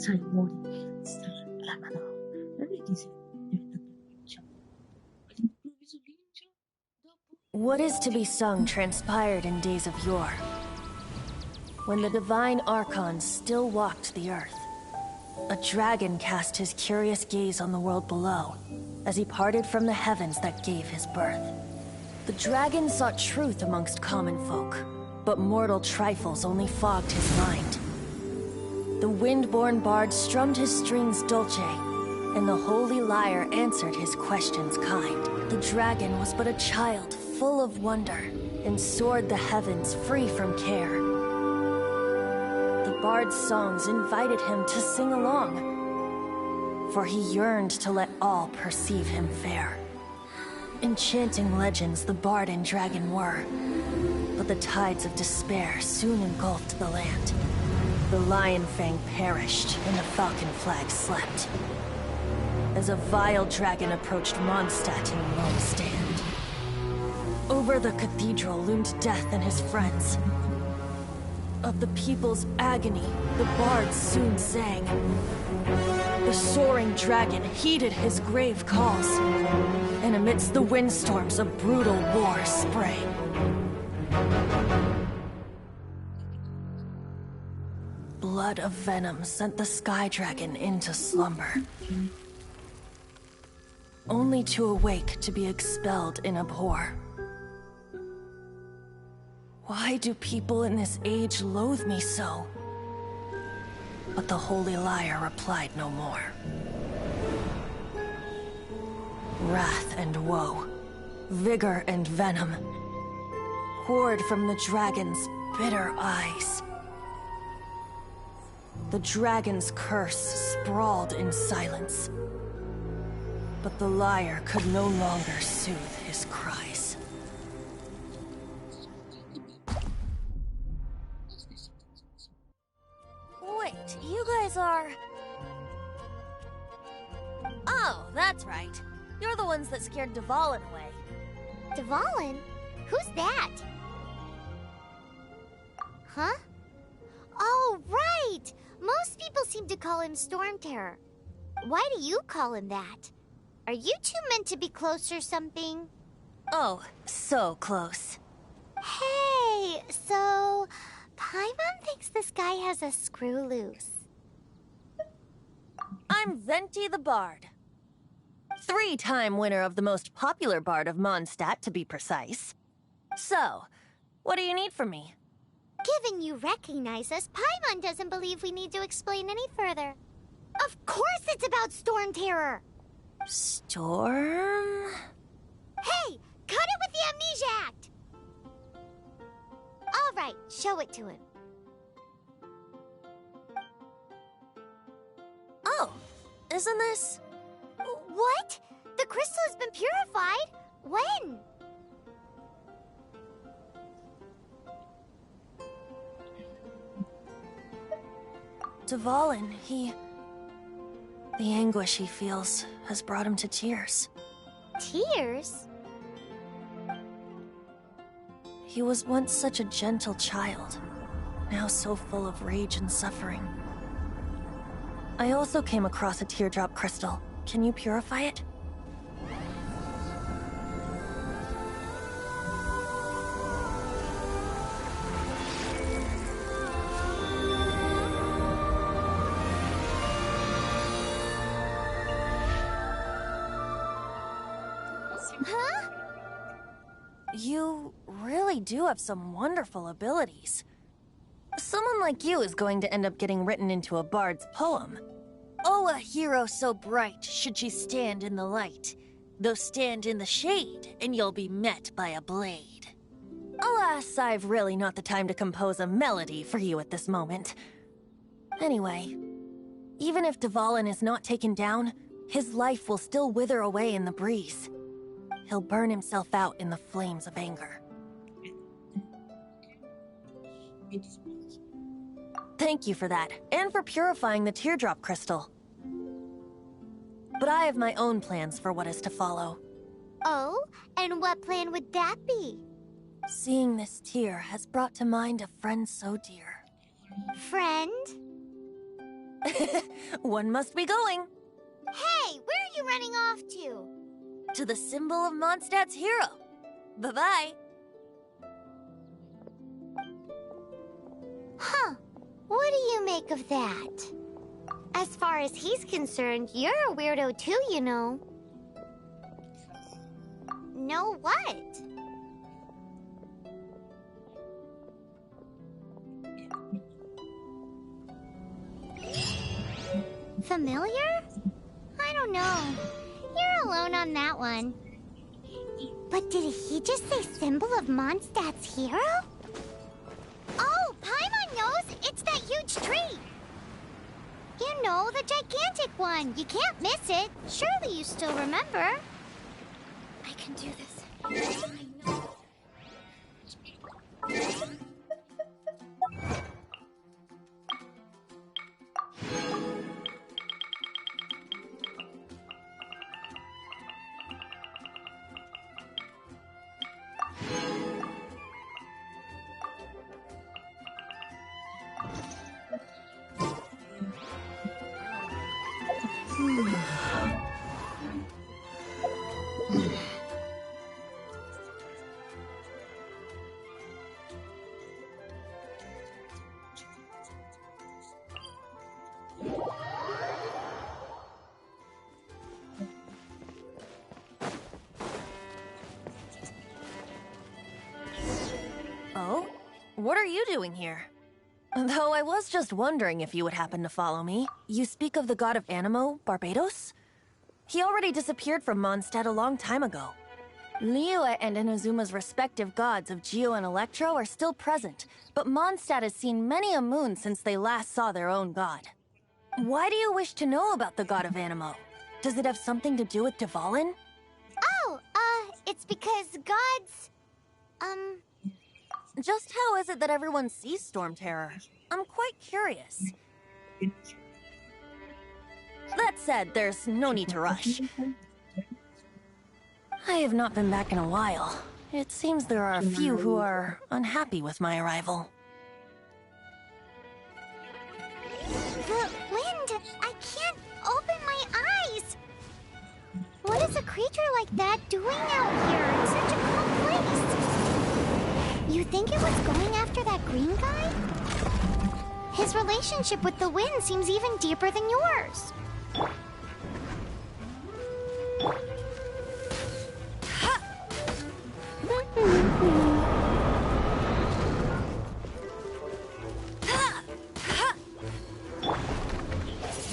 Speaker 1: Sai, muori. La Madonna. Non è che sei diventato ninja. All'improvviso ninja.
Speaker 21: What is to be sung transpired in days of yore, when the divine archons still walked the earth. A dragon cast his curious gaze on the world below, as he parted from the heavens that gave his birth. The dragon sought truth amongst common folk, but mortal trifles only fogged his mind. The wind-born bard strummed his strings dulce, and the holy lyre answered his questions kind. The dragon was but a child full of wonder, and soared the heavens free from care. The bard's songs invited him to sing along, for he yearned to let all perceive him fair. Enchanting legends the bard and dragon were, but the tides of despair soon engulfed the land. The Lion Fang perished, and the Falcon Flag slept, as a vile dragon approached Mondstadt in lone stand. Over the cathedral loomed Death and his friends. Of the people's agony, the bards soon sang. The soaring dragon heeded his grave calls, and amidst the windstorms a brutal war sprang. Blood of venom sent the sky dragon into slumber, only to awake to be expelled in abhor. Why do people in this age loathe me so? But the holy lyre replied no more. Wrath and woe, vigor and venom, poured from the dragon's bitter eyes. The dragon's curse sprawled in silence, but the lyre could no longer soothe his cries. Wait, you guys are... Oh, that's right. You're the ones that scared Dvalin away.
Speaker 6: Dvalin? Who's that? Huh? Oh, right! Most people seem to call him Storm Terror. Why do you call him that? Are you two meant to be close or something?
Speaker 21: Oh, so close.
Speaker 6: Hey, so... Paimon thinks this guy has a screw loose.
Speaker 21: I'm Venti the Bard. 3-time winner of the most popular bard of Mondstadt, to be precise. So, what do you need from me?
Speaker 6: Given you recognize us, Paimon doesn't believe we need to explain any further. Of course it's about Storm Terror!
Speaker 21: Storm?
Speaker 6: Hey! Cut it with the Amnesia Act! Alright, show it to him.
Speaker 21: Oh, isn't this...
Speaker 6: What? The crystal has been purified? When?
Speaker 21: Dvalin, the anguish he feels has brought him to tears.
Speaker 6: Tears?
Speaker 21: He was once such a gentle child, now so full of rage and suffering. I also came across a teardrop crystal. Can you purify it?
Speaker 6: Huh?
Speaker 21: You really do have some wonderful abilities. Someone like you is going to end up getting written into a bard's poem. Oh, a hero so bright should she stand in the light, though stand in the shade, and you'll be met by a blade. Alas, I've really not the time to compose a melody for you at this moment. Anyway, even if Dvalin is not taken down, his life will still wither away in the breeze. He'll burn himself out in the flames of anger. Thank you for that, and for purifying the teardrop crystal. But I have my own plans for what is to follow.
Speaker 6: Oh? And what plan would that be?
Speaker 21: Seeing this tear has brought to mind a friend so dear.
Speaker 6: Friend?
Speaker 21: One must be going.
Speaker 6: Hey, where are you running off to?
Speaker 21: To the symbol of Mondstadt's hero. Bye-bye.
Speaker 6: Huh. What do you make of that? As far as he's concerned, you're a weirdo too, you know. know what? Familiar? I don't know. You're alone on that one. But did he just say symbol of Mondstadt's hero? Oh, Paimon knows! It's that huge tree! You know, the gigantic one. You can't miss it. Surely you still remember. I can do this. I know.
Speaker 21: Oh? What are you doing here? Though I was just wondering if you would happen to follow me. You speak of the god of Anemo, Barbatos? He already disappeared from Mondstadt a long time ago. Liyue and Inazuma's respective gods of Geo and Electro are still present, but Mondstadt has seen many a moon since they last saw their own god. Why do you wish to know about the god of Anemo? Does it have something to do with Dvalin?
Speaker 6: Oh, it's because gods...
Speaker 21: Just how is it that everyone sees Storm Terror? I'm quite curious. That said, there's no need to rush. I have not been back in a while. It seems there are a few who are unhappy with my arrival.
Speaker 6: The wind! I can't open my eyes! What is a creature like that doing out here in such a cold place? You think it was going after that green guy? His relationship with the wind seems even deeper than yours.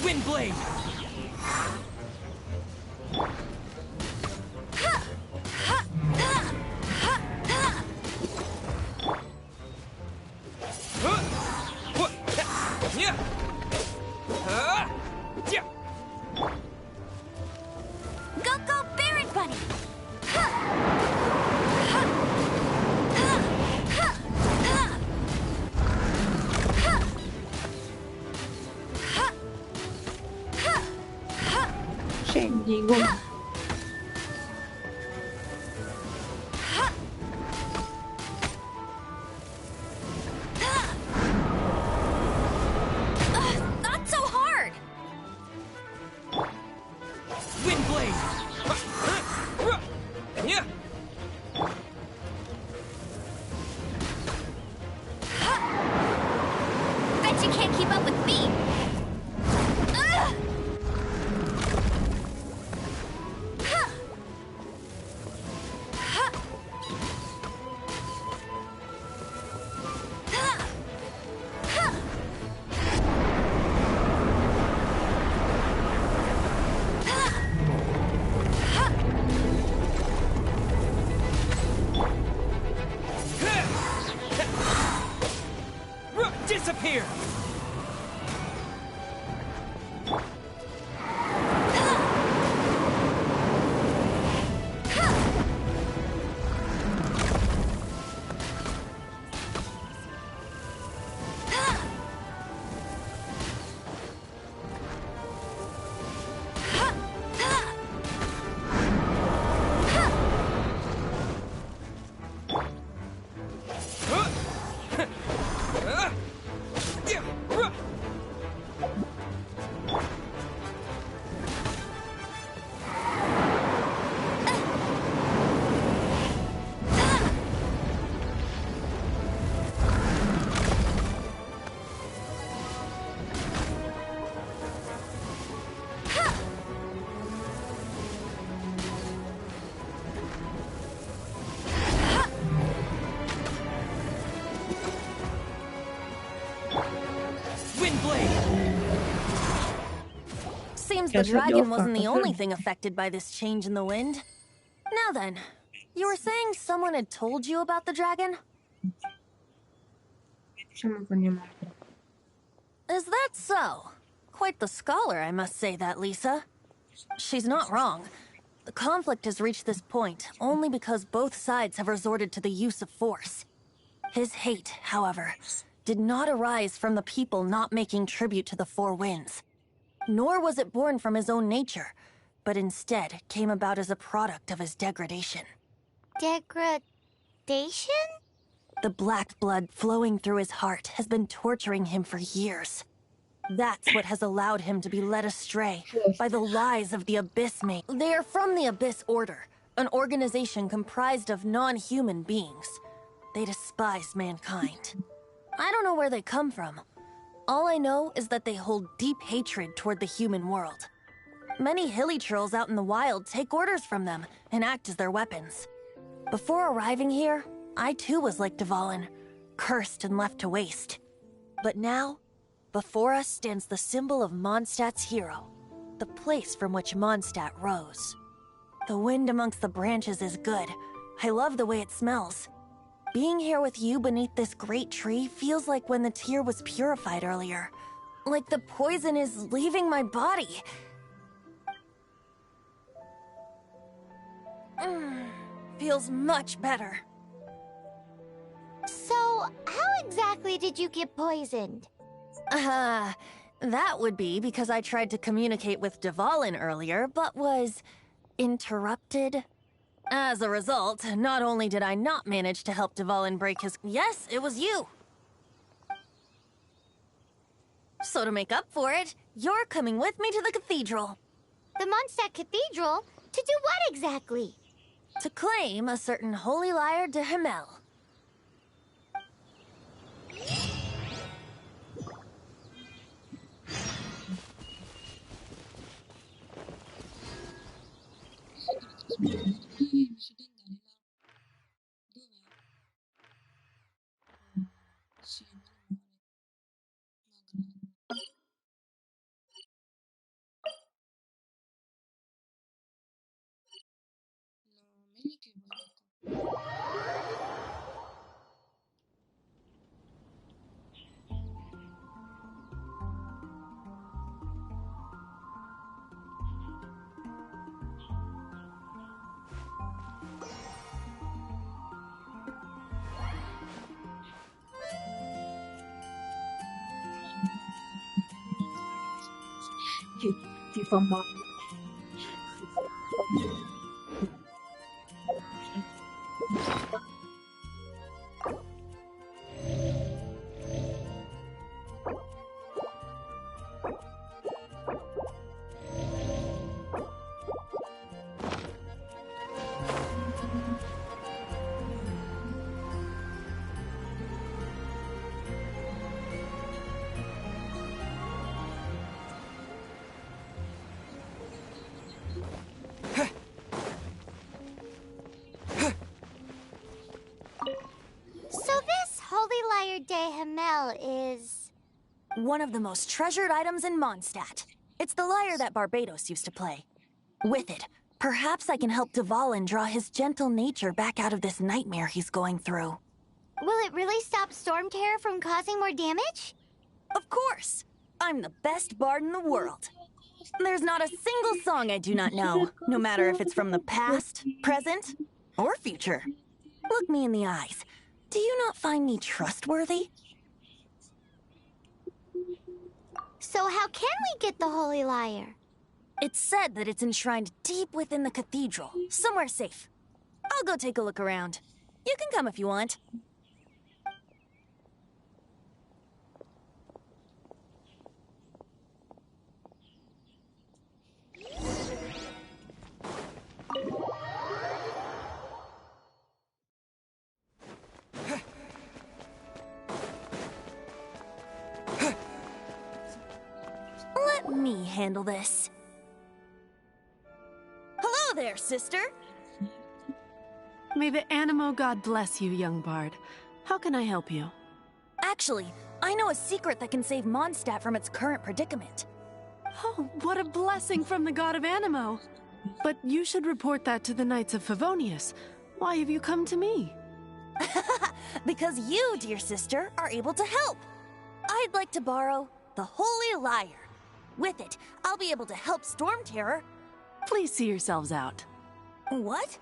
Speaker 18: Windblade!
Speaker 2: Go, Barret Bunny! Not so hard!
Speaker 18: Windblade! Yeah.
Speaker 2: Bet you can't keep up with me!
Speaker 18: Disappear! Yeah.
Speaker 10: seems the dragon wasn't the only thing affected by this change in the wind. Now then, you were saying someone had told you about the dragon? Is that so? Quite the scholar, I must say that, Lisa. She's not wrong. The conflict has reached this point only because both sides have resorted to the use of force. His hate, however, did not arise from the people not making tribute to the Four Winds. Nor was it born from his own nature, but instead came about as a product of his degradation.
Speaker 6: Degradation?
Speaker 10: The black blood flowing through his heart has been torturing him for years. That's what has allowed him to be led astray by the lies of the Abyss Mate. They are from the Abyss Order, an organization comprised of non-human beings. They despise mankind. I don't know where they come from. All I know is that they hold deep hatred toward the human world. Many hilichurls out in the wild take orders from them and act as their weapons. Before arriving here, I too was like Dvalin, cursed and left to waste. But now, before us stands the symbol of Mondstadt's hero, the place from which Mondstadt rose. The wind amongst the branches is good. I love the way it smells. Being here with you beneath this great tree feels like when the tear was purified earlier. Like the poison is leaving my body. Feels much better.
Speaker 6: So, how exactly did you get poisoned?
Speaker 10: That would be because I tried to communicate with Dvalin earlier, but was interrupted. As a result, not only did I not manage to help Dvalin break his— Yes, it was you! So to make up for it, you're coming with me to the cathedral.
Speaker 6: The Mondstadt Cathedral? To do what exactly?
Speaker 10: To claim a certain Holy Lyre de Himmel.
Speaker 1: Chị Phong Bọc.
Speaker 6: de Himmel is...
Speaker 10: one of the most treasured items in Mondstadt. It's the lyre that Barbatos used to play. With it, perhaps I can help Dvalin draw his gentle nature back out of this nightmare he's going through.
Speaker 6: Will it really stop Storm Terror from causing more damage?
Speaker 10: Of course! I'm the best bard in the world. There's not a single song I do not know, no matter if it's from the past, present, or future. Look me in the eyes. Do you not find me trustworthy?
Speaker 6: So how can we get the Holy Lyre?
Speaker 10: It's said that it's enshrined deep within the cathedral, somewhere safe. I'll go take a look around. You can come if you want. Let me handle this. Hello there, sister!
Speaker 4: May the Animo God bless you, young bard. How can I help you?
Speaker 10: Actually, I know a secret that can save Mondstadt from its current predicament.
Speaker 4: Oh, what a blessing from the god of Anemo! But you should report that to the Knights of Favonius. Why have you come to me?
Speaker 21: Because you, dear sister, are able to help. I'd like to borrow the Holy Lyre. With it, I'll be able to help Storm Terror.
Speaker 4: Please see yourselves out.
Speaker 21: What?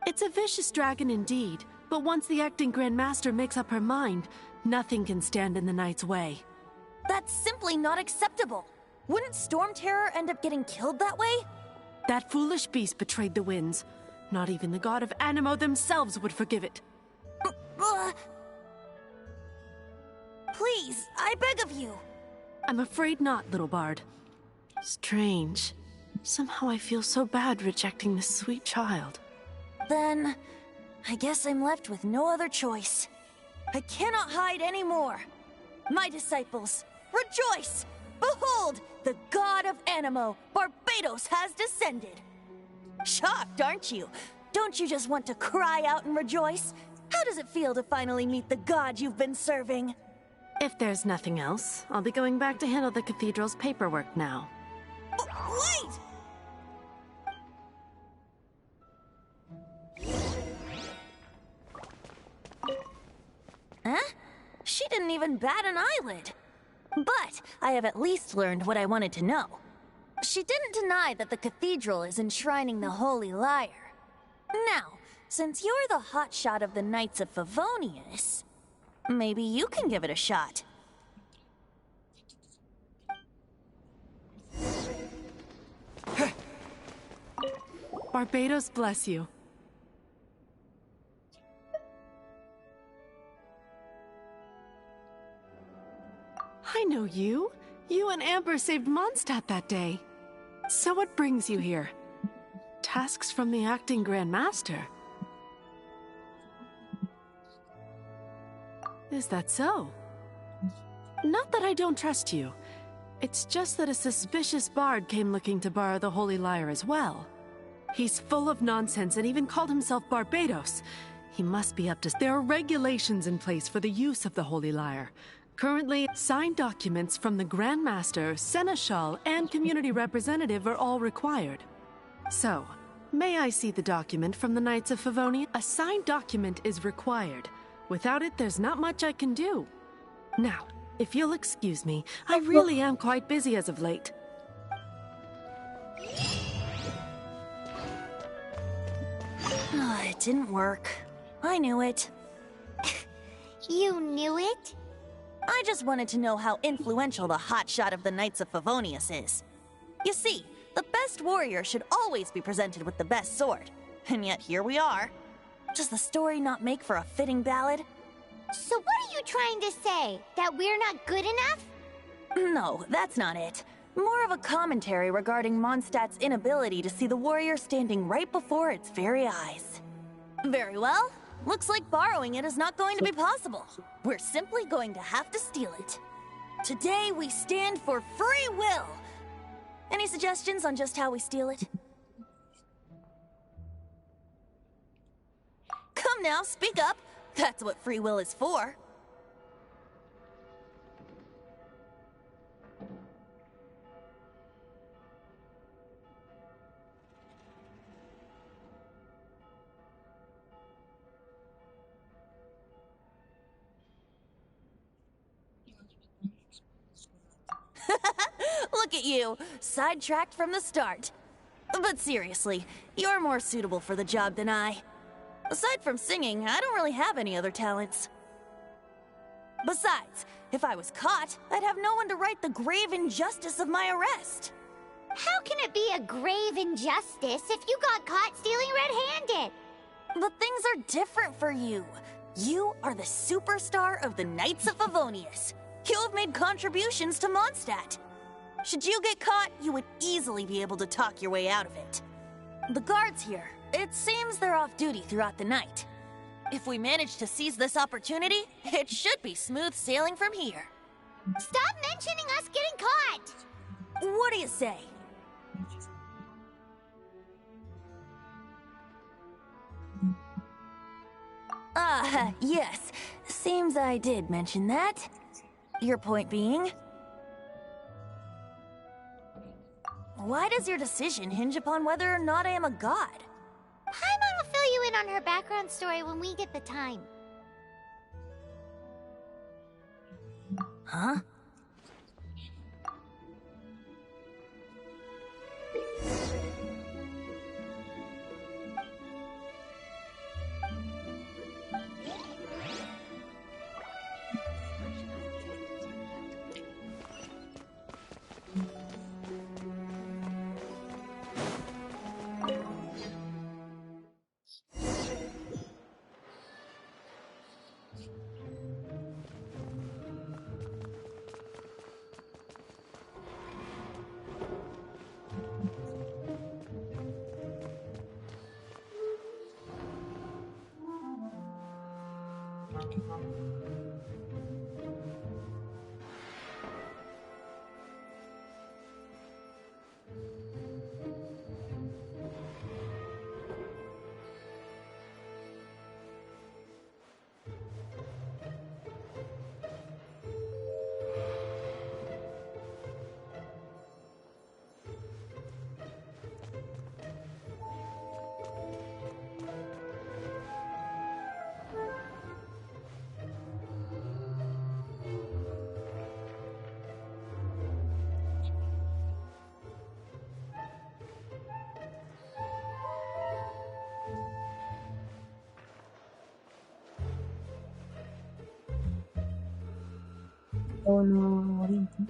Speaker 4: It's a vicious dragon indeed, but once the acting Grand Master makes up her mind, nothing can stand in the Knight's way.
Speaker 21: That's simply not acceptable. Wouldn't Storm Terror end up getting killed that way?
Speaker 4: That foolish beast betrayed the winds. Not even the god of Anemo themselves would forgive it.
Speaker 21: Please, I beg of you.
Speaker 4: I'm afraid not, little bard. Strange. Somehow I feel so bad rejecting this sweet child.
Speaker 21: Then, I guess I'm left with no other choice. I cannot hide anymore. My disciples, rejoice! Behold, the god of Anemo, Barbatos, has descended. Shocked, aren't you? Don't you just want to cry out and rejoice? How does it feel to finally meet the god you've been serving?
Speaker 4: If there's nothing else, I'll be going back to handle the cathedral's paperwork now.
Speaker 21: Wait! Huh? She didn't even bat an eyelid. But I have at least learned what I wanted to know. She didn't deny that the cathedral is enshrining the Holy Lyre. Now, since you're the hotshot of the Knights of Favonius, maybe you can give it a shot.
Speaker 4: Barbatos bless you. I know you. You and Amber saved Mondstadt that day. So what brings you here? Tasks from the acting Grand Master. Is that so? Not that I don't trust you. It's just that a suspicious bard came looking to borrow the Holy Lyre as well. He's full of nonsense and even called himself Barbatos. He must be up to... There are regulations in place for the use of the Holy Lyre. Currently, signed documents from the Grand Master, Seneschal, and Community Representative are all required. So, may I see the document from the Knights of Favonius? A signed document is required. Without it, there's not much I can do. Now, if you'll excuse me, I really am quite busy as of late.
Speaker 21: It didn't work. I knew it.
Speaker 6: You knew it?
Speaker 21: I just wanted to know how influential the hotshot of the Knights of Favonius is. You see, the best warrior should always be presented with the best sword. And yet here we are. Does the story not make for a fitting ballad?
Speaker 6: So what are you trying to say? That we're not good enough?
Speaker 21: No, that's not it. More of a commentary regarding Mondstadt's inability to see the warrior standing right before its very eyes. Very well. Looks like borrowing it is not going to be possible. We're simply going to have to steal it. Today we stand for free will. Any suggestions on just how we steal it? Come now, speak up. That's what free will is for. Look at you, sidetracked from the start. But seriously, you're more suitable for the job than I. Aside from singing, I don't really have any other talents. Besides, if I was caught, I'd have no one to right the grave injustice of my arrest.
Speaker 6: How can it be a grave injustice if you got caught stealing red-handed?
Speaker 21: But things are different for you. You are the superstar of the Knights of Favonius. You have made contributions to Mondstadt. Should you get caught, you would easily be able to talk your way out of it. The guards here, it seems they're off duty throughout the night. If we manage to seize this opportunity, it should be smooth sailing from here.
Speaker 6: Stop mentioning us getting caught!
Speaker 21: What do you say? Yes. Seems I did mention that. Your point being? Why does your decision hinge upon whether or not I am a god?
Speaker 6: Paimon will fill you in on her background story when we get the time.
Speaker 21: Huh?
Speaker 1: Oh no, 어딘지.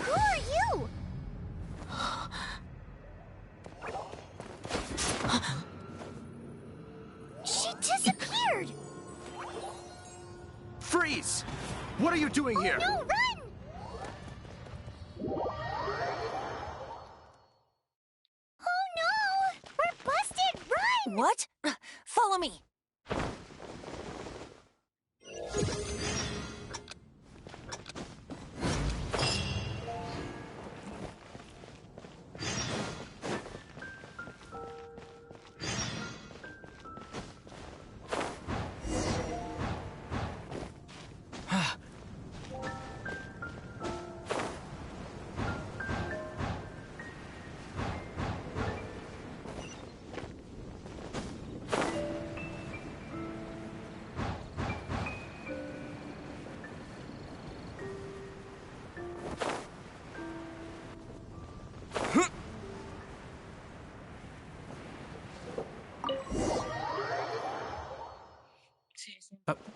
Speaker 6: Who are you? She disappeared!
Speaker 8: Freeze! What are you doing here?
Speaker 6: No, run! Oh no! We're busted! Run!
Speaker 21: What? Follow me.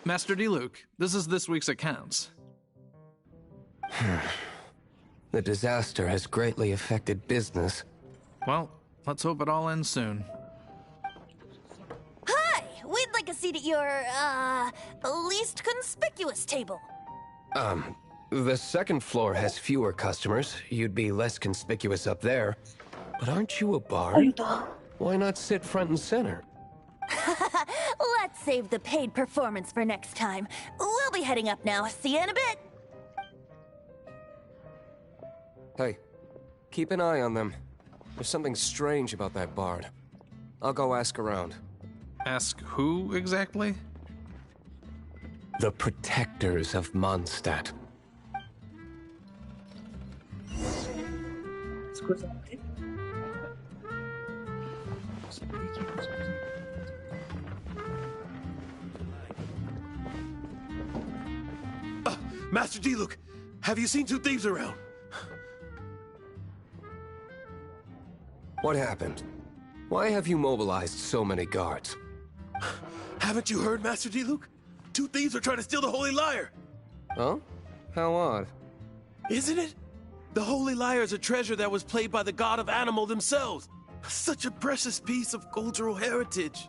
Speaker 14: Master Diluc, this is this week's accounts.
Speaker 7: The disaster has greatly affected business.
Speaker 14: Well, let's hope it all ends soon.
Speaker 21: Hi! We'd like a seat at your, least conspicuous table.
Speaker 7: The second floor has fewer customers. You'd be less conspicuous up there. But aren't you a bard? Why not sit front and center?
Speaker 21: Let's save the paid performance for next time. We'll be heading up now. See you in a bit.
Speaker 7: Hey, keep an eye on them. There's something strange about that bard. I'll go ask around.
Speaker 14: Ask who exactly?
Speaker 7: The protectors of Mondstadt.
Speaker 8: Master Diluc, have you seen two thieves around?
Speaker 7: What happened? Why have you mobilized so many guards?
Speaker 8: Haven't you heard, Master Diluc? Two thieves are trying to steal the Holy Lyre!
Speaker 7: Huh? How odd.
Speaker 8: Isn't it? The Holy Lyre is a treasure that was played by the god of animal themselves. Such a precious piece of cultural heritage.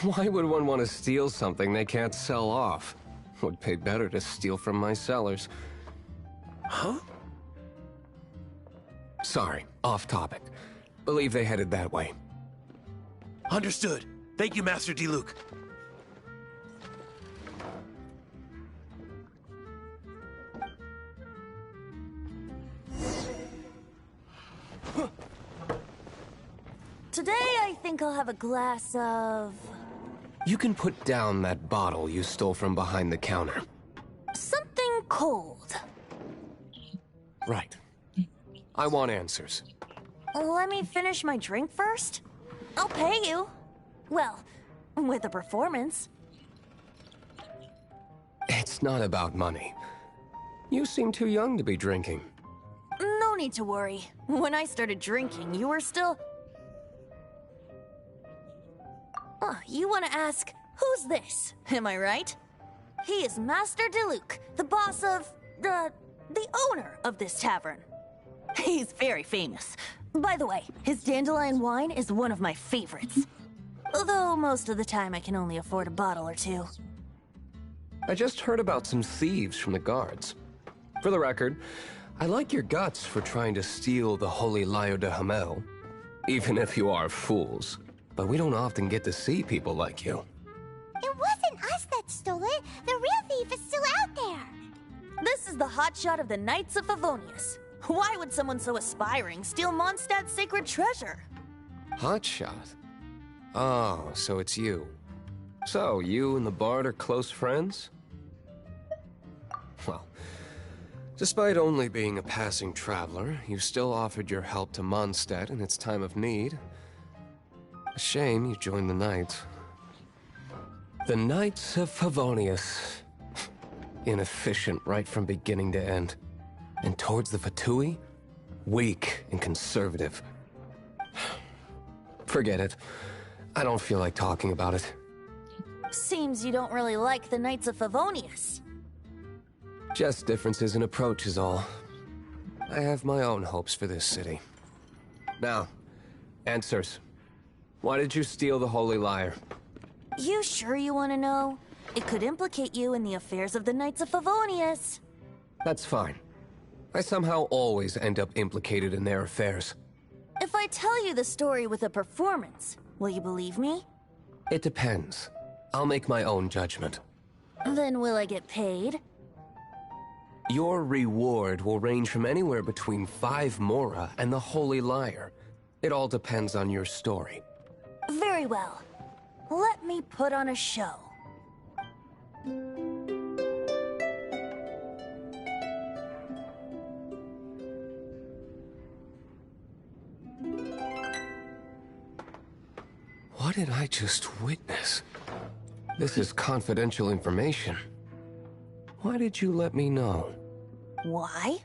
Speaker 7: Why would one want to steal something they can't sell off? Would pay better to steal from my sellers.
Speaker 8: Huh?
Speaker 7: Sorry, off topic. Believe they headed that way.
Speaker 8: Understood. Thank you, Master Diluc.
Speaker 21: Today, I think I'll have a glass of...
Speaker 7: You can put down that bottle you stole from behind the counter.
Speaker 21: something cold.
Speaker 7: Right. I want answers.
Speaker 21: Let me finish my drink first. I'll pay you. Well, with a performance.
Speaker 7: It's not about money. You seem too young to be drinking.
Speaker 21: No need to worry. When I started drinking, you were still... you want to ask, who's this? Am I right? He is Master Diluc, the boss of... the owner of this tavern. He's very famous. By the way, his dandelion wine is one of my favorites. Although most of the time I can only afford a bottle or two.
Speaker 7: I just heard about some thieves from the guards. For the record, I like your guts for trying to steal the Holy Lyre de Hamel. Even if you are fools. But we don't often get to see people like you.
Speaker 6: It wasn't us that stole it. The real thief is still out there.
Speaker 21: This is the hotshot of the Knights of Favonius. Why would someone so aspiring steal Mondstadt's sacred treasure?
Speaker 7: Hotshot? Oh, so it's you. So, you and the Bard are close friends? Well, despite only being a passing traveler, you still offered your help to Mondstadt in its time of need. A shame you joined the Knights. The Knights of Favonius. Inefficient right from beginning to end. And towards the Fatui, weak and conservative. Forget it. I don't feel like talking about it.
Speaker 21: Seems you don't really like the Knights of Favonius.
Speaker 7: Just differences in approach is all. I have my own hopes for this city. Now, answers. Why did you steal the Holy Lyre?
Speaker 21: You sure you want to know? It could implicate you in the affairs of the Knights of Favonius.
Speaker 7: That's fine. I somehow always end up implicated in their affairs.
Speaker 21: If I tell you the story with a performance, will you believe me?
Speaker 7: It depends. I'll make my own judgment.
Speaker 21: Then will I get paid?
Speaker 7: Your reward will range from anywhere between 5 mora and the Holy Lyre. It all depends on your story.
Speaker 21: Very well. Let me put on a show.
Speaker 7: What did I just witness? This is confidential information. Why did you let me know?
Speaker 21: Why?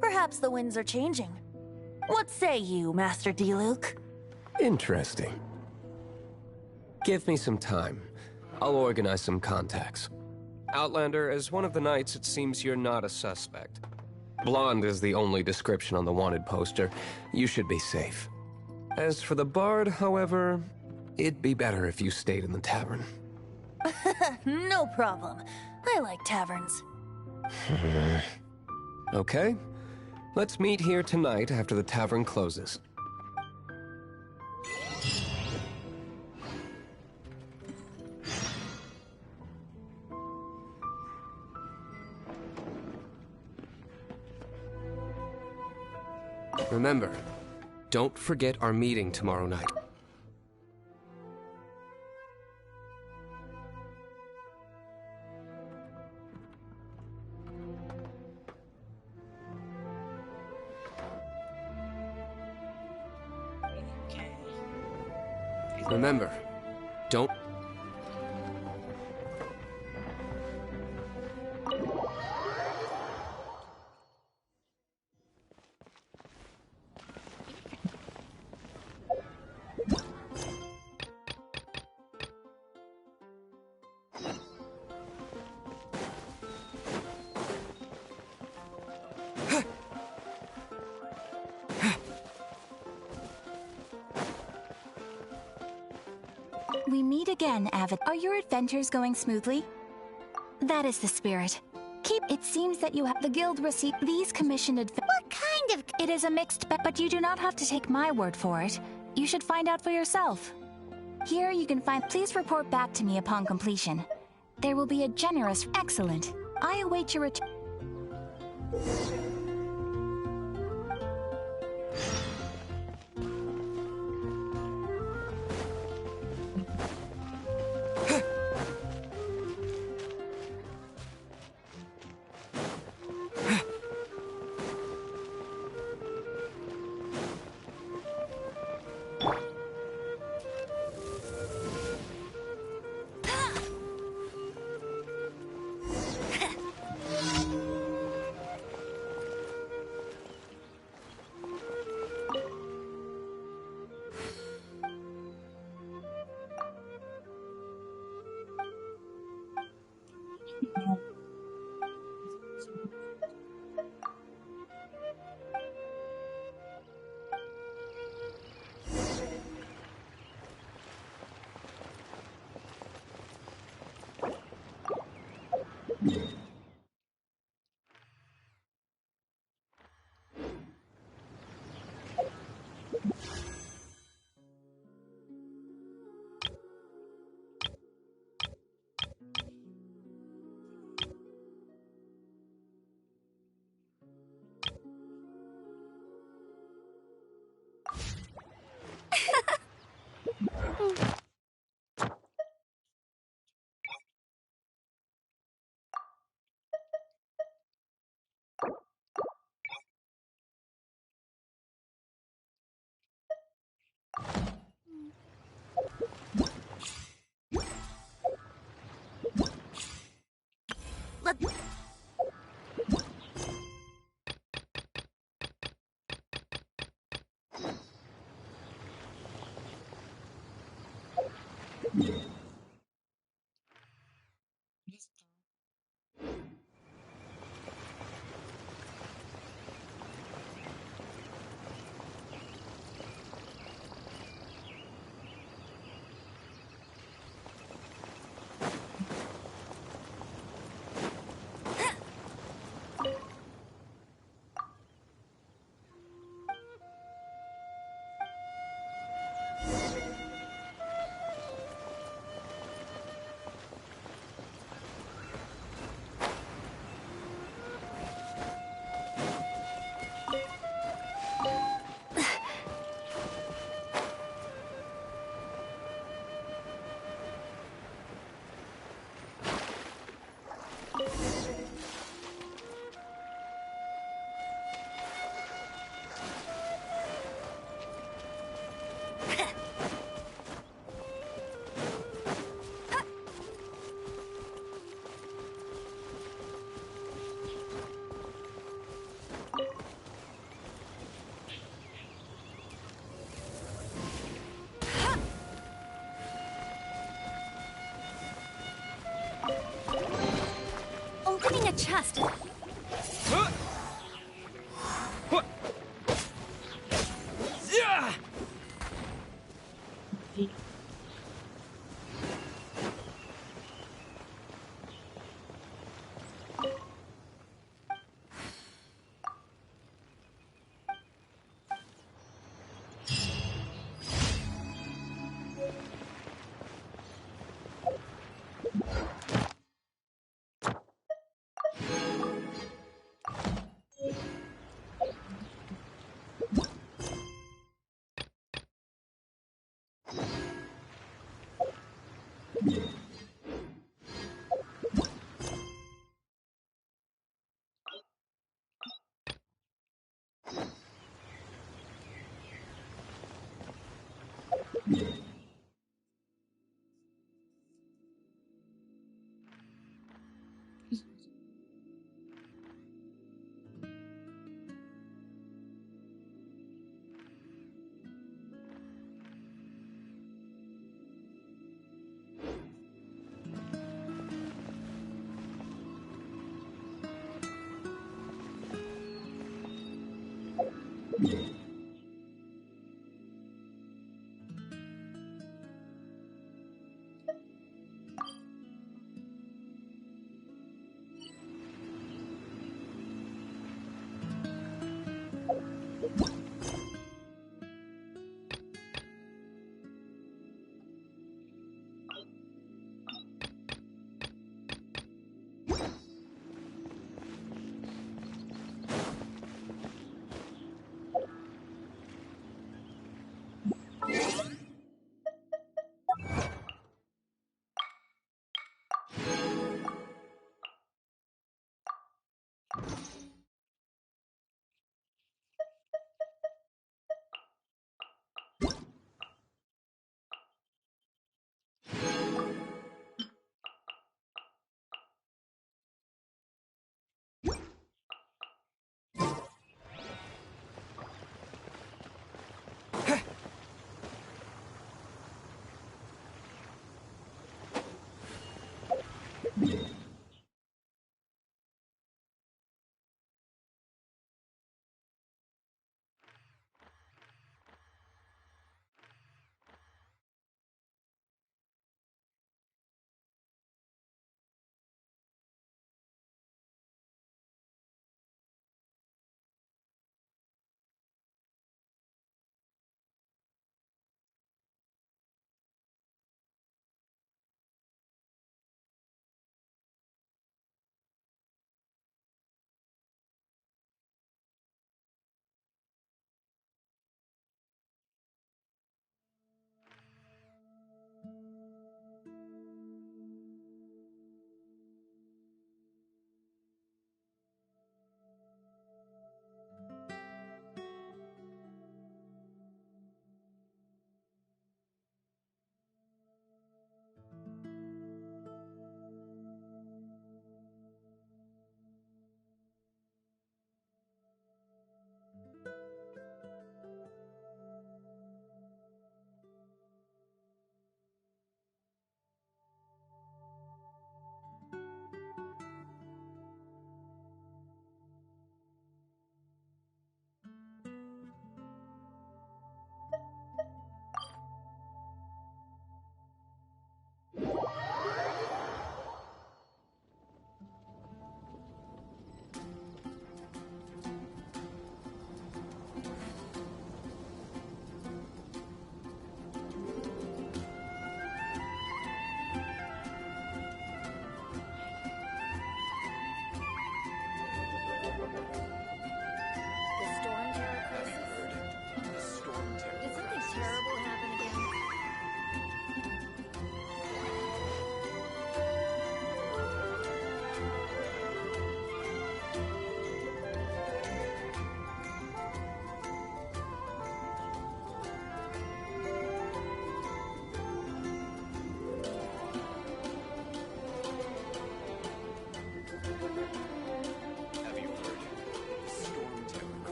Speaker 21: Perhaps the winds are changing. What say you, Master Diluc?
Speaker 7: Interesting. Give me some time. I'll organize some contacts. Outlander, as one of the knights, it seems you're not a suspect. Blonde is the only description on the wanted poster. You should be safe. As for the bard, however, it'd be better if you stayed in the tavern.
Speaker 21: No problem. I like taverns.
Speaker 7: Okay. Let's meet here tonight after the tavern closes. Remember, don't forget our meeting tomorrow night. Remember, don't...
Speaker 9: We meet again, Avid. Are your adventures going smoothly? That is the spirit. It seems that you have the guild receipt these commissioned
Speaker 6: What kind of...
Speaker 9: It is a mixed bag, but you do not have to take my word for it. You should find out for yourself. Here you can find... Please report back to me upon completion. There will be a generous... Excellent. I await your return.
Speaker 2: chest.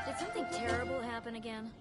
Speaker 21: Did something terrible happen again?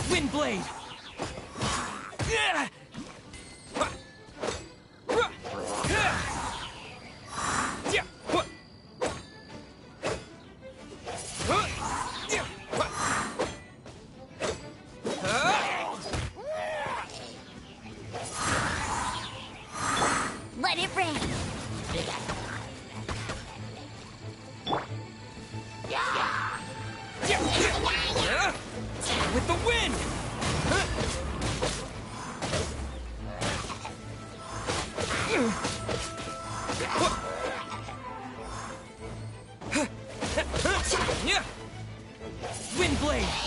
Speaker 18: Windblade!
Speaker 2: Let it rain.
Speaker 18: With the wind! Windblade!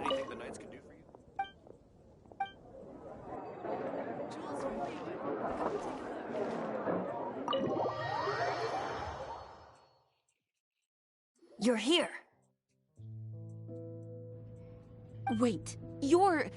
Speaker 11: Anything the Knights can do for you?
Speaker 21: You're here. Wait, you're...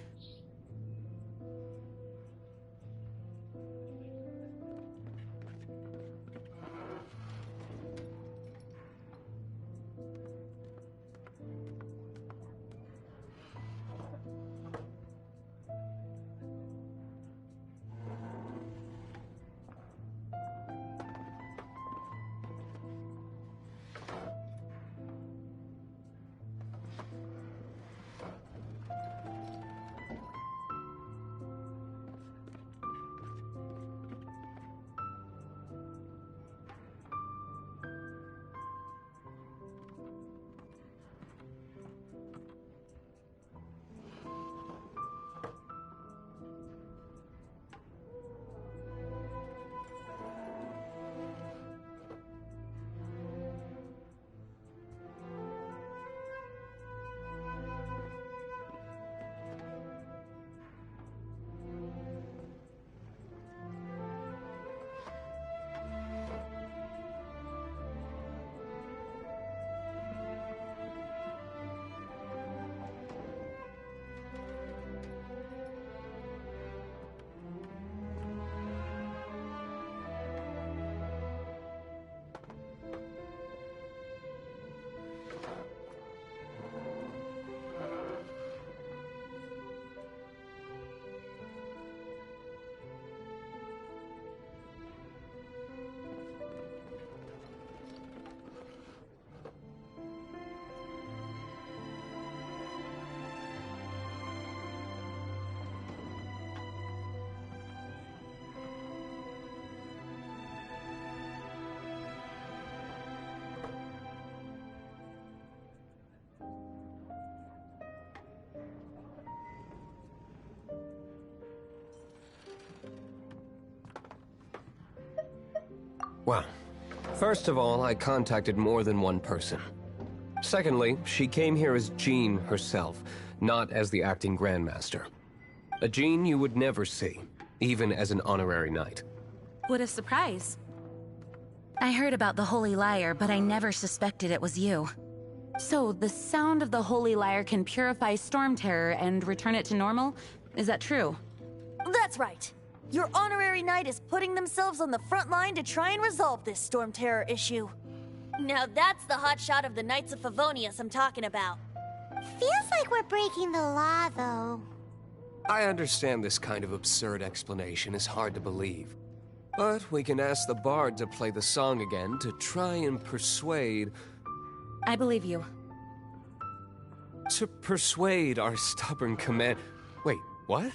Speaker 7: Well, first of all, I contacted more than one person. Secondly, she came here as Jean herself, not as the acting Grandmaster. A Jean you would never see, even as an honorary knight.
Speaker 10: What a surprise. I heard about the Holy Lyre, but I never suspected it was you. So, the sound of the Holy Lyre can purify Storm Terror and return it to normal? Is that true?
Speaker 21: That's right. Your honorary knight is putting themselves on the front line to try and resolve this Storm Terror issue. Now that's the hot shot of the Knights of Favonius I'm talking about.
Speaker 6: Feels like we're breaking the law, though.
Speaker 7: I understand this kind of absurd explanation is hard to believe. But we can ask the bard to play the song again to try and persuade...
Speaker 10: I believe you.
Speaker 7: To persuade our stubborn command... Wait, what?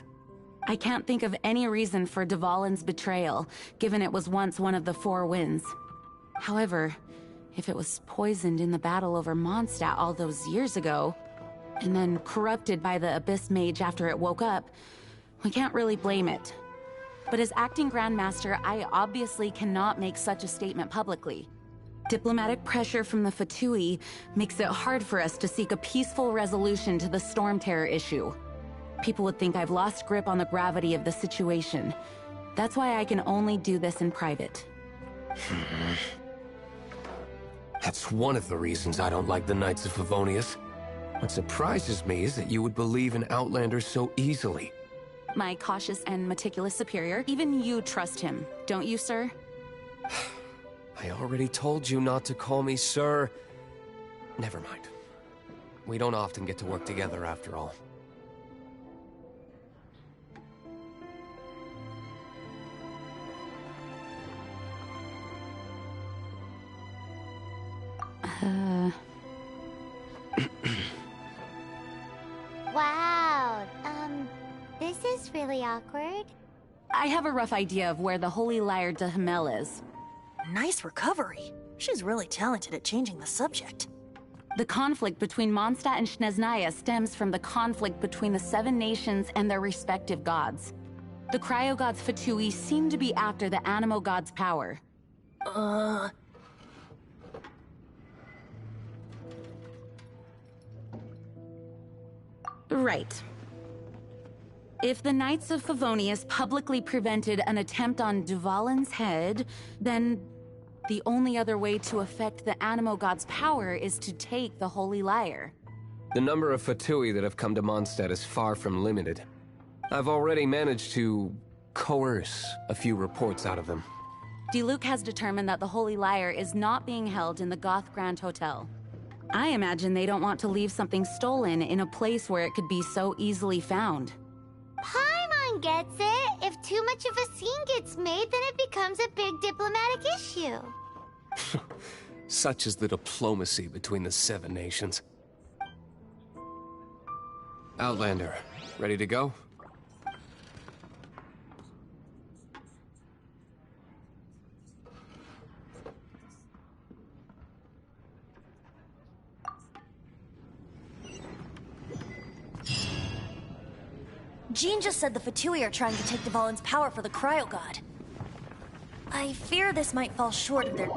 Speaker 10: I can't think of any reason for Dvalin's betrayal, given it was once one of the Four Winds. However, if it was poisoned in the battle over Mondstadt all those years ago, and then corrupted by the Abyss Mage after it woke up, we can't really blame it. But as acting Grandmaster, I obviously cannot make such a statement publicly. Diplomatic pressure from the Fatui makes it hard for us to seek a peaceful resolution to the Storm Terror issue. People would think I've lost grip on the gravity of the situation. That's why I can only do this in private.
Speaker 7: That's one of the reasons I don't like the Knights of Favonius. What surprises me is that you would believe in Outlander so easily.
Speaker 10: My cautious and meticulous superior, even you trust him, don't you, sir?
Speaker 7: I already told you not to call me sir. Never mind. We don't often get to work together after all.
Speaker 6: Wow, this is really awkward.
Speaker 10: I have a rough idea of where the Holy Lyre de Himmel is.
Speaker 21: Nice recovery. She's really talented at changing the subject.
Speaker 10: The conflict between Mondstadt and Snezhnaya stems from the conflict between the Seven Nations and their respective gods. The cryo-gods Fatui seem to be after the Animo god's power. Right. If the Knights of Favonius publicly prevented an attempt on Dvalin's head, then the only other way to affect the Animo god's power is to take the Holy Lyre.
Speaker 7: The number of Fatui that have come to Mondstadt is far from limited. I've already managed to coerce a few reports out of them.
Speaker 10: Diluc has determined that the Holy Lyre is not being held in the Goth Grand Hotel. I imagine they don't want to leave something stolen in a place where it could be so easily found.
Speaker 6: Paimon gets it. If too much of a scene gets made, then it becomes a big diplomatic issue.
Speaker 7: Such is the diplomacy between the Seven Nations. Outlander, ready to go?
Speaker 21: Jean just said the Fatui are trying to take Dvalin's power for the Cryo God. I fear this might fall short of their...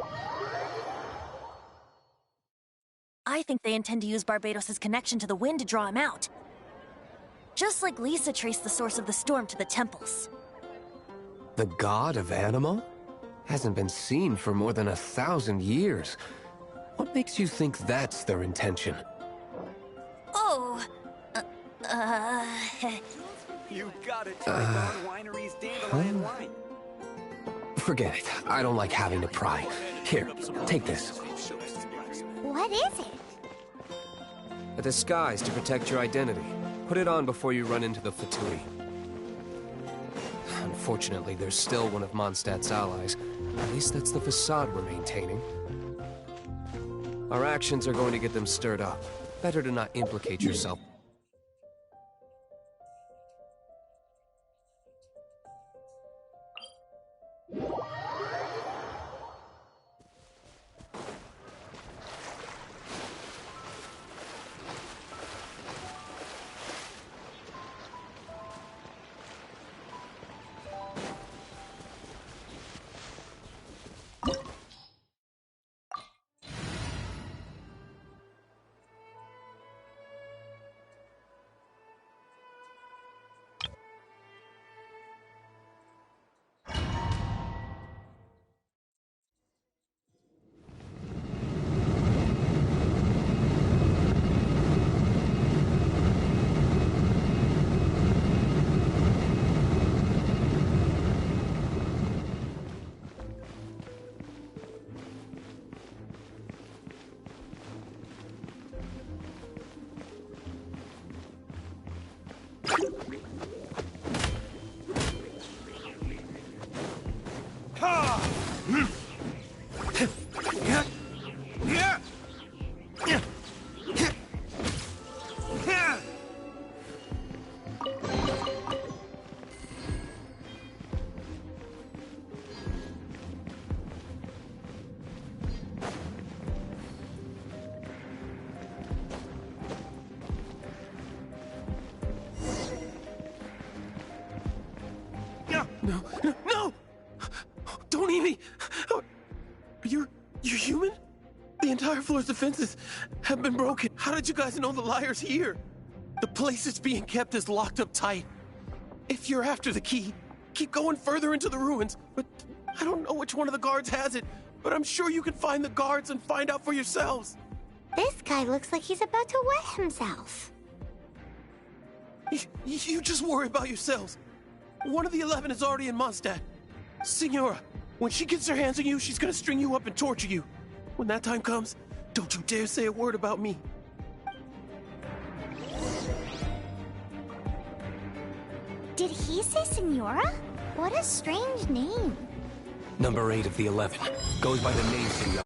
Speaker 21: I think they intend to use Barbados' connection to the wind to draw him out. Just like Lisa traced the source of the storm to the temples.
Speaker 7: The god of Animo? Hasn't been seen for more than 1,000 years. What makes you think that's their intention?
Speaker 21: Oh...
Speaker 16: You got it, Trigon Winery's Dandelion Wine.
Speaker 7: Forget it. I don't like having to pry. Here, take this.
Speaker 6: What is it?
Speaker 7: A disguise to protect your identity. Put it on before you run into the Fatui. Unfortunately, there's still one of Mondstadt's allies. At least that's the facade we're maintaining. Our actions are going to get them stirred up. Better to not implicate yourself.
Speaker 8: No! Don't eat me! You're human? The entire floor's defenses have been broken. How did you guys know the liar's here? The place it's being kept is locked up tight. If you're after the key, keep going further into the ruins. But I don't know which one of the guards has it, but I'm sure you can find the guards and find out for yourselves.
Speaker 6: This guy looks like he's about to wet himself.
Speaker 8: You just worry about yourselves. One of the 11 is already in Mondstadt. Signora, when she gets her hands on you, she's gonna string you up and torture you. When that time comes, don't you dare say a word about me.
Speaker 6: Did he say Signora? What a strange name.
Speaker 18: Number 8 of the 11. Goes by the name Signora.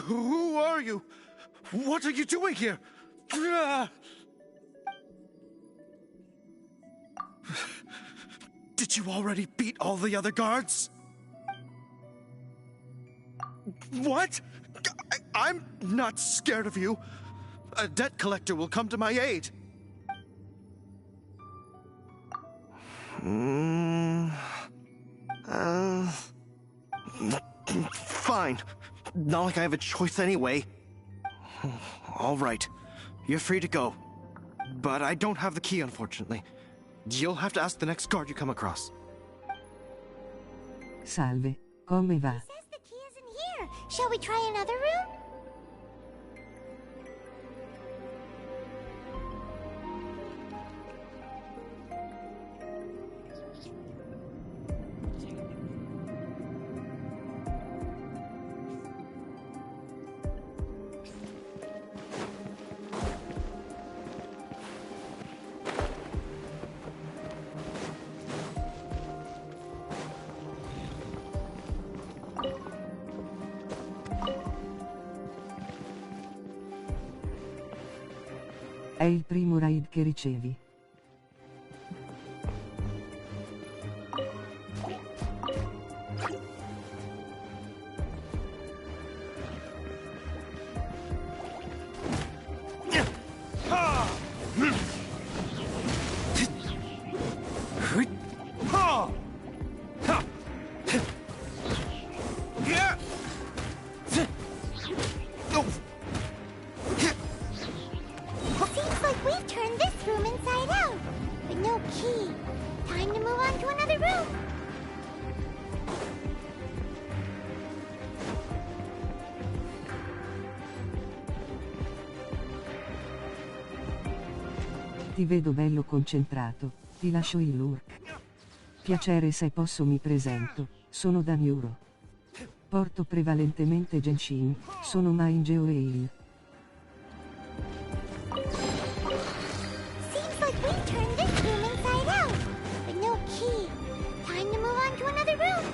Speaker 3: Who are you? What are you doing here? Did you already beat all the other guards? What? I'm not scared of you. A debt collector will come to my aid. Fine. Not like I have a choice anyway. All right. You're free to go. But I don't have the key, unfortunately. You'll have to ask the next guard you come across.
Speaker 22: Salve, come va?
Speaker 6: He says the key isn't here. Shall we try another room?
Speaker 22: È il primo raid che ricevi. Ti vedo bello concentrato, ti lascio il lurk. Piacere se posso mi presento, sono Damiuro. Porto prevalentemente Genshin, sono Mind Geoale.
Speaker 6: Seems like we've turned this room inside out, but no key. Time to move on to another room.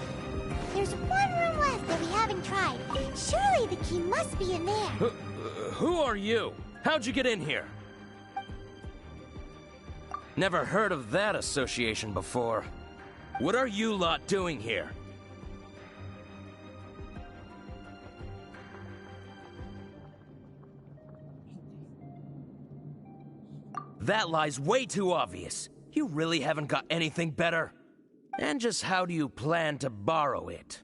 Speaker 6: There's one room left that we haven't tried. Surely the key must be in there.
Speaker 18: Who are you? How'd you get in here? Never heard of that association before. What are you lot doing here? That lie's way too obvious. You really haven't got anything better? And just how do you plan to borrow it?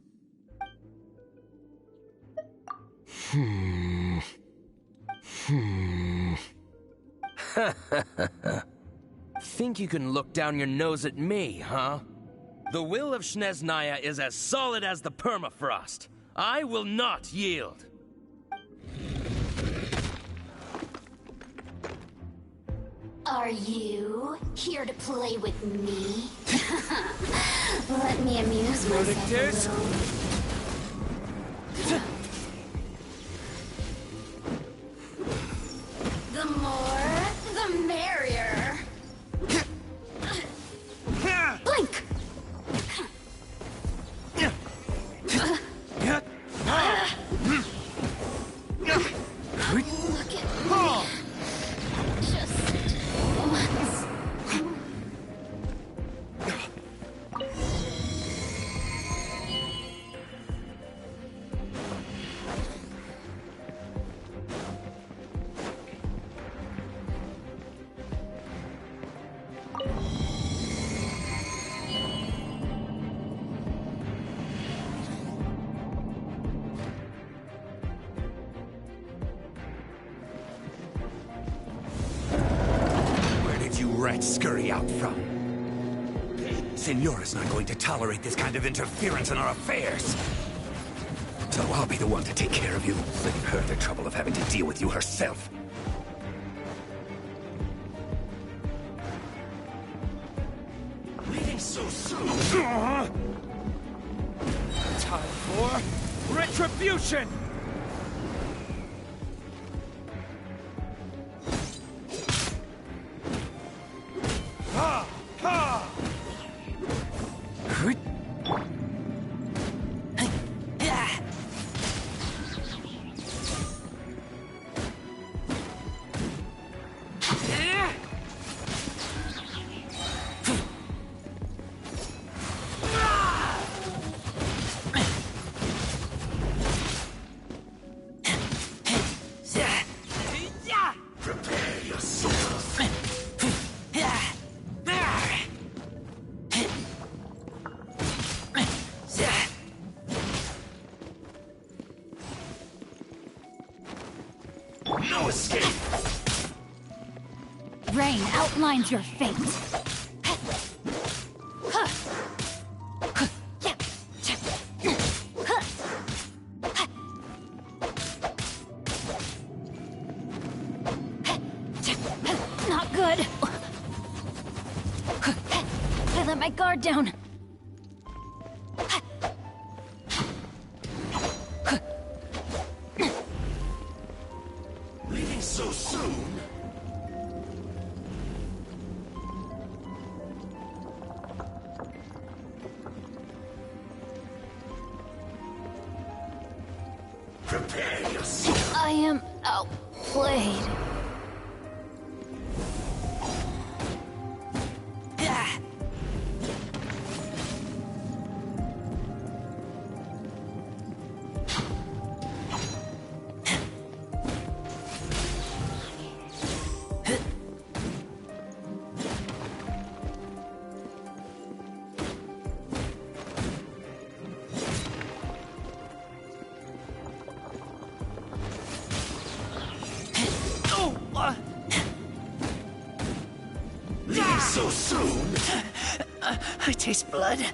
Speaker 18: Think you can look down your nose at me, huh? The will of Snezhnaya is as solid as the permafrost. I will not yield.
Speaker 6: Are you here to play with me? Let me amuse myself a little. The more, the merrier. Blink! Look at me. Just once.
Speaker 13: Rats scurry out from. Senora's not going to tolerate this kind of interference in our affairs. So I'll be the one to take care of you. Save her the trouble of having to deal with you herself. Leaving so soon.
Speaker 18: Time for retribution!
Speaker 13: No escape!
Speaker 2: Rain outlines your fate. Not good. I let my guard down.
Speaker 13: Leaving so soon? Prepare yourself.
Speaker 2: I am outplayed.
Speaker 13: Leaving so soon?
Speaker 18: I taste blood.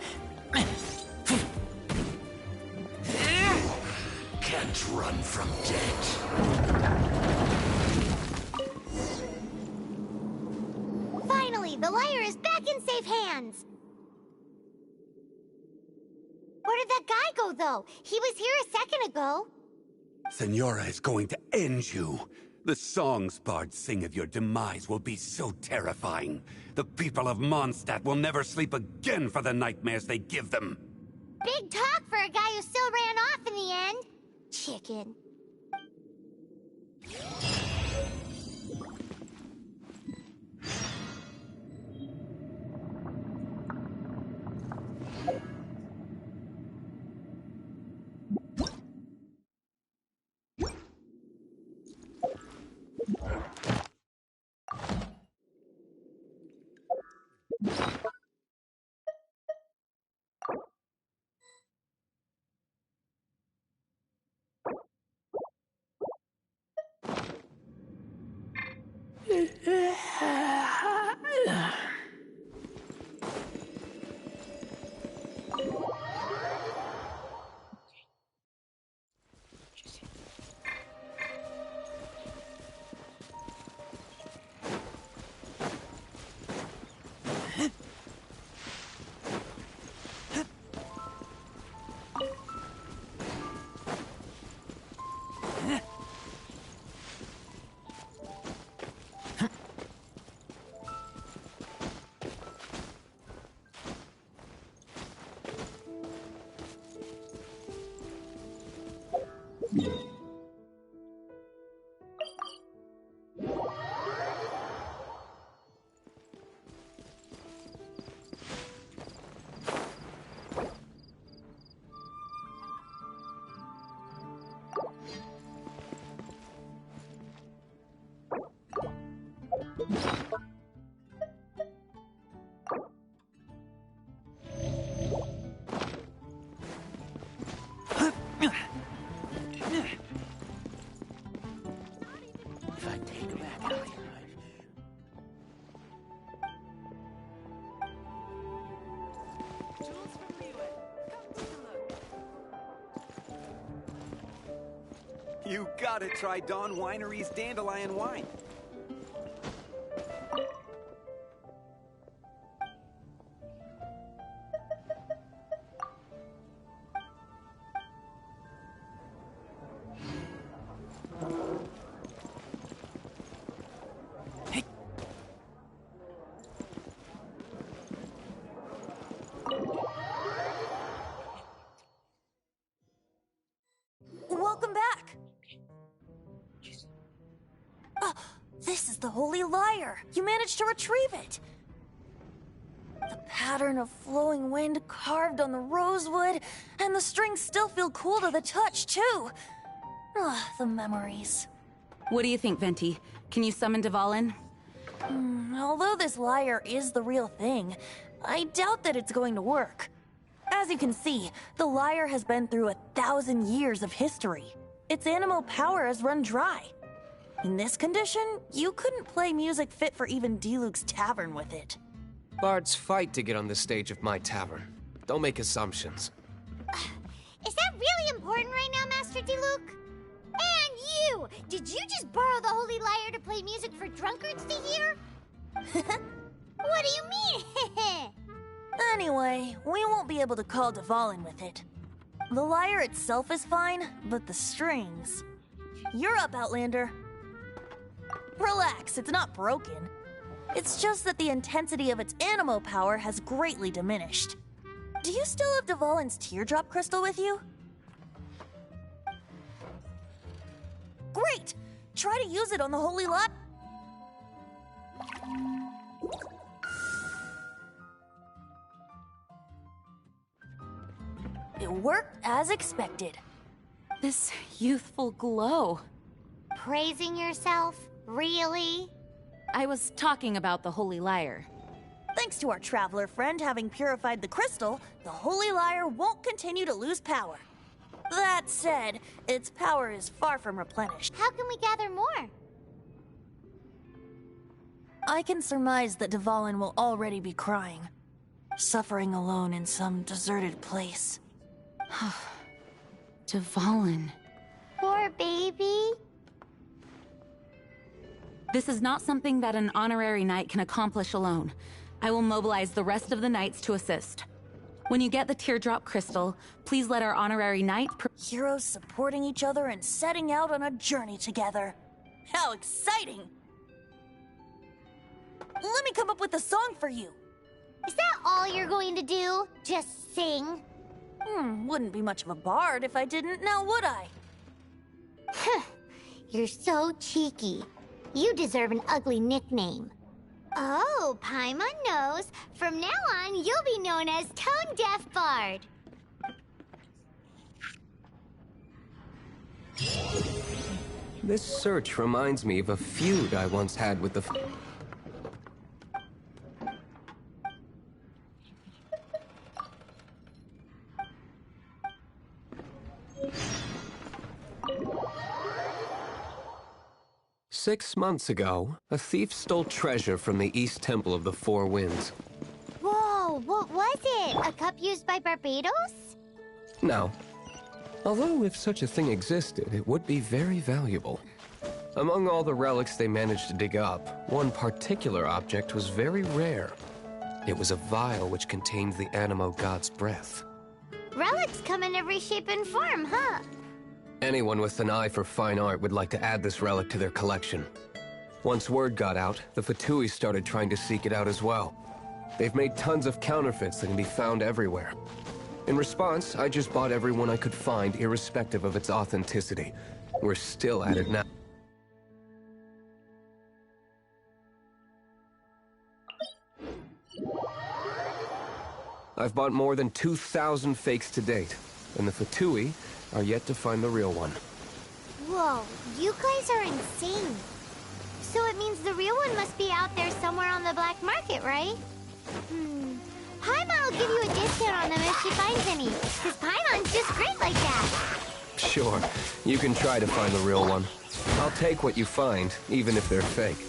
Speaker 13: Can't run from death.
Speaker 6: Finally, the lyre is back in safe hands. Where did that guy go, though? He was here a second ago.
Speaker 13: Senora is going to end you. The songs bards sing of your demise will be so terrifying. The people of Mondstadt will never sleep again for the nightmares they give them.
Speaker 6: Big talk for a guy who still ran off in the end. Chicken.
Speaker 15: You gotta try Dawn Winery's Dandelion Wine.
Speaker 21: Welcome back! This is the Holy Lyre! You managed to retrieve it! The pattern of flowing wind carved on the rosewood, and the strings still feel cool to the touch, too! The memories.
Speaker 10: What do you think, Venti? Can you summon Dvalin?
Speaker 21: Although this lyre is the real thing, I doubt that it's going to work. As you can see, the lyre has been through 1,000 years of history. Its animal power has run dry. In this condition, you couldn't play music fit for even Diluc's tavern with it.
Speaker 7: Bards fight to get on the stage of my tavern. Don't make assumptions.
Speaker 6: Is that really important right now, Master Diluc? And you! Did you just borrow the Holy Lyre to play music for drunkards to hear? What do you mean?
Speaker 21: Anyway, we won't be able to call Dvalin with it. The lyre itself is fine, but the strings... You're up, Outlander. Relax, it's not broken. It's just that the intensity of its animal power has greatly diminished. Do you still have Dvalin's teardrop crystal with you? Great! Try to use it on the Holy Lyre. It worked as expected.
Speaker 10: This youthful glow.
Speaker 6: Praising yourself? Really?
Speaker 10: I was talking about the Holy Lyre.
Speaker 21: Thanks to our traveler friend having purified the crystal, the Holy Lyre won't continue to lose power. That said, its power is far from replenished.
Speaker 6: How can we gather more?
Speaker 21: I can surmise that Dvalin will already be crying, suffering alone in some deserted place.
Speaker 10: Dvalin.
Speaker 6: Poor baby.
Speaker 10: This is not something that an honorary knight can accomplish alone. I will mobilize the rest of the knights to assist. When you get the teardrop crystal, please let our honorary knight...
Speaker 21: Heroes supporting each other and setting out on a journey together. How exciting! Let me come up with a song for you.
Speaker 6: Is that all you're going to do? Just sing?
Speaker 21: Wouldn't be much of a bard if I didn't, now would I?
Speaker 6: You're so cheeky. You deserve an ugly nickname. Oh, Paimon knows. From now on, you'll be known as Tone Deaf Bard.
Speaker 7: This search reminds me of a feud I once had with the... 6 months ago, a thief stole treasure from the East Temple of the Four Winds.
Speaker 6: Whoa, what was it? A cup used by Barbados?
Speaker 7: No. Although if such a thing existed, it would be very valuable. Among all the relics they managed to dig up, one particular object was very rare. It was a vial which contained the Animo god's breath.
Speaker 6: Relics come in every shape and form, huh?
Speaker 7: Anyone with an eye for fine art would like to add this relic to their collection. Once word got out, the Fatui started trying to seek it out as well. They've made tons of counterfeits that can be found everywhere. In response, I just bought every one I could find, irrespective of its authenticity. We're still at it now. I've bought more than 2,000 fakes to date, and the Fatui are yet to find the real one.
Speaker 6: Whoa, you guys are insane. So it means the real one must be out there somewhere on the black market, right? Paimon will give you a discount on them if she finds any, because Paimon's just great like that.
Speaker 7: Sure, you can try to find the real one. I'll take what you find, even if they're fake.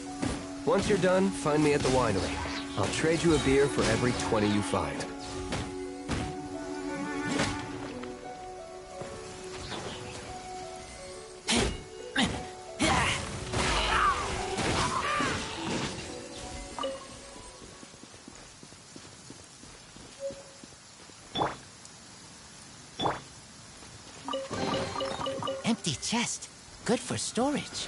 Speaker 7: Once you're done, find me at the winery. I'll trade you a beer for every 20 you find.
Speaker 17: Empty chest. Good for storage.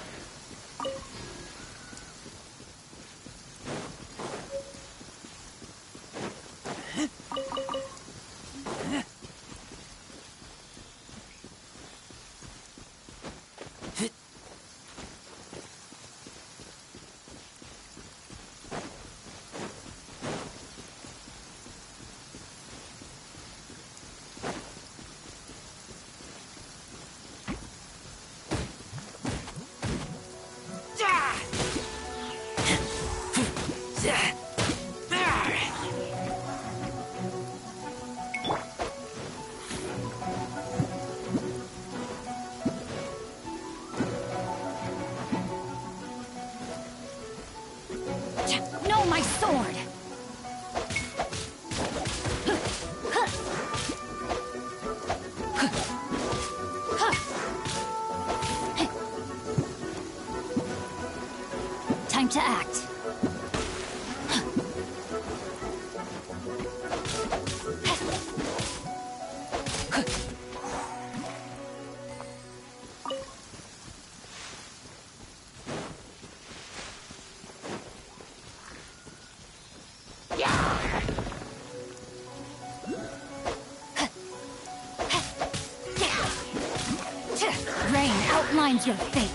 Speaker 9: No, my sword! Time to act. Rain outlines your fate.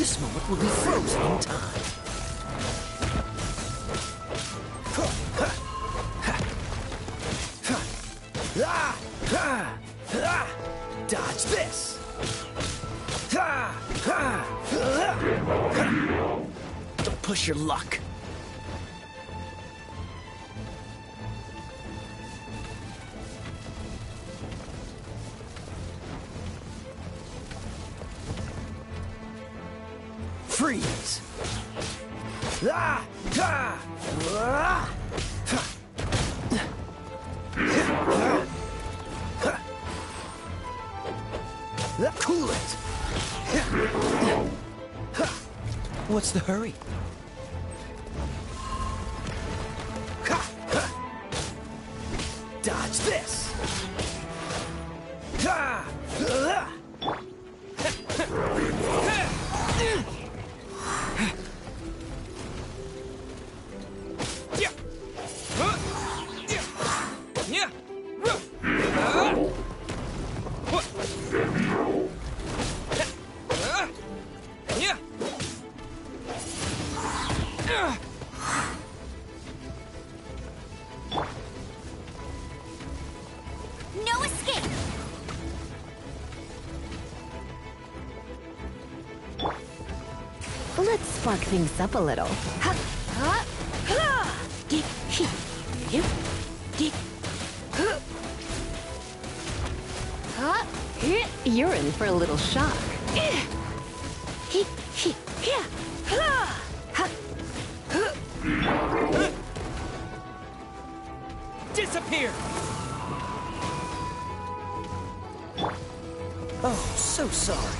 Speaker 17: This moment will be frozen in time. Dodge this! Don't push your luck. Freeze! Cool it! What's the hurry? Dodge this!
Speaker 2: No escape!
Speaker 12: Let's spark things up a little. You're in for a little shock.
Speaker 17: Disappear! Oh, so sorry.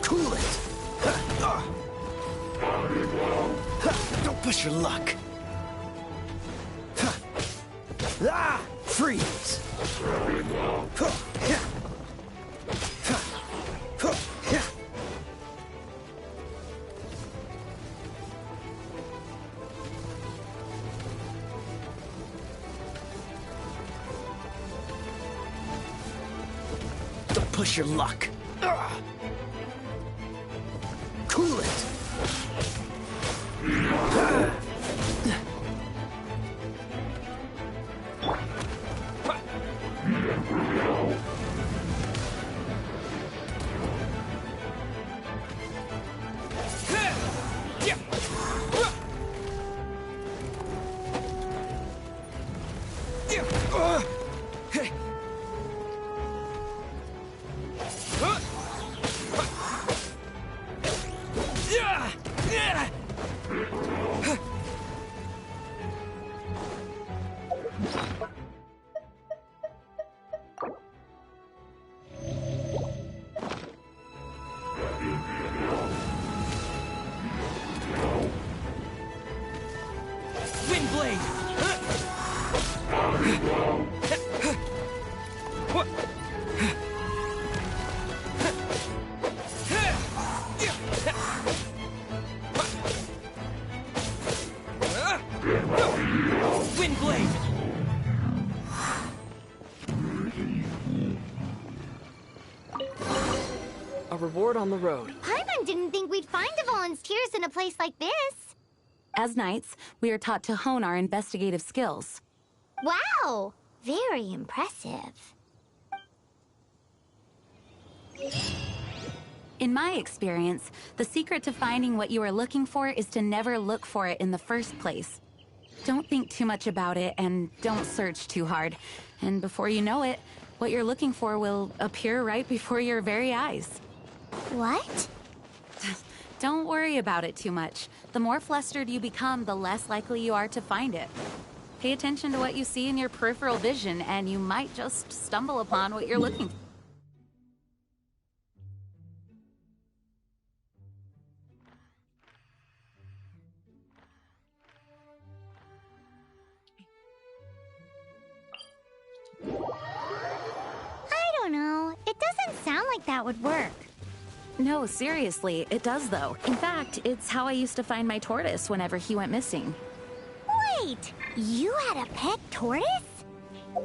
Speaker 17: Cool it! Don't push your luck. Freeze! Don't push your luck. Cool it. Windblade! Windblade!
Speaker 21: A reward on the road.
Speaker 6: Paimon didn't think we'd find the volunteers in a place like this.
Speaker 10: As knights, we are taught to hone our investigative skills.
Speaker 6: Wow! Very impressive.
Speaker 10: In my experience, the secret to finding what you are looking for is to never look for it in the first place. Don't think too much about it and don't search too hard. And before you know it, what you're looking for will appear right before your very eyes.
Speaker 6: What?
Speaker 10: Don't worry about it too much. The more flustered you become, the less likely you are to find it. Pay attention to what you see in your peripheral vision, and you might just stumble upon what you're looking for.
Speaker 6: I don't know. It doesn't sound like that would work.
Speaker 10: No, seriously, it does though. In fact, it's how I used to find my tortoise whenever he went missing.
Speaker 6: Wait, you had a pet tortoise?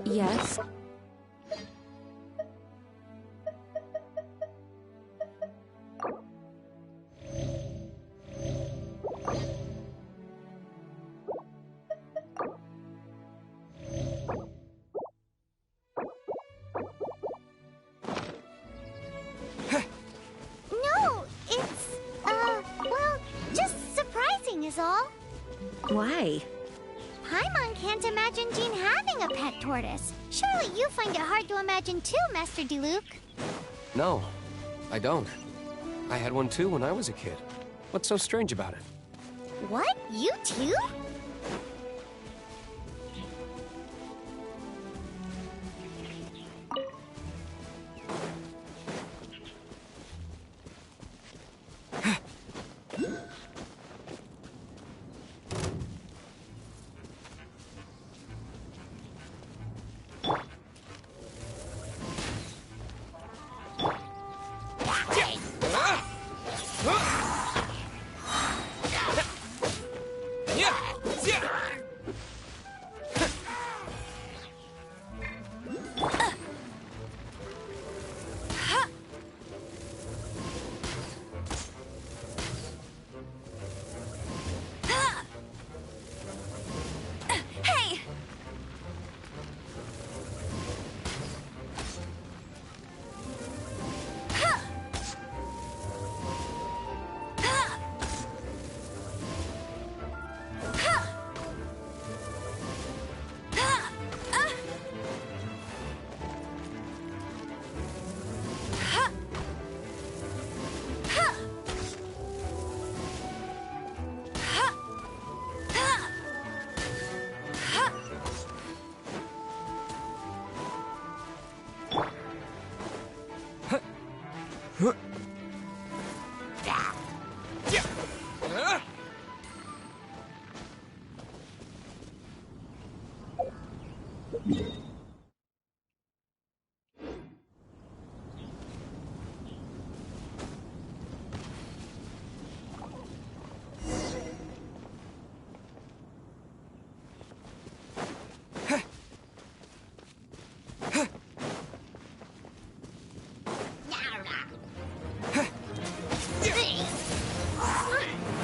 Speaker 10: Yes.
Speaker 6: No, it's, well, just surprising is all.
Speaker 10: Why?
Speaker 6: Paimon can't imagine Jean having a pet tortoise. Surely you find it hard to imagine too, Master Diluc.
Speaker 5: No, I don't. I had one too when I was a kid. What's so strange about it?
Speaker 6: What? You too?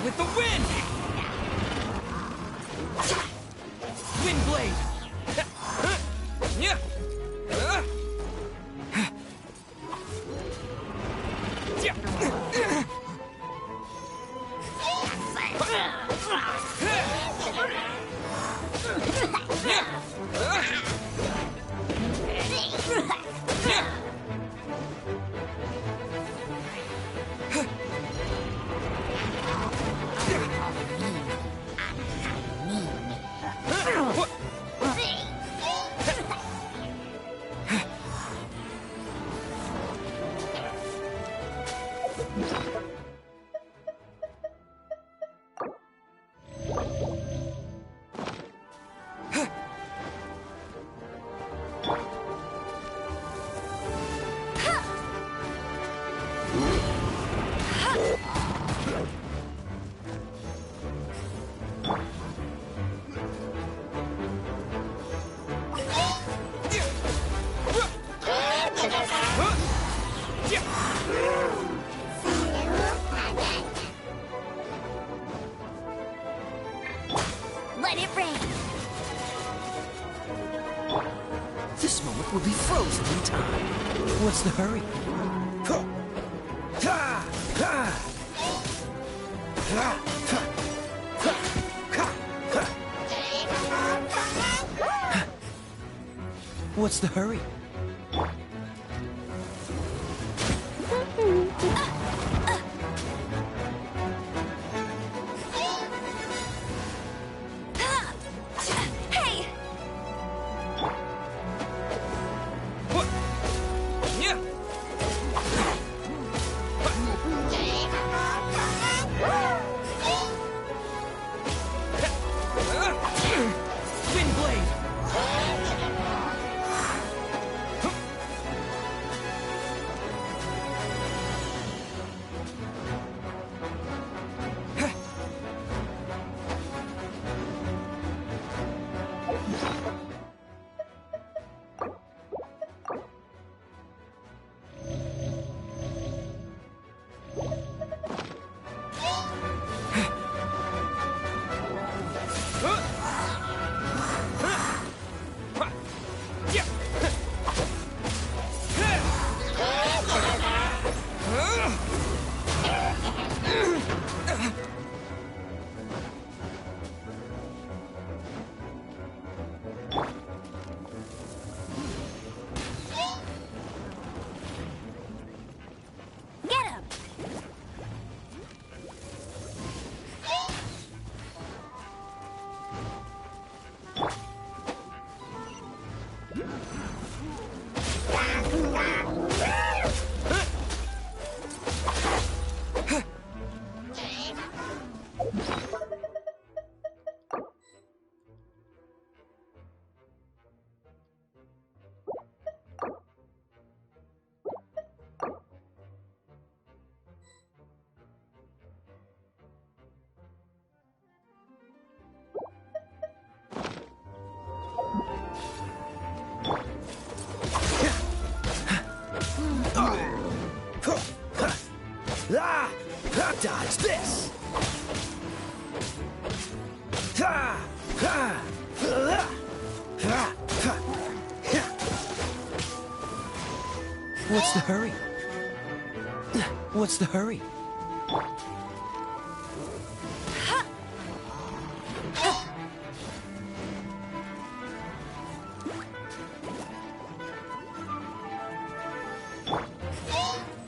Speaker 17: With the wind! Wind blade! Yeah!
Speaker 6: Let it rain.
Speaker 17: This moment will be frozen in time. What's the hurry? What's the hurry?
Speaker 2: Hey!
Speaker 17: Wind blade! What's the hurry? What's the hurry?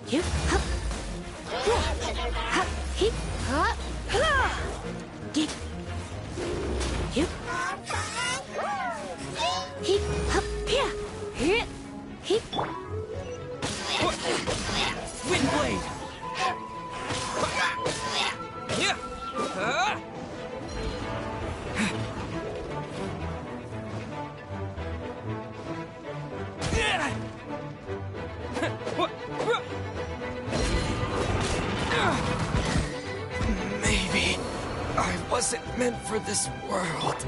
Speaker 12: Yep. Hup. Hup. Hip. Hup. Get. Yep. Hip. Hup. Yeah. Hip. Hip.
Speaker 17: Windblade!
Speaker 18: Yeah.
Speaker 17: Maybe I wasn't meant for this world.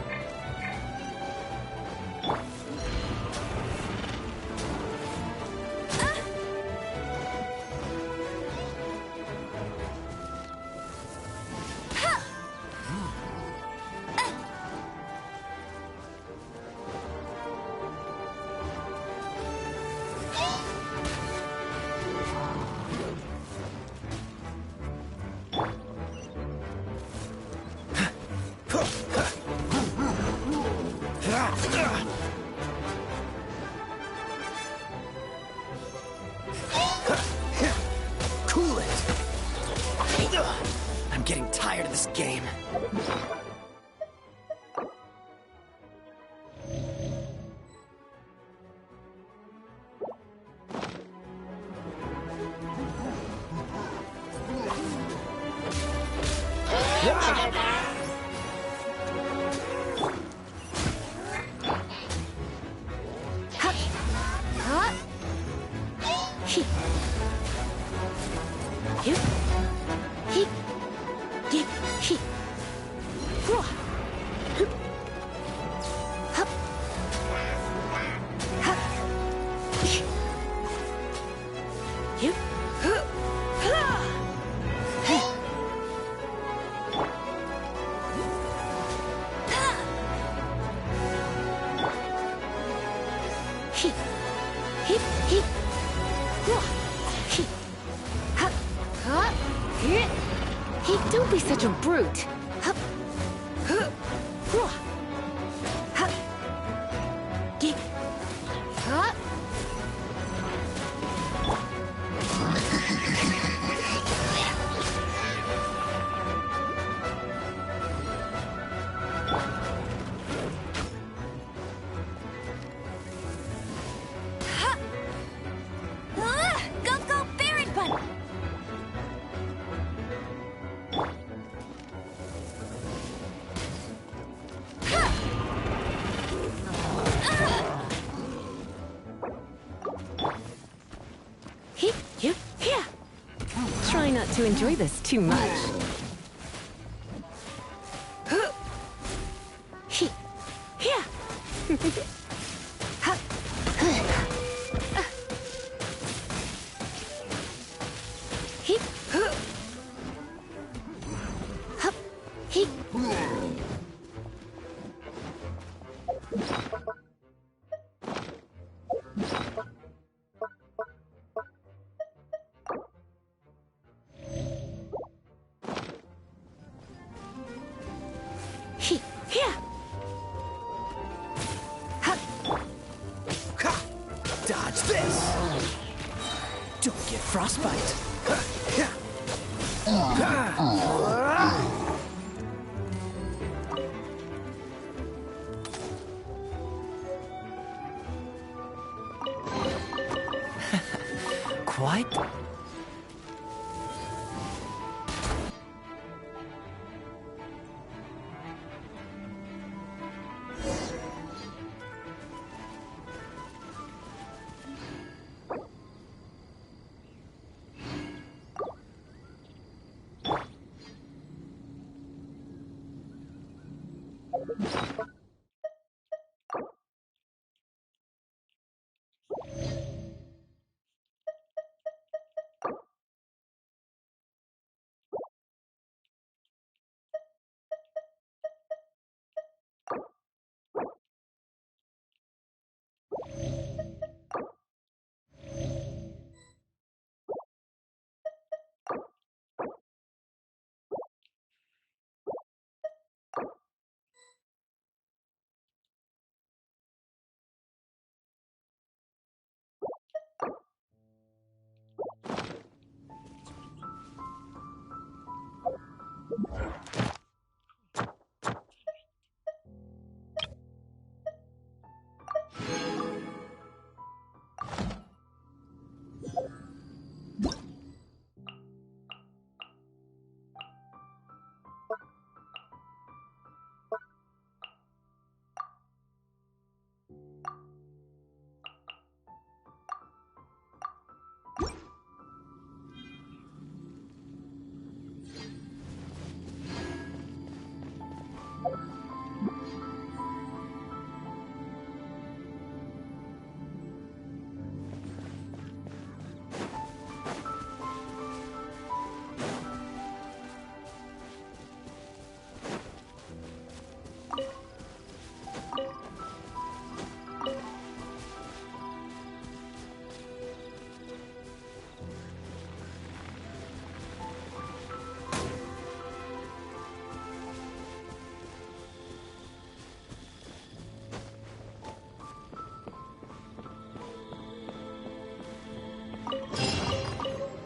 Speaker 17: Cool it! I'm getting tired of this game.
Speaker 12: Hey, don't be such a brute. Hup. Huh. Huh. Hup. Get. Hup.
Speaker 2: Go, go, Baron Bun!
Speaker 12: Try not to enjoy this too much.
Speaker 17: Dodge this! Don't get frostbite! Quite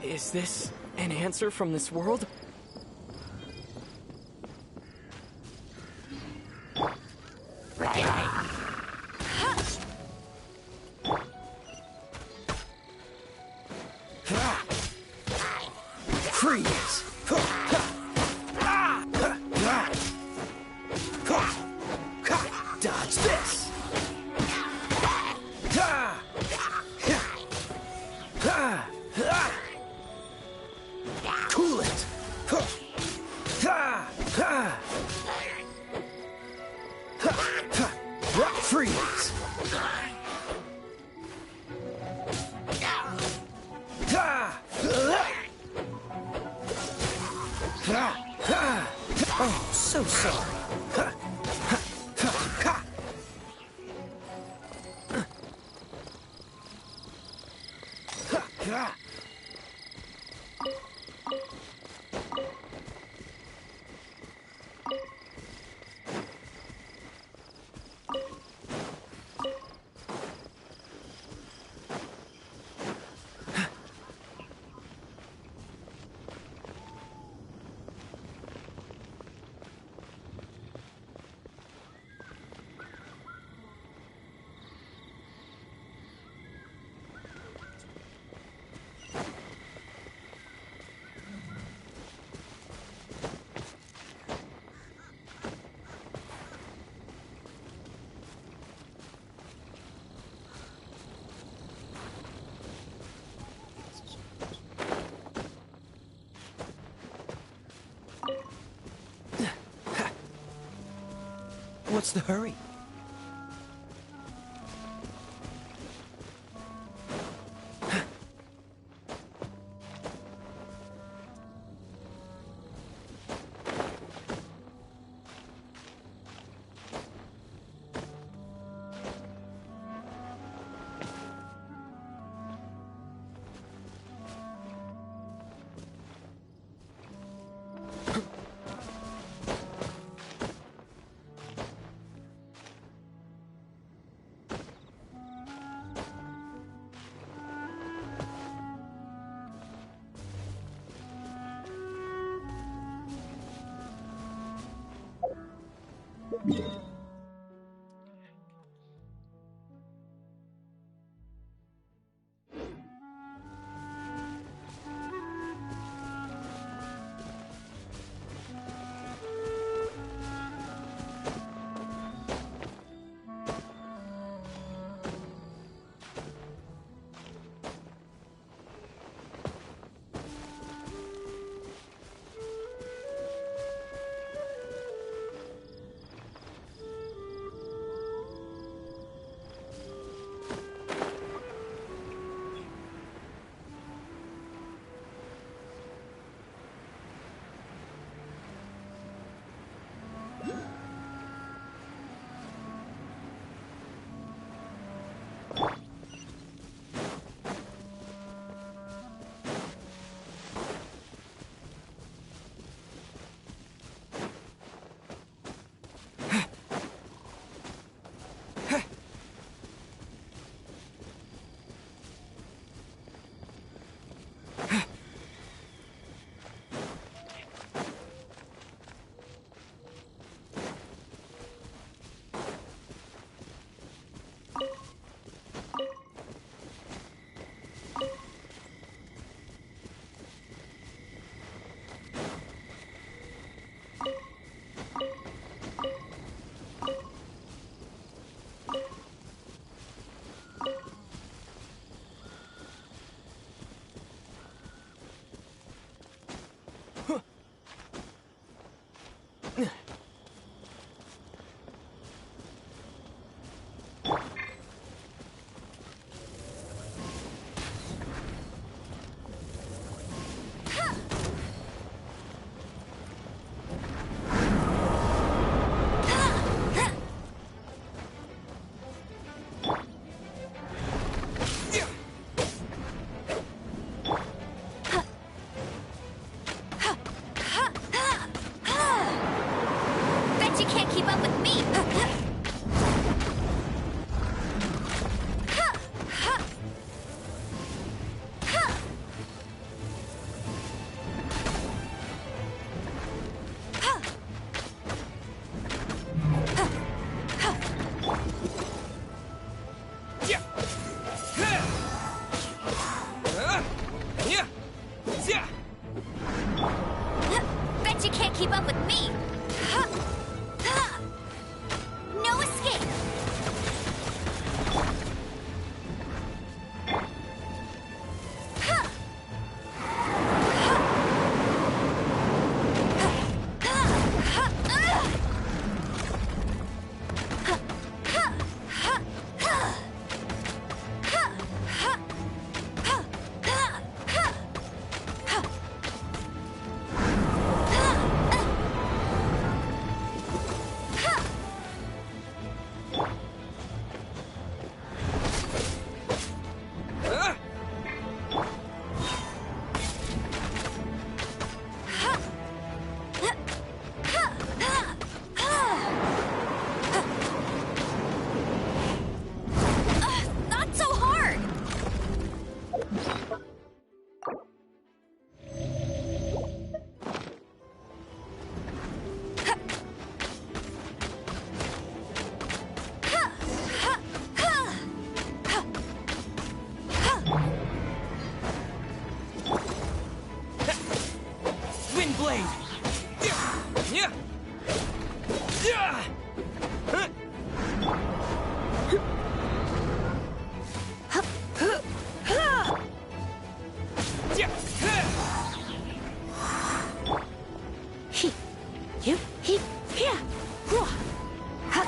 Speaker 17: Is this an answer from this world? Freeze! Dodge this! Cool it! Freeze! Oh, so sorry. What's the hurry?
Speaker 2: Bet you can't keep up with me. Bet you can't keep up with me. No escape. Not so hard.
Speaker 18: Wind blade. Yeah. Yeah.
Speaker 12: He, you, he, here, whoa, ha,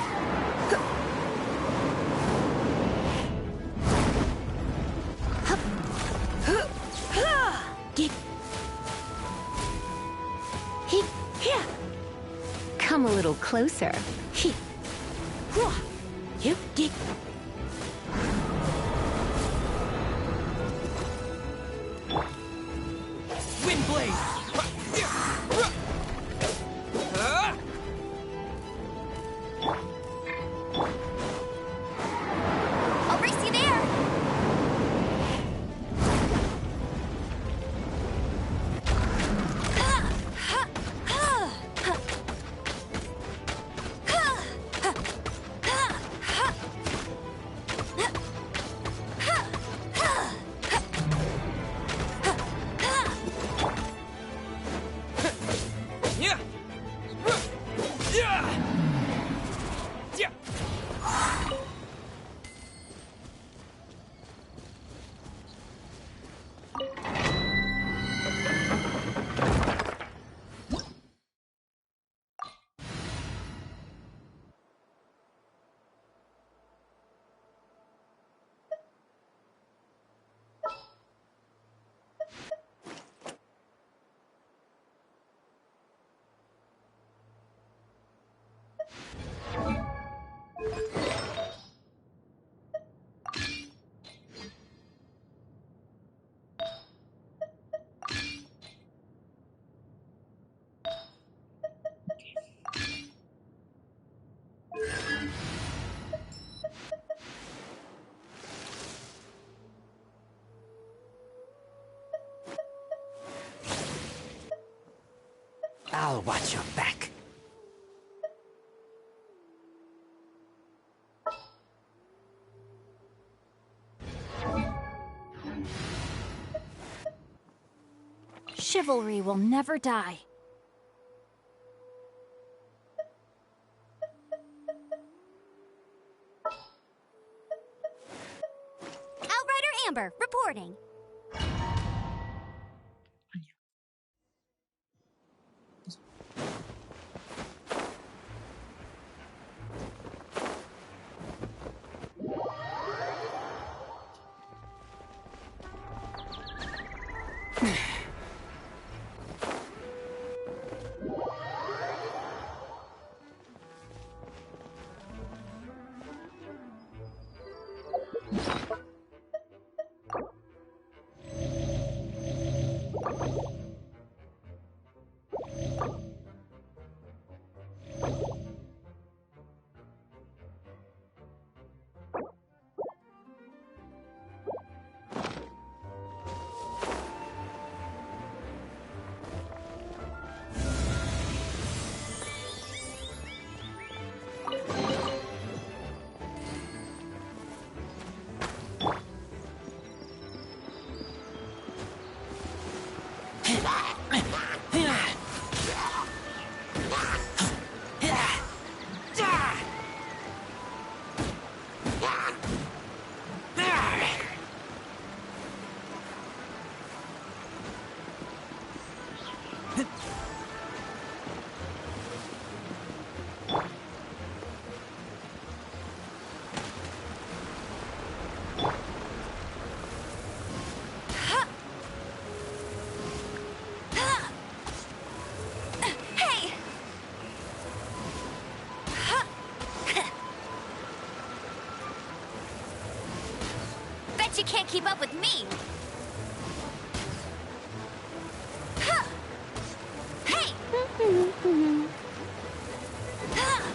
Speaker 12: huh. Hup, huh, ha, get, he, here. Come a little closer. He, whoa, you, get.
Speaker 18: Wind blade.
Speaker 2: I'll race you there.
Speaker 18: Yeah. Yeah. Yeah.
Speaker 17: I'll watch your back.
Speaker 10: Chivalry will never die.
Speaker 2: Outrider Amber, reporting. She can't keep up with me. Huh. Hey! Huh. Huh.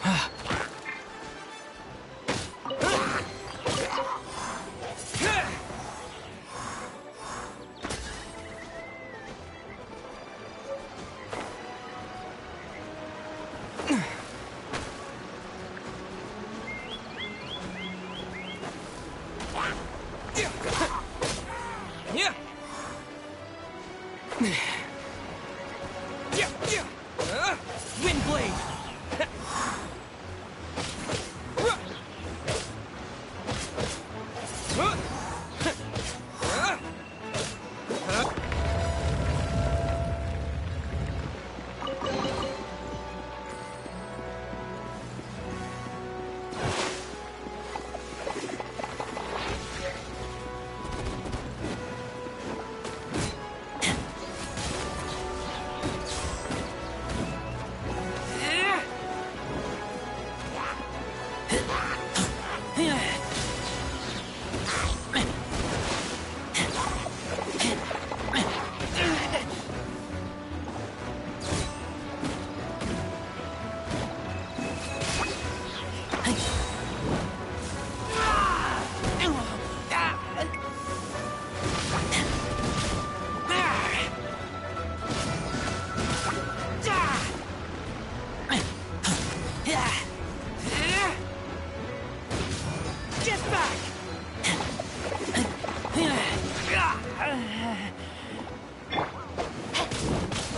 Speaker 2: Huh.
Speaker 17: Windblade!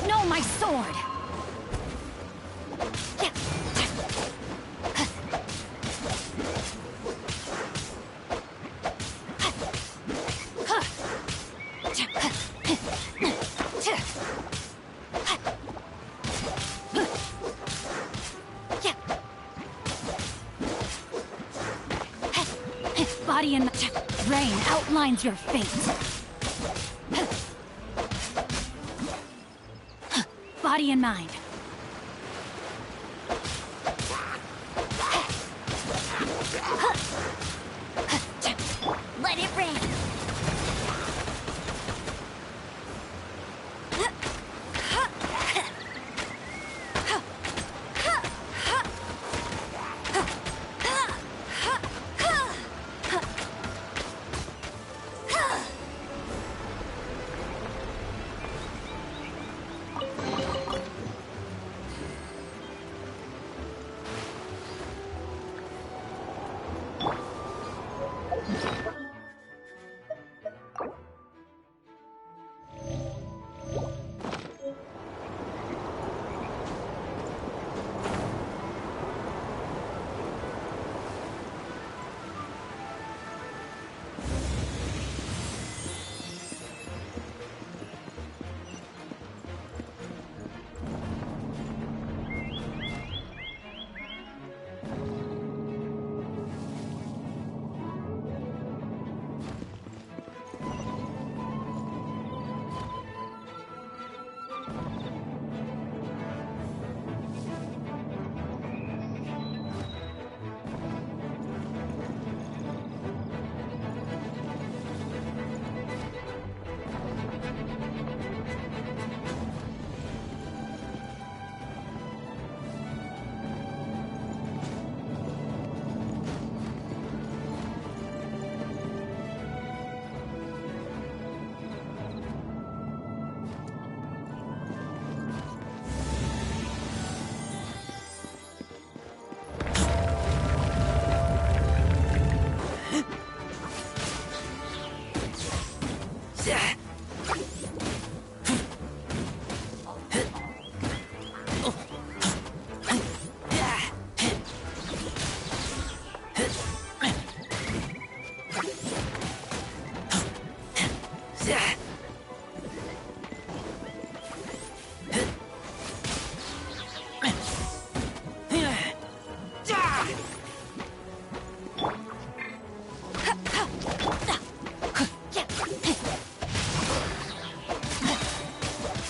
Speaker 2: No, my sword! Body and brain outlines your fate. Body and mind. Let it rain.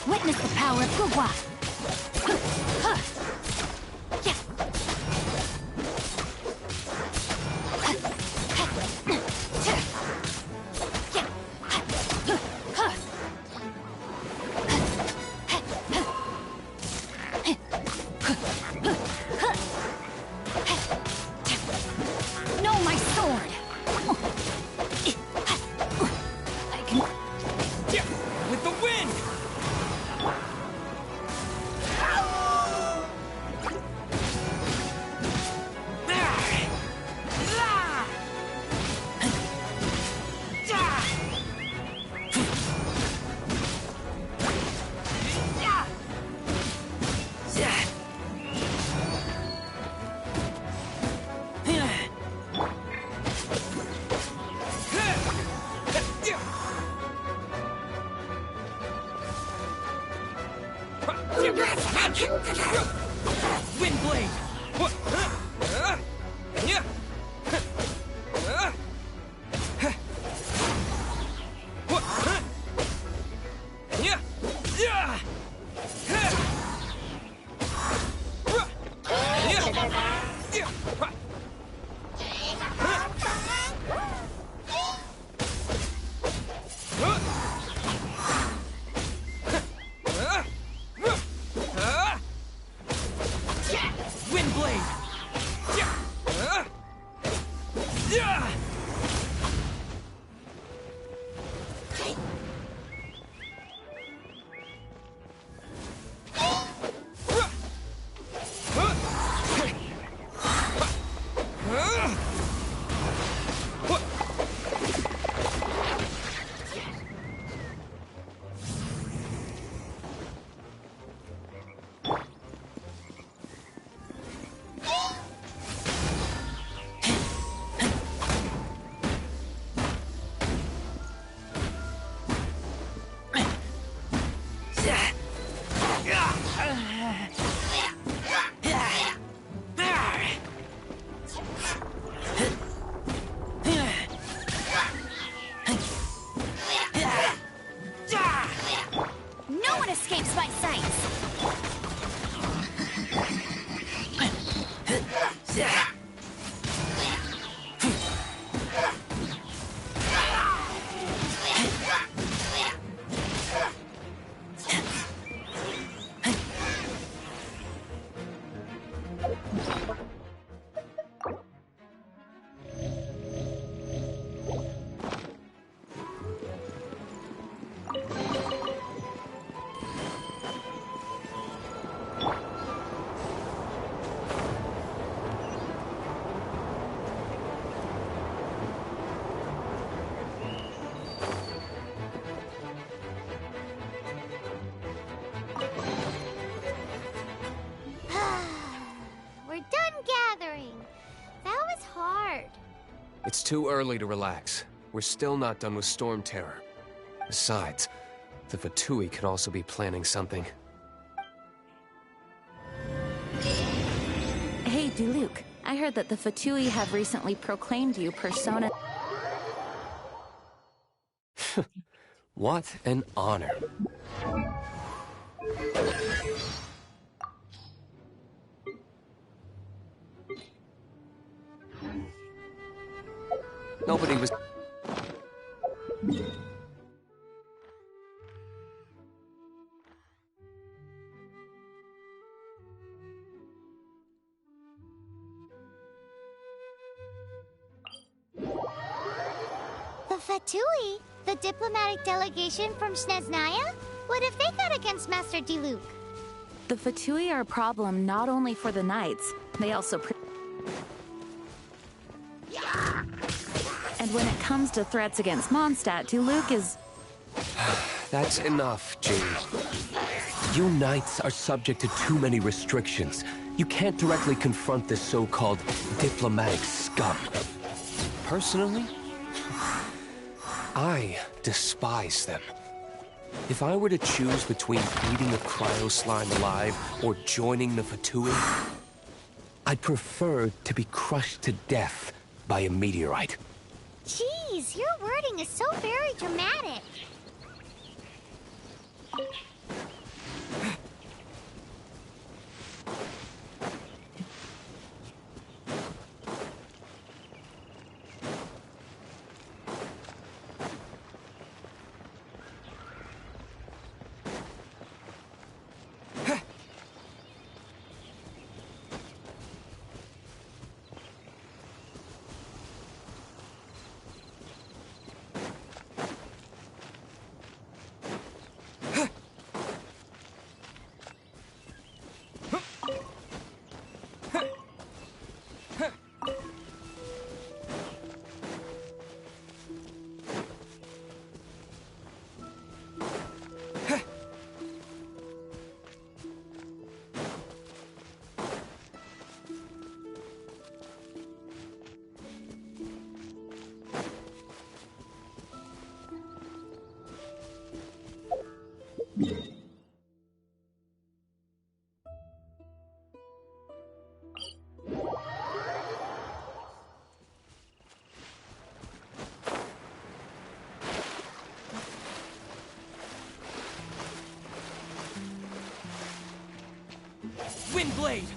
Speaker 9: Witness the power of Gugwa!
Speaker 2: No, my sword! I can...
Speaker 18: With the wind! Windblade!
Speaker 2: No one escapes my sight!
Speaker 6: We're done gathering. That was hard.
Speaker 5: It's too early to relax. We're still not done with Storm Terror. Besides, the Fatui could also be planning something.
Speaker 10: Hey, Diluc. I heard that the Fatui have recently proclaimed you persona...
Speaker 5: What an honor. Nobody was...
Speaker 6: The Fatui? The diplomatic delegation from Snezhnaya? What have they got against Master Diluc?
Speaker 10: The Fatui are a problem not only for the Knights, they also... And when it comes to threats against Mondstadt, Diluc is...
Speaker 5: That's enough, Jean. You Knights are subject to too many restrictions. You can't directly confront this so-called diplomatic scum. Personally, I despise them. If I were to choose between eating a cryo slime alive or joining the Fatui, I'd prefer to be crushed to death by a meteorite.
Speaker 6: Jeez, your wording is so very dramatic.
Speaker 18: Windblade!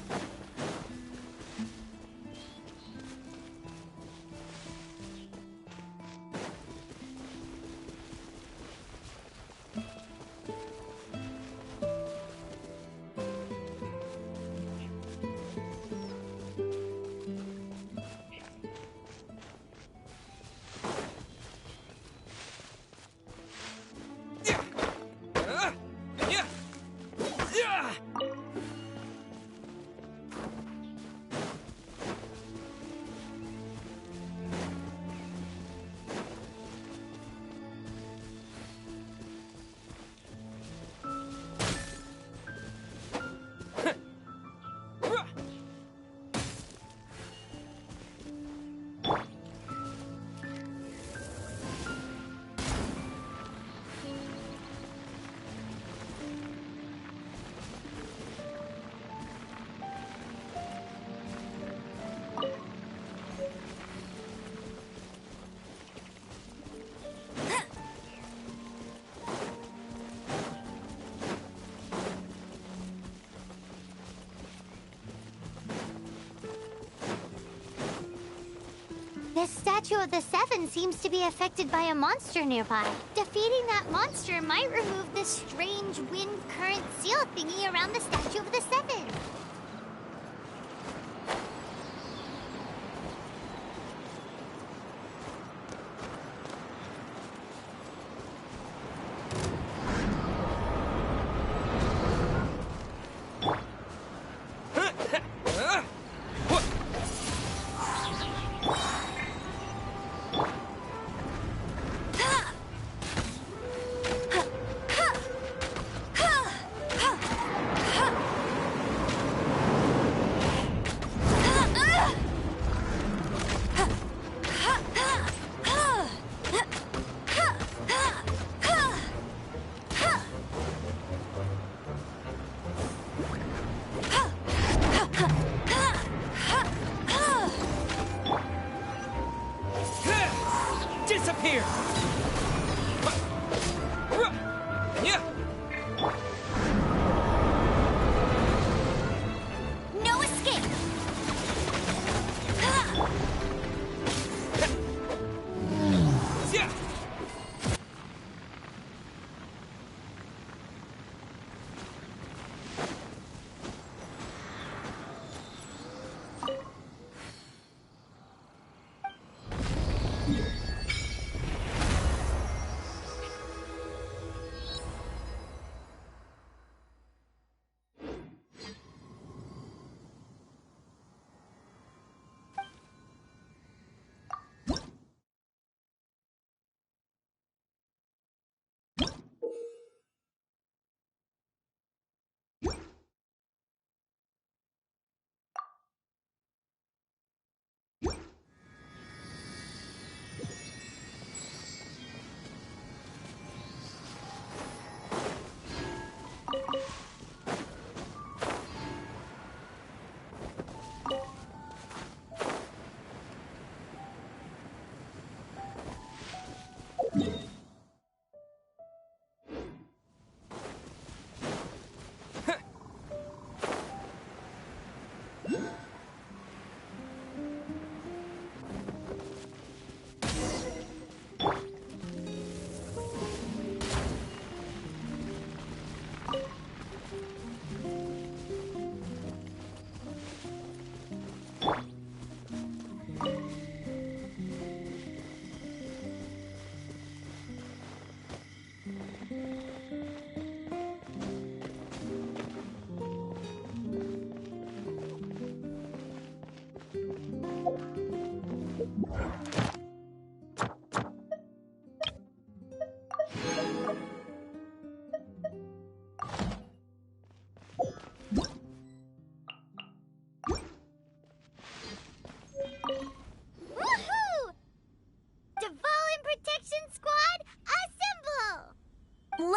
Speaker 6: The Statue of the Seven seems to be affected by a monster nearby. Defeating that monster might remove this strange wind current seal thingy around the Statue of the Seven.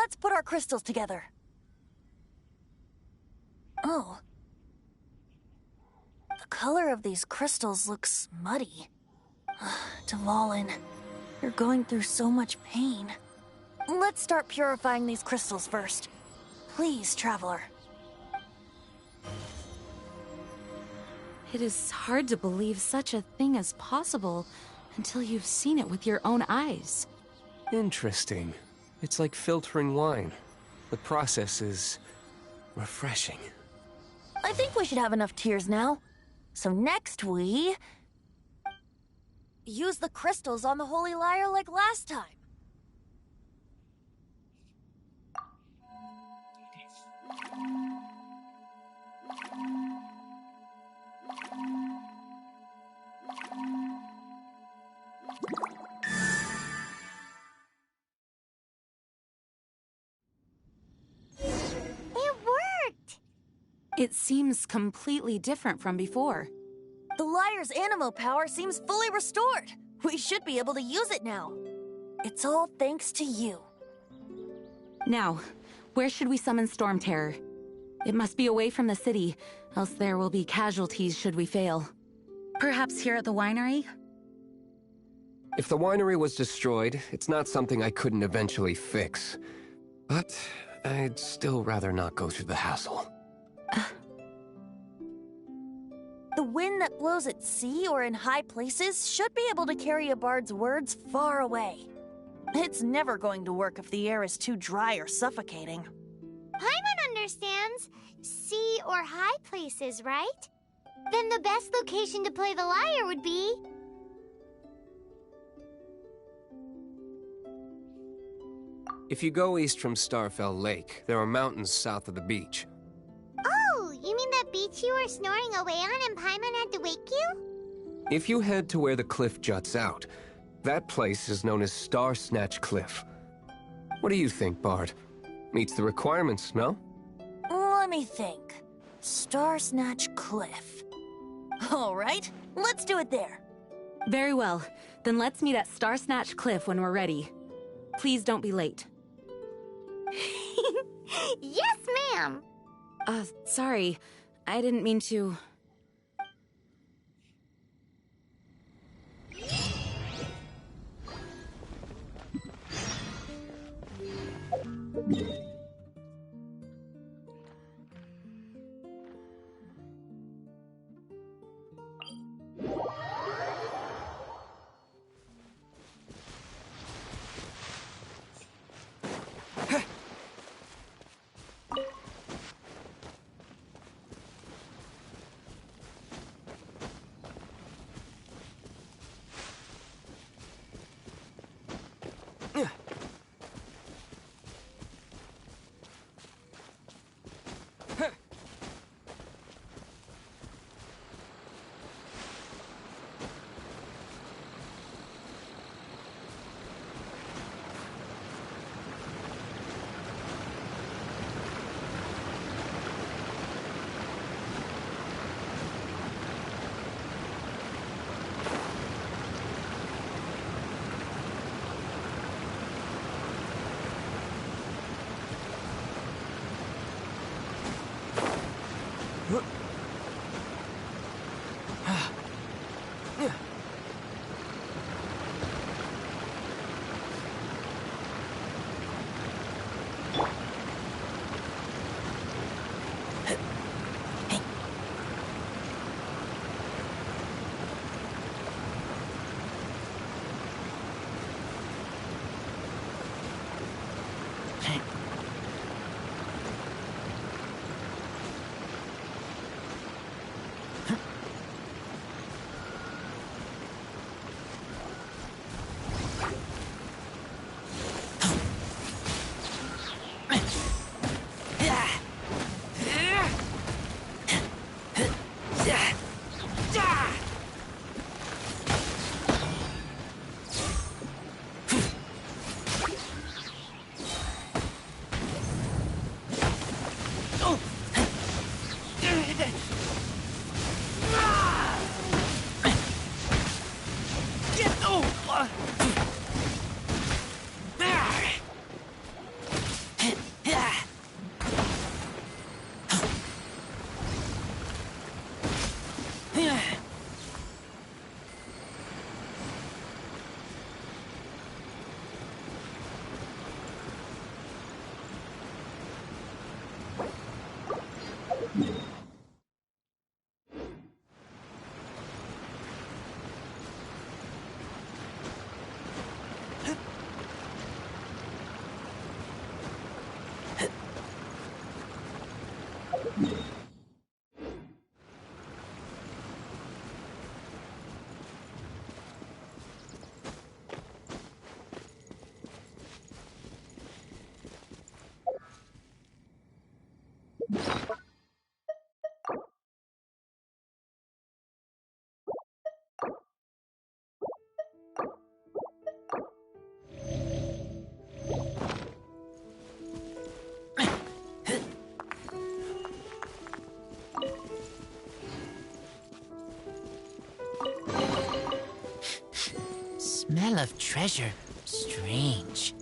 Speaker 21: Let's put our crystals together. Oh. The color of these crystals looks muddy. Dvalin, you're going through so much pain. Let's start purifying these crystals first. Please, Traveler.
Speaker 10: It is hard to believe such a thing is possible until you've seen it with your own eyes.
Speaker 5: Interesting. It's like filtering wine. The process is refreshing.
Speaker 21: I think we should have enough tears now. So next we... use the crystals on the Holy Lyre like last time.
Speaker 6: It worked!
Speaker 10: It seems completely different from before.
Speaker 21: The Lyre's animo power seems fully restored. We should be able to use it now. It's all thanks to you.
Speaker 10: Now, where should we summon Storm Terror? It must be away from the city, else there will be casualties should we fail. Perhaps here at the winery?
Speaker 5: If the winery was destroyed, it's not something I couldn't eventually fix. But I'd still rather not go through the hassle.
Speaker 21: The wind that blows at sea or in high places should be able to carry a bard's words far away. It's never going to work if the air is too dry or suffocating.
Speaker 6: Paimon understands sea or high places, right? Then the best location to play the lyre would be...
Speaker 5: If you go east from Starfell Lake, there are mountains south of the beach.
Speaker 6: Oh, you mean that beach you were snoring away on and Paimon had to wake you?
Speaker 5: If you head to where the cliff juts out, that place is known as Star Snatch Cliff. What do you think, Bard? Meets the requirements, no?
Speaker 21: Let me think. Star Snatch Cliff. All right, let's do it there.
Speaker 10: Very well. Then let's meet at Star Snatch Cliff when we're ready. Please don't be late.
Speaker 6: Yes, ma'am!
Speaker 10: Sorry. I didn't mean to...
Speaker 19: of treasure. Strange.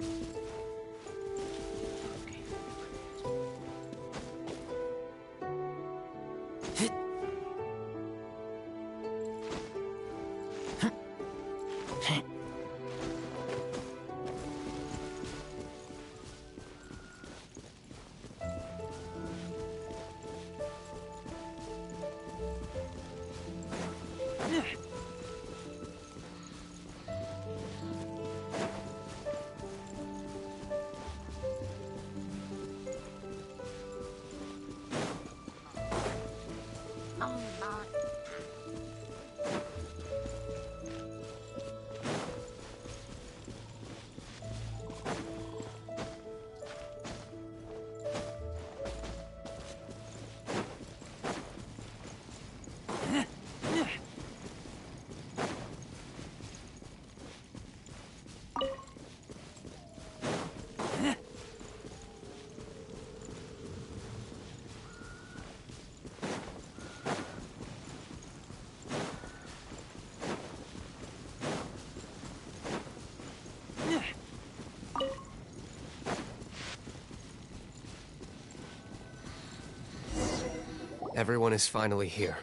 Speaker 5: Everyone is finally here.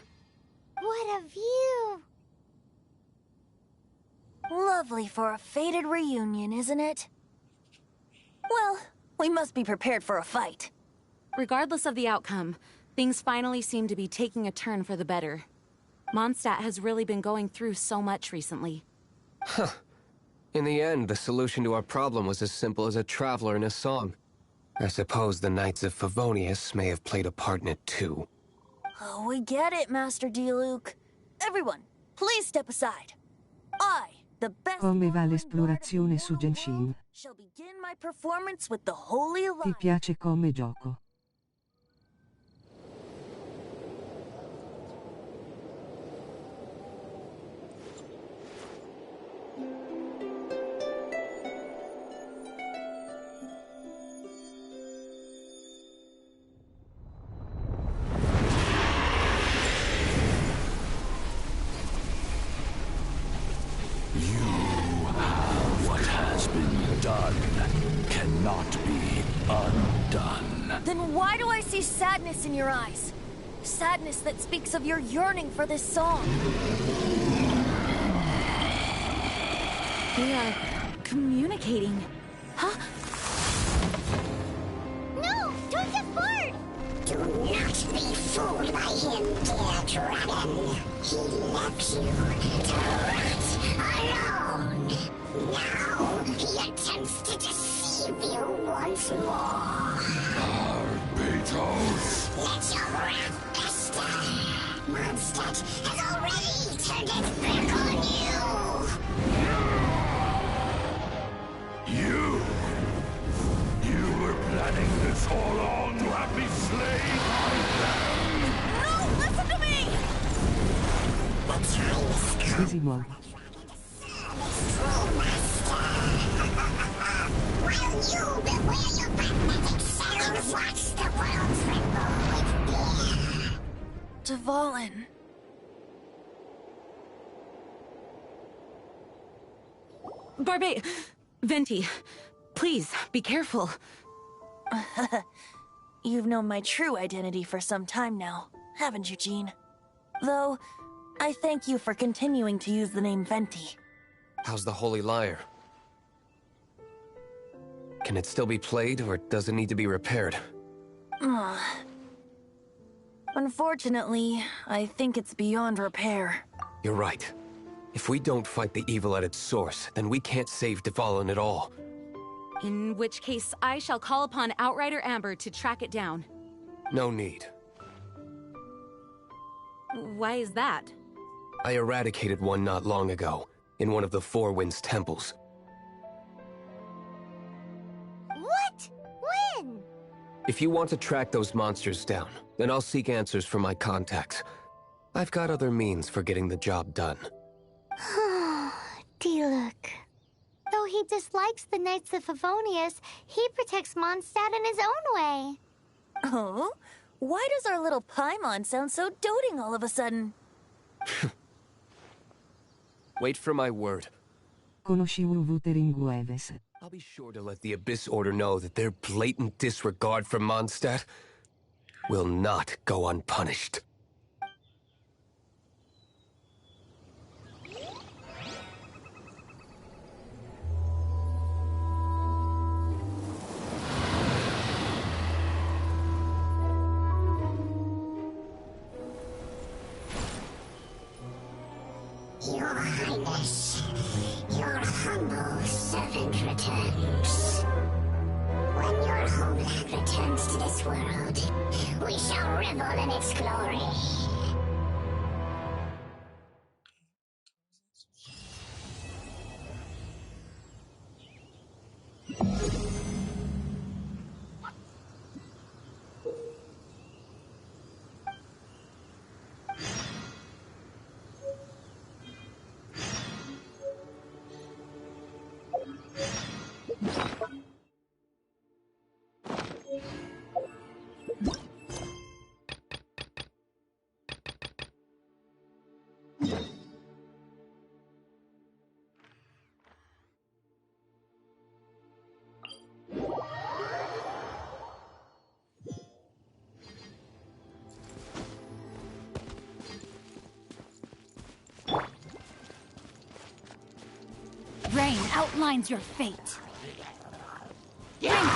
Speaker 6: What a view!
Speaker 21: Lovely for a fated reunion, isn't it? Well, we must be prepared for a fight.
Speaker 10: Regardless of the outcome, things finally seem to be taking a turn for the better. Mondstadt has really been going through so much recently.
Speaker 5: Huh. In the end, the solution to our problem was as simple as a traveler in a song. I suppose the Knights of Favonius may have played a part in it too.
Speaker 21: Oh, we get it, Master Diluc. Everyone, please step aside. I, the best
Speaker 22: Come va l'esplorazione su Genshin?
Speaker 21: shall begin my performance with the Holy
Speaker 22: Ti
Speaker 21: Alliance.
Speaker 22: piace come gioco?
Speaker 20: What has been done cannot be undone.
Speaker 21: Then why do I see sadness in your eyes? Sadness that speaks of your yearning for this song.
Speaker 10: They are communicating. Huh?
Speaker 6: No! Don't get bored!
Speaker 23: Do not be fooled by him, dear dragon. He left you to rot alone. Now he attempts to deceive you once more.
Speaker 20: Barbatos.
Speaker 23: Let your wrath fester. Mondstadt has already turned its back on you.
Speaker 20: You were planning this all along to have me slain by them.
Speaker 21: No, listen to me!
Speaker 23: The time is come.
Speaker 22: Easy mode.
Speaker 23: While you beware your magnetic shadows, watch the world tremble with fear.
Speaker 21: Dvalin.
Speaker 10: Venti, please, be careful.
Speaker 21: You've known my true identity for some time now, haven't you, Jean? Though, I thank you for continuing to use the name Venti.
Speaker 5: How's the Holy Lyre? Can it still be played, or does it need to be repaired?
Speaker 21: Unfortunately, I think it's beyond repair.
Speaker 5: You're right. If we don't fight the evil at its source, then we can't save Dvalin at all.
Speaker 10: In which case, I shall call upon Outrider Amber to track it down.
Speaker 5: No need.
Speaker 10: Why is that?
Speaker 5: I eradicated one not long ago, in one of the Four Winds temples.
Speaker 6: What? When?
Speaker 5: If you want to track those monsters down, then I'll seek answers from my contacts. I've got other means for getting the job done.
Speaker 6: Diluc. Though he dislikes the Knights of Favonius, he protects Mondstadt in his own way.
Speaker 21: Oh? Why does our little Paimon sound so doting all of a sudden?
Speaker 5: Wait for my word.
Speaker 22: Conosci Wuthering Waves.
Speaker 5: I'll be sure to let the Abyss Order know that their blatant disregard for Mondstadt will not go unpunished.
Speaker 23: Your Highness, your humble servant returns. When your homeland returns to this world, we shall revel in its glory.
Speaker 1: Rain outlines your fate. Rain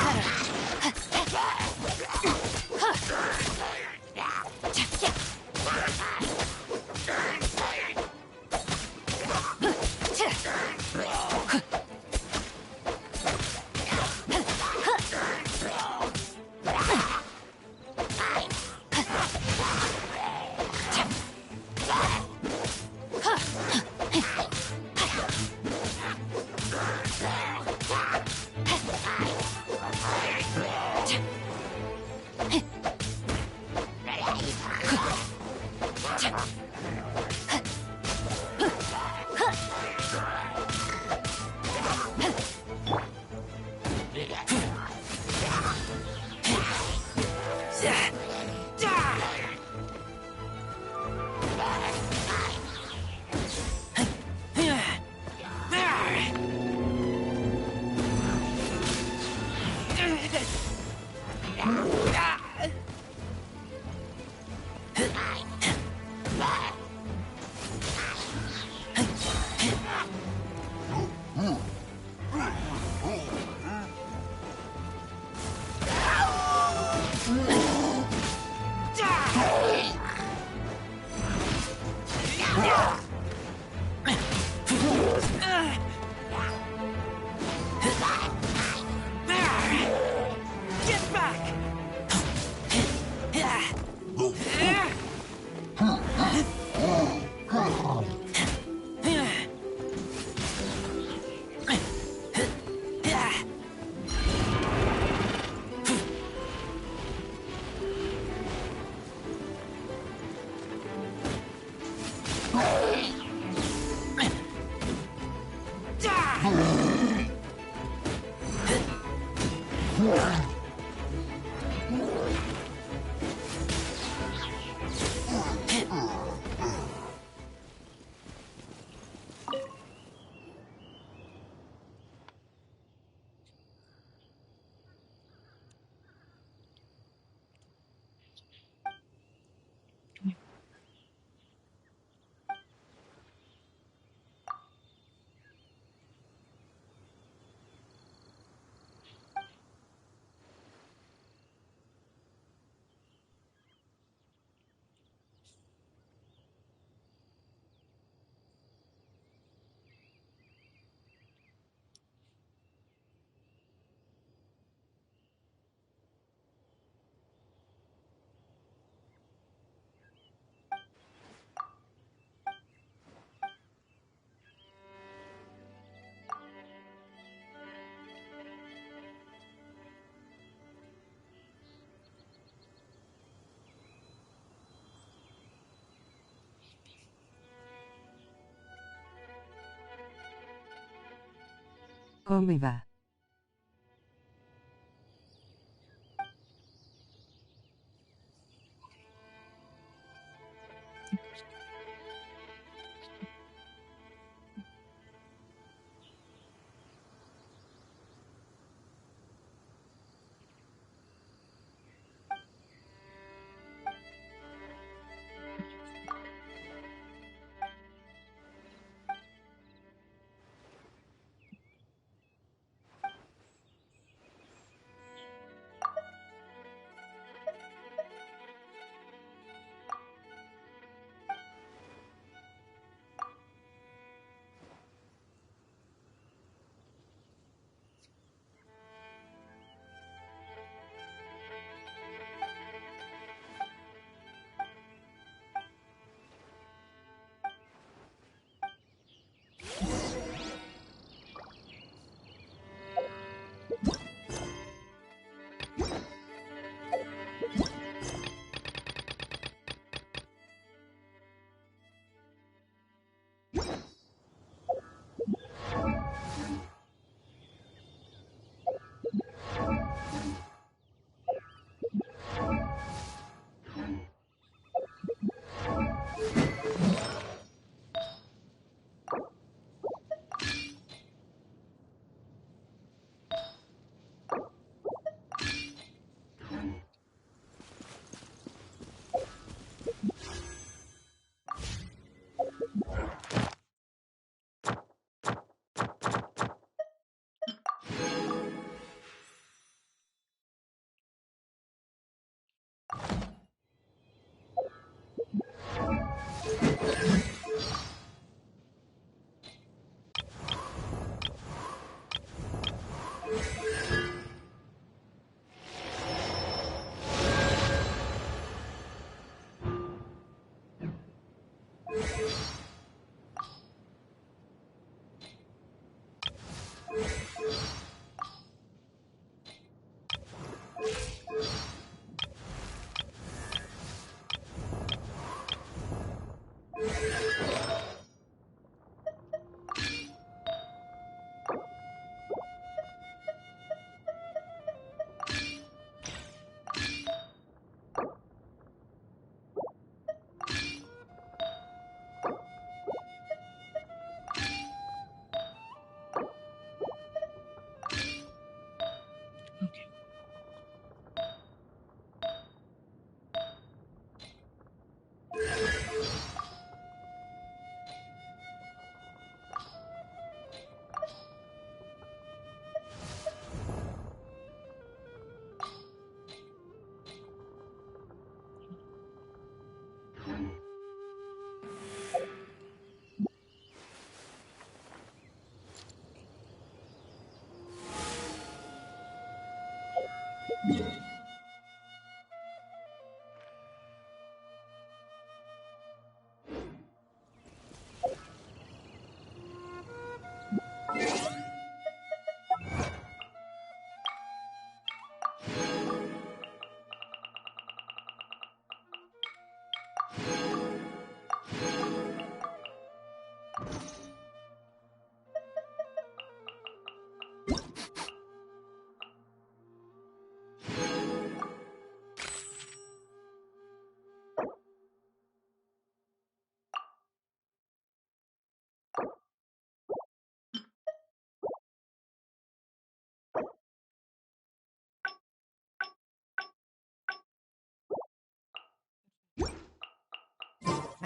Speaker 22: Come va?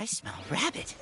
Speaker 19: I smell rabbit.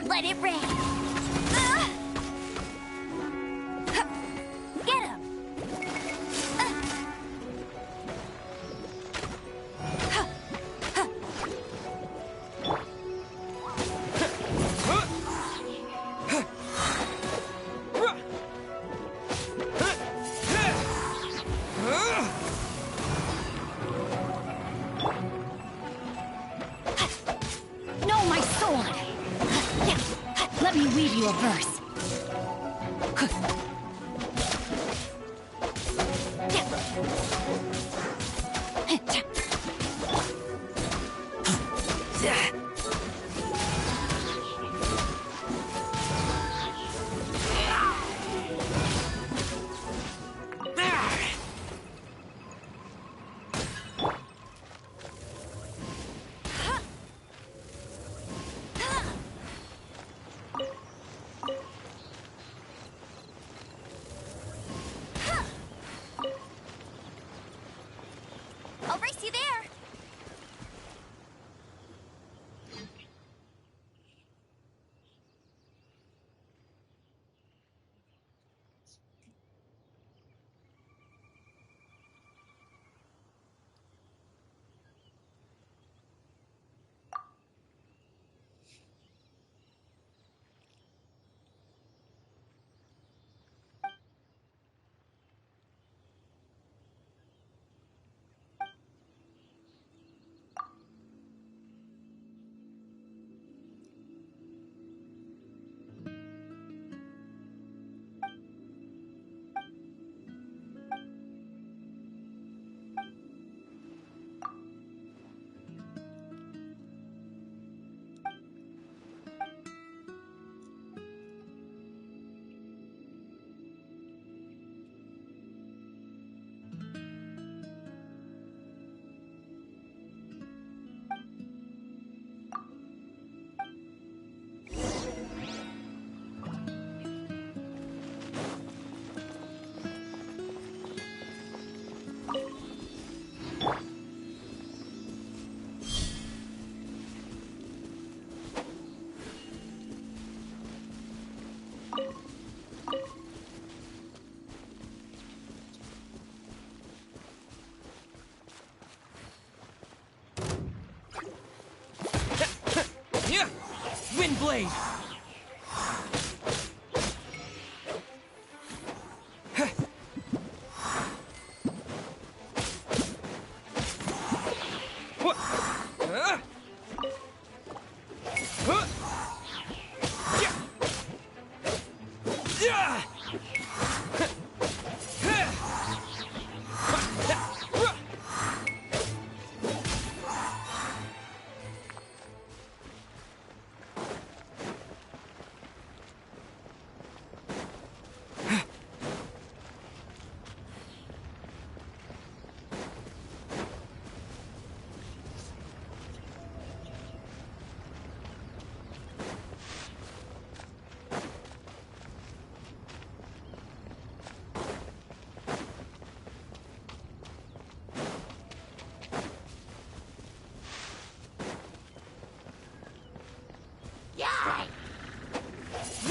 Speaker 2: Let it rain. Get him.
Speaker 1: No, my sword! Let me weave you a verse.
Speaker 2: I'll race you there.
Speaker 18: Windblade!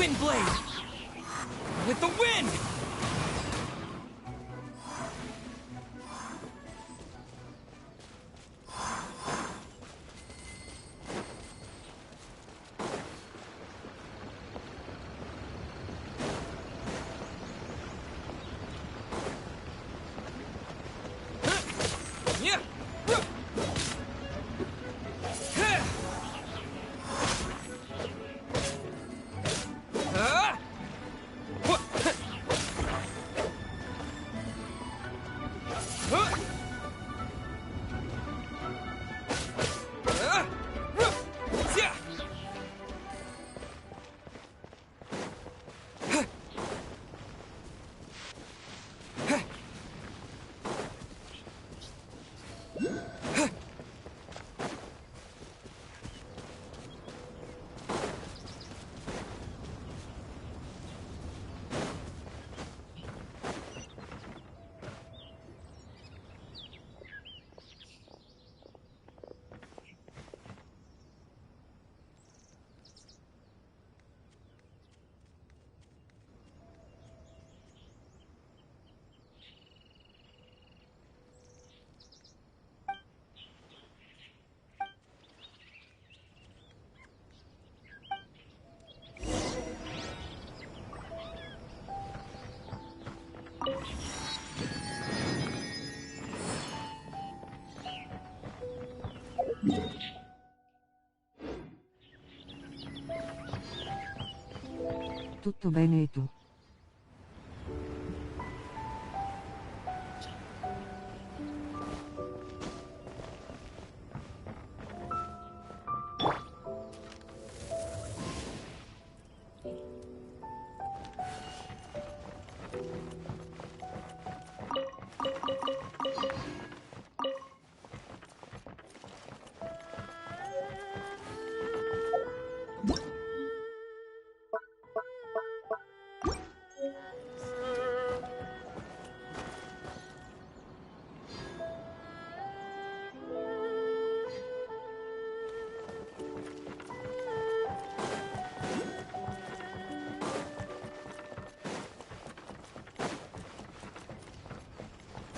Speaker 18: Wind Blade! With the wind!
Speaker 22: Tutto bene e tu?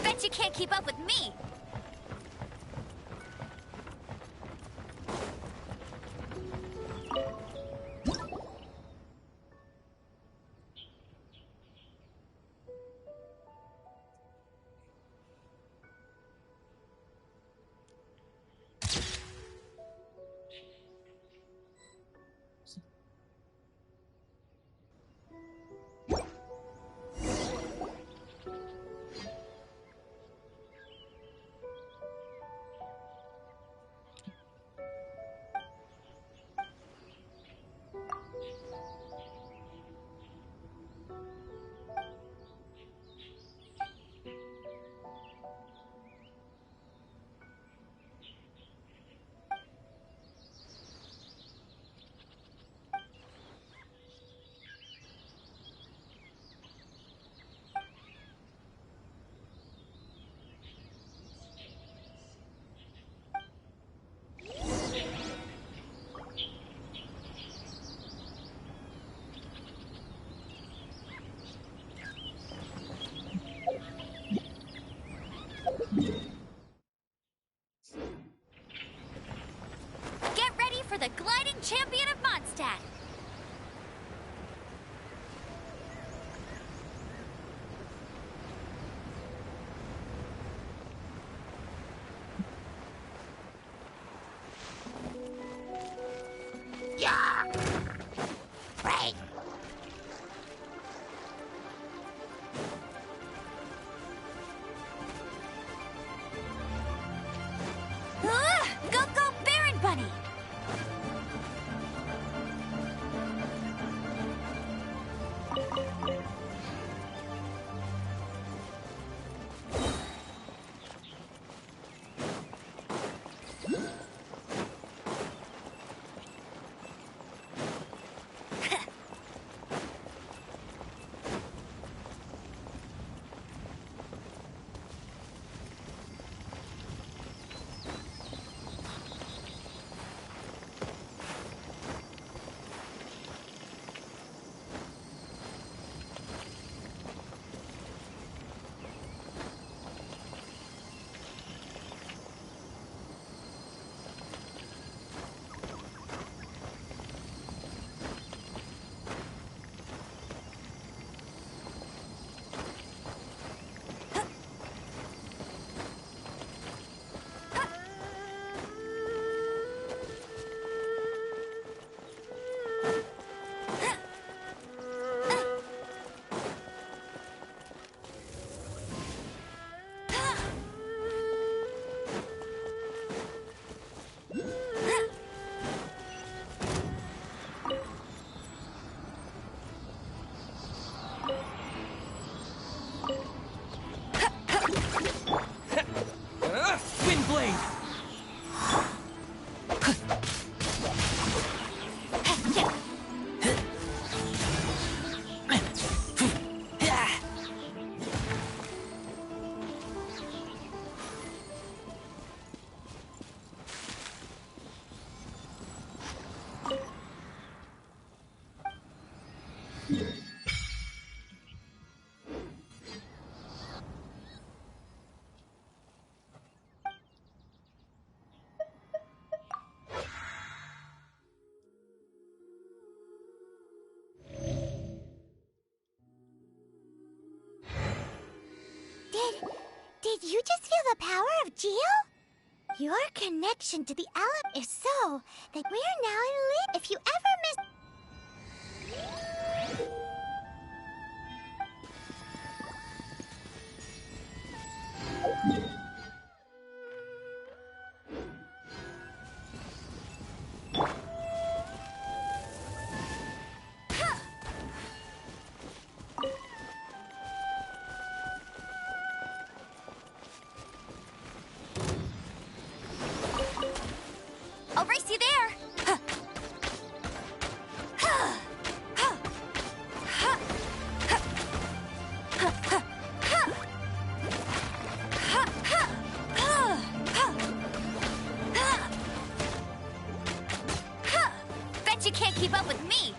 Speaker 2: Bet you can't keep up with me! Get ready for the gliding champion of Mondstadt!
Speaker 23: Yeah! Right.
Speaker 2: Go, go, Baron Bunny!
Speaker 6: Did you just feel the power of Geo? Your connection to the element is so that we're now in lit. If you ever miss...
Speaker 2: I'll race you there! Bet you can't keep up with me!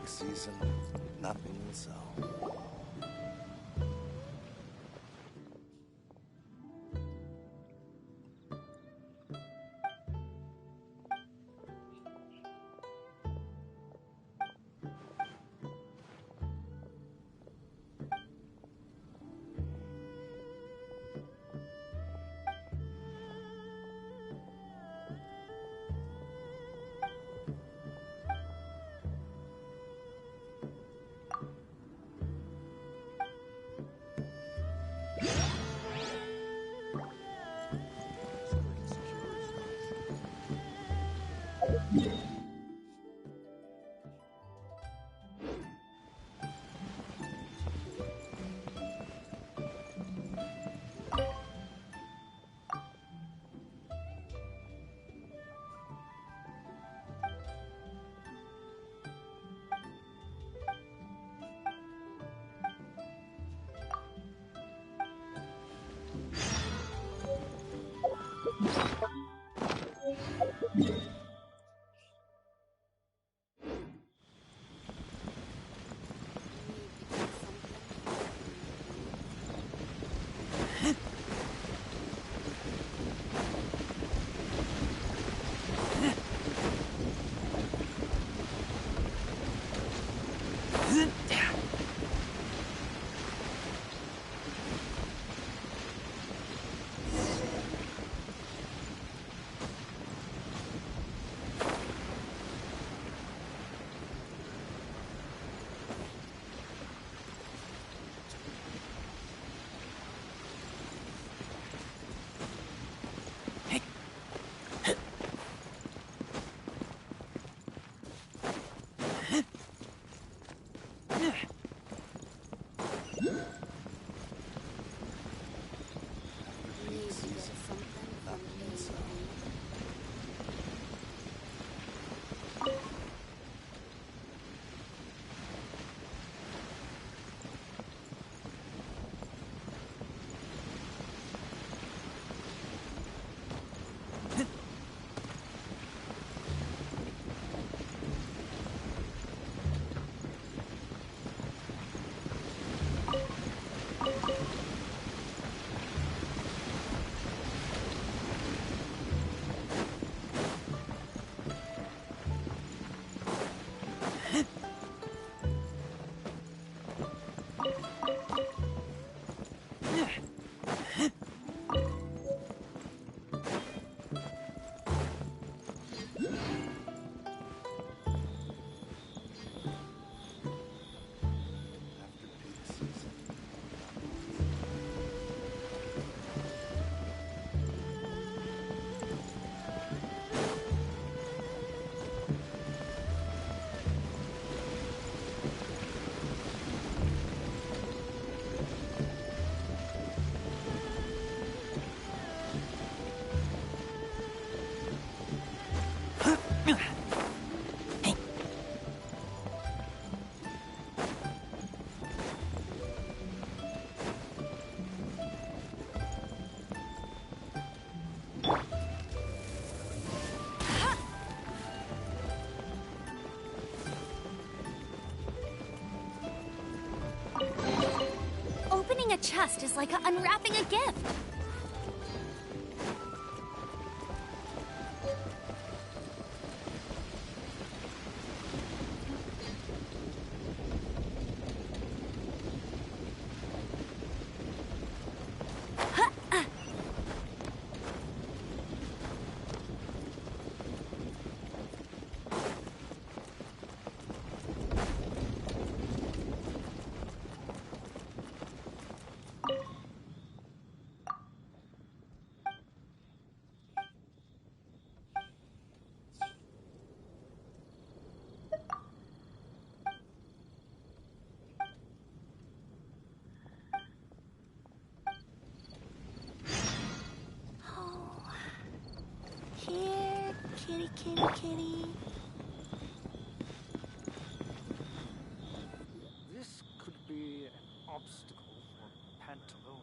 Speaker 3: Season, nothing will sell.
Speaker 2: chest is like unwrapping a gift.
Speaker 6: Here, kitty, kitty, kitty.
Speaker 4: This could be an obstacle for Pantaloon.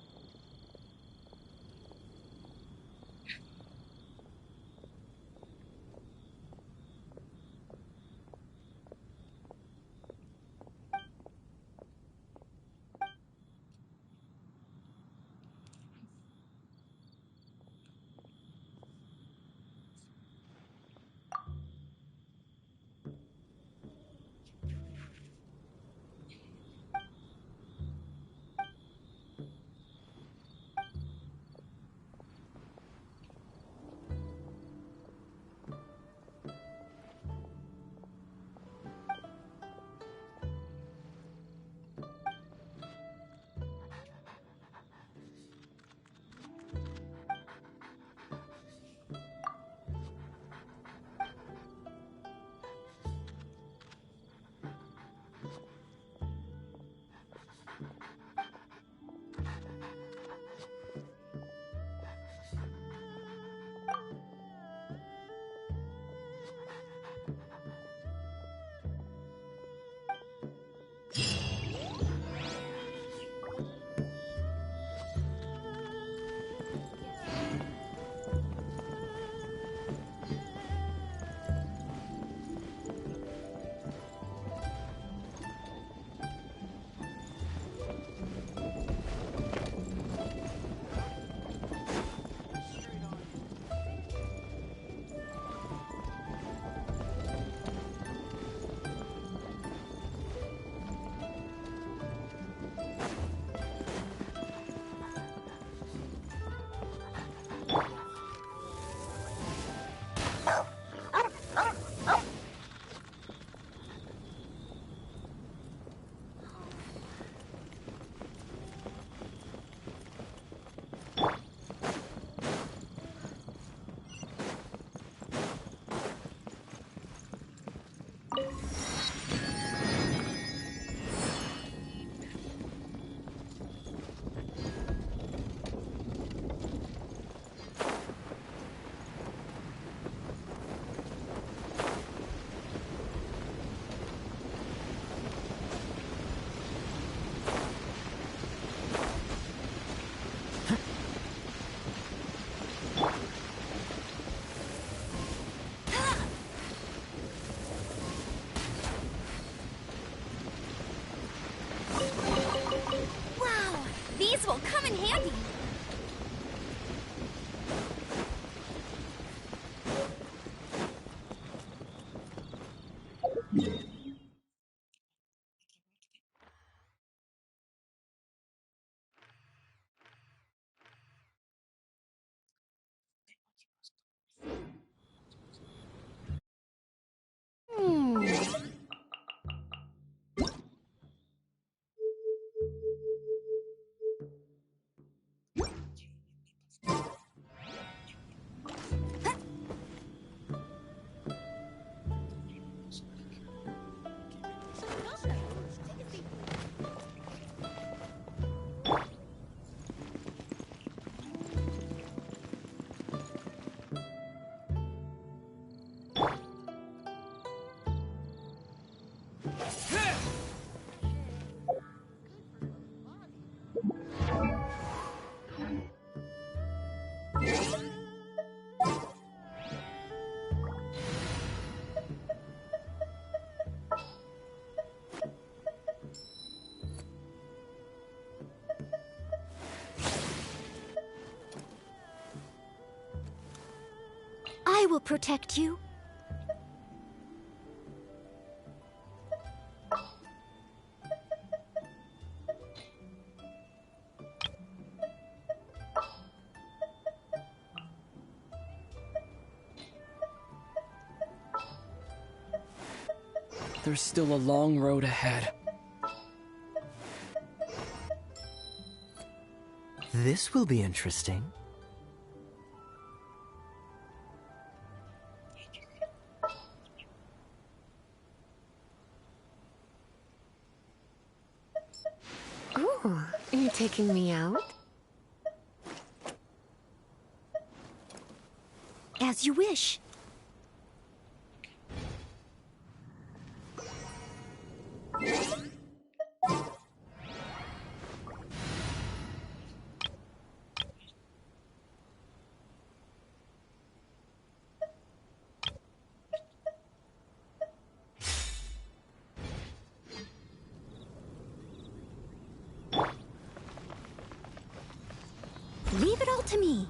Speaker 1: protect you?
Speaker 11: There's still a long road ahead.
Speaker 17: This will be interesting.
Speaker 12: Ooh, are you taking me out?
Speaker 1: As you wish. Leave it all to me.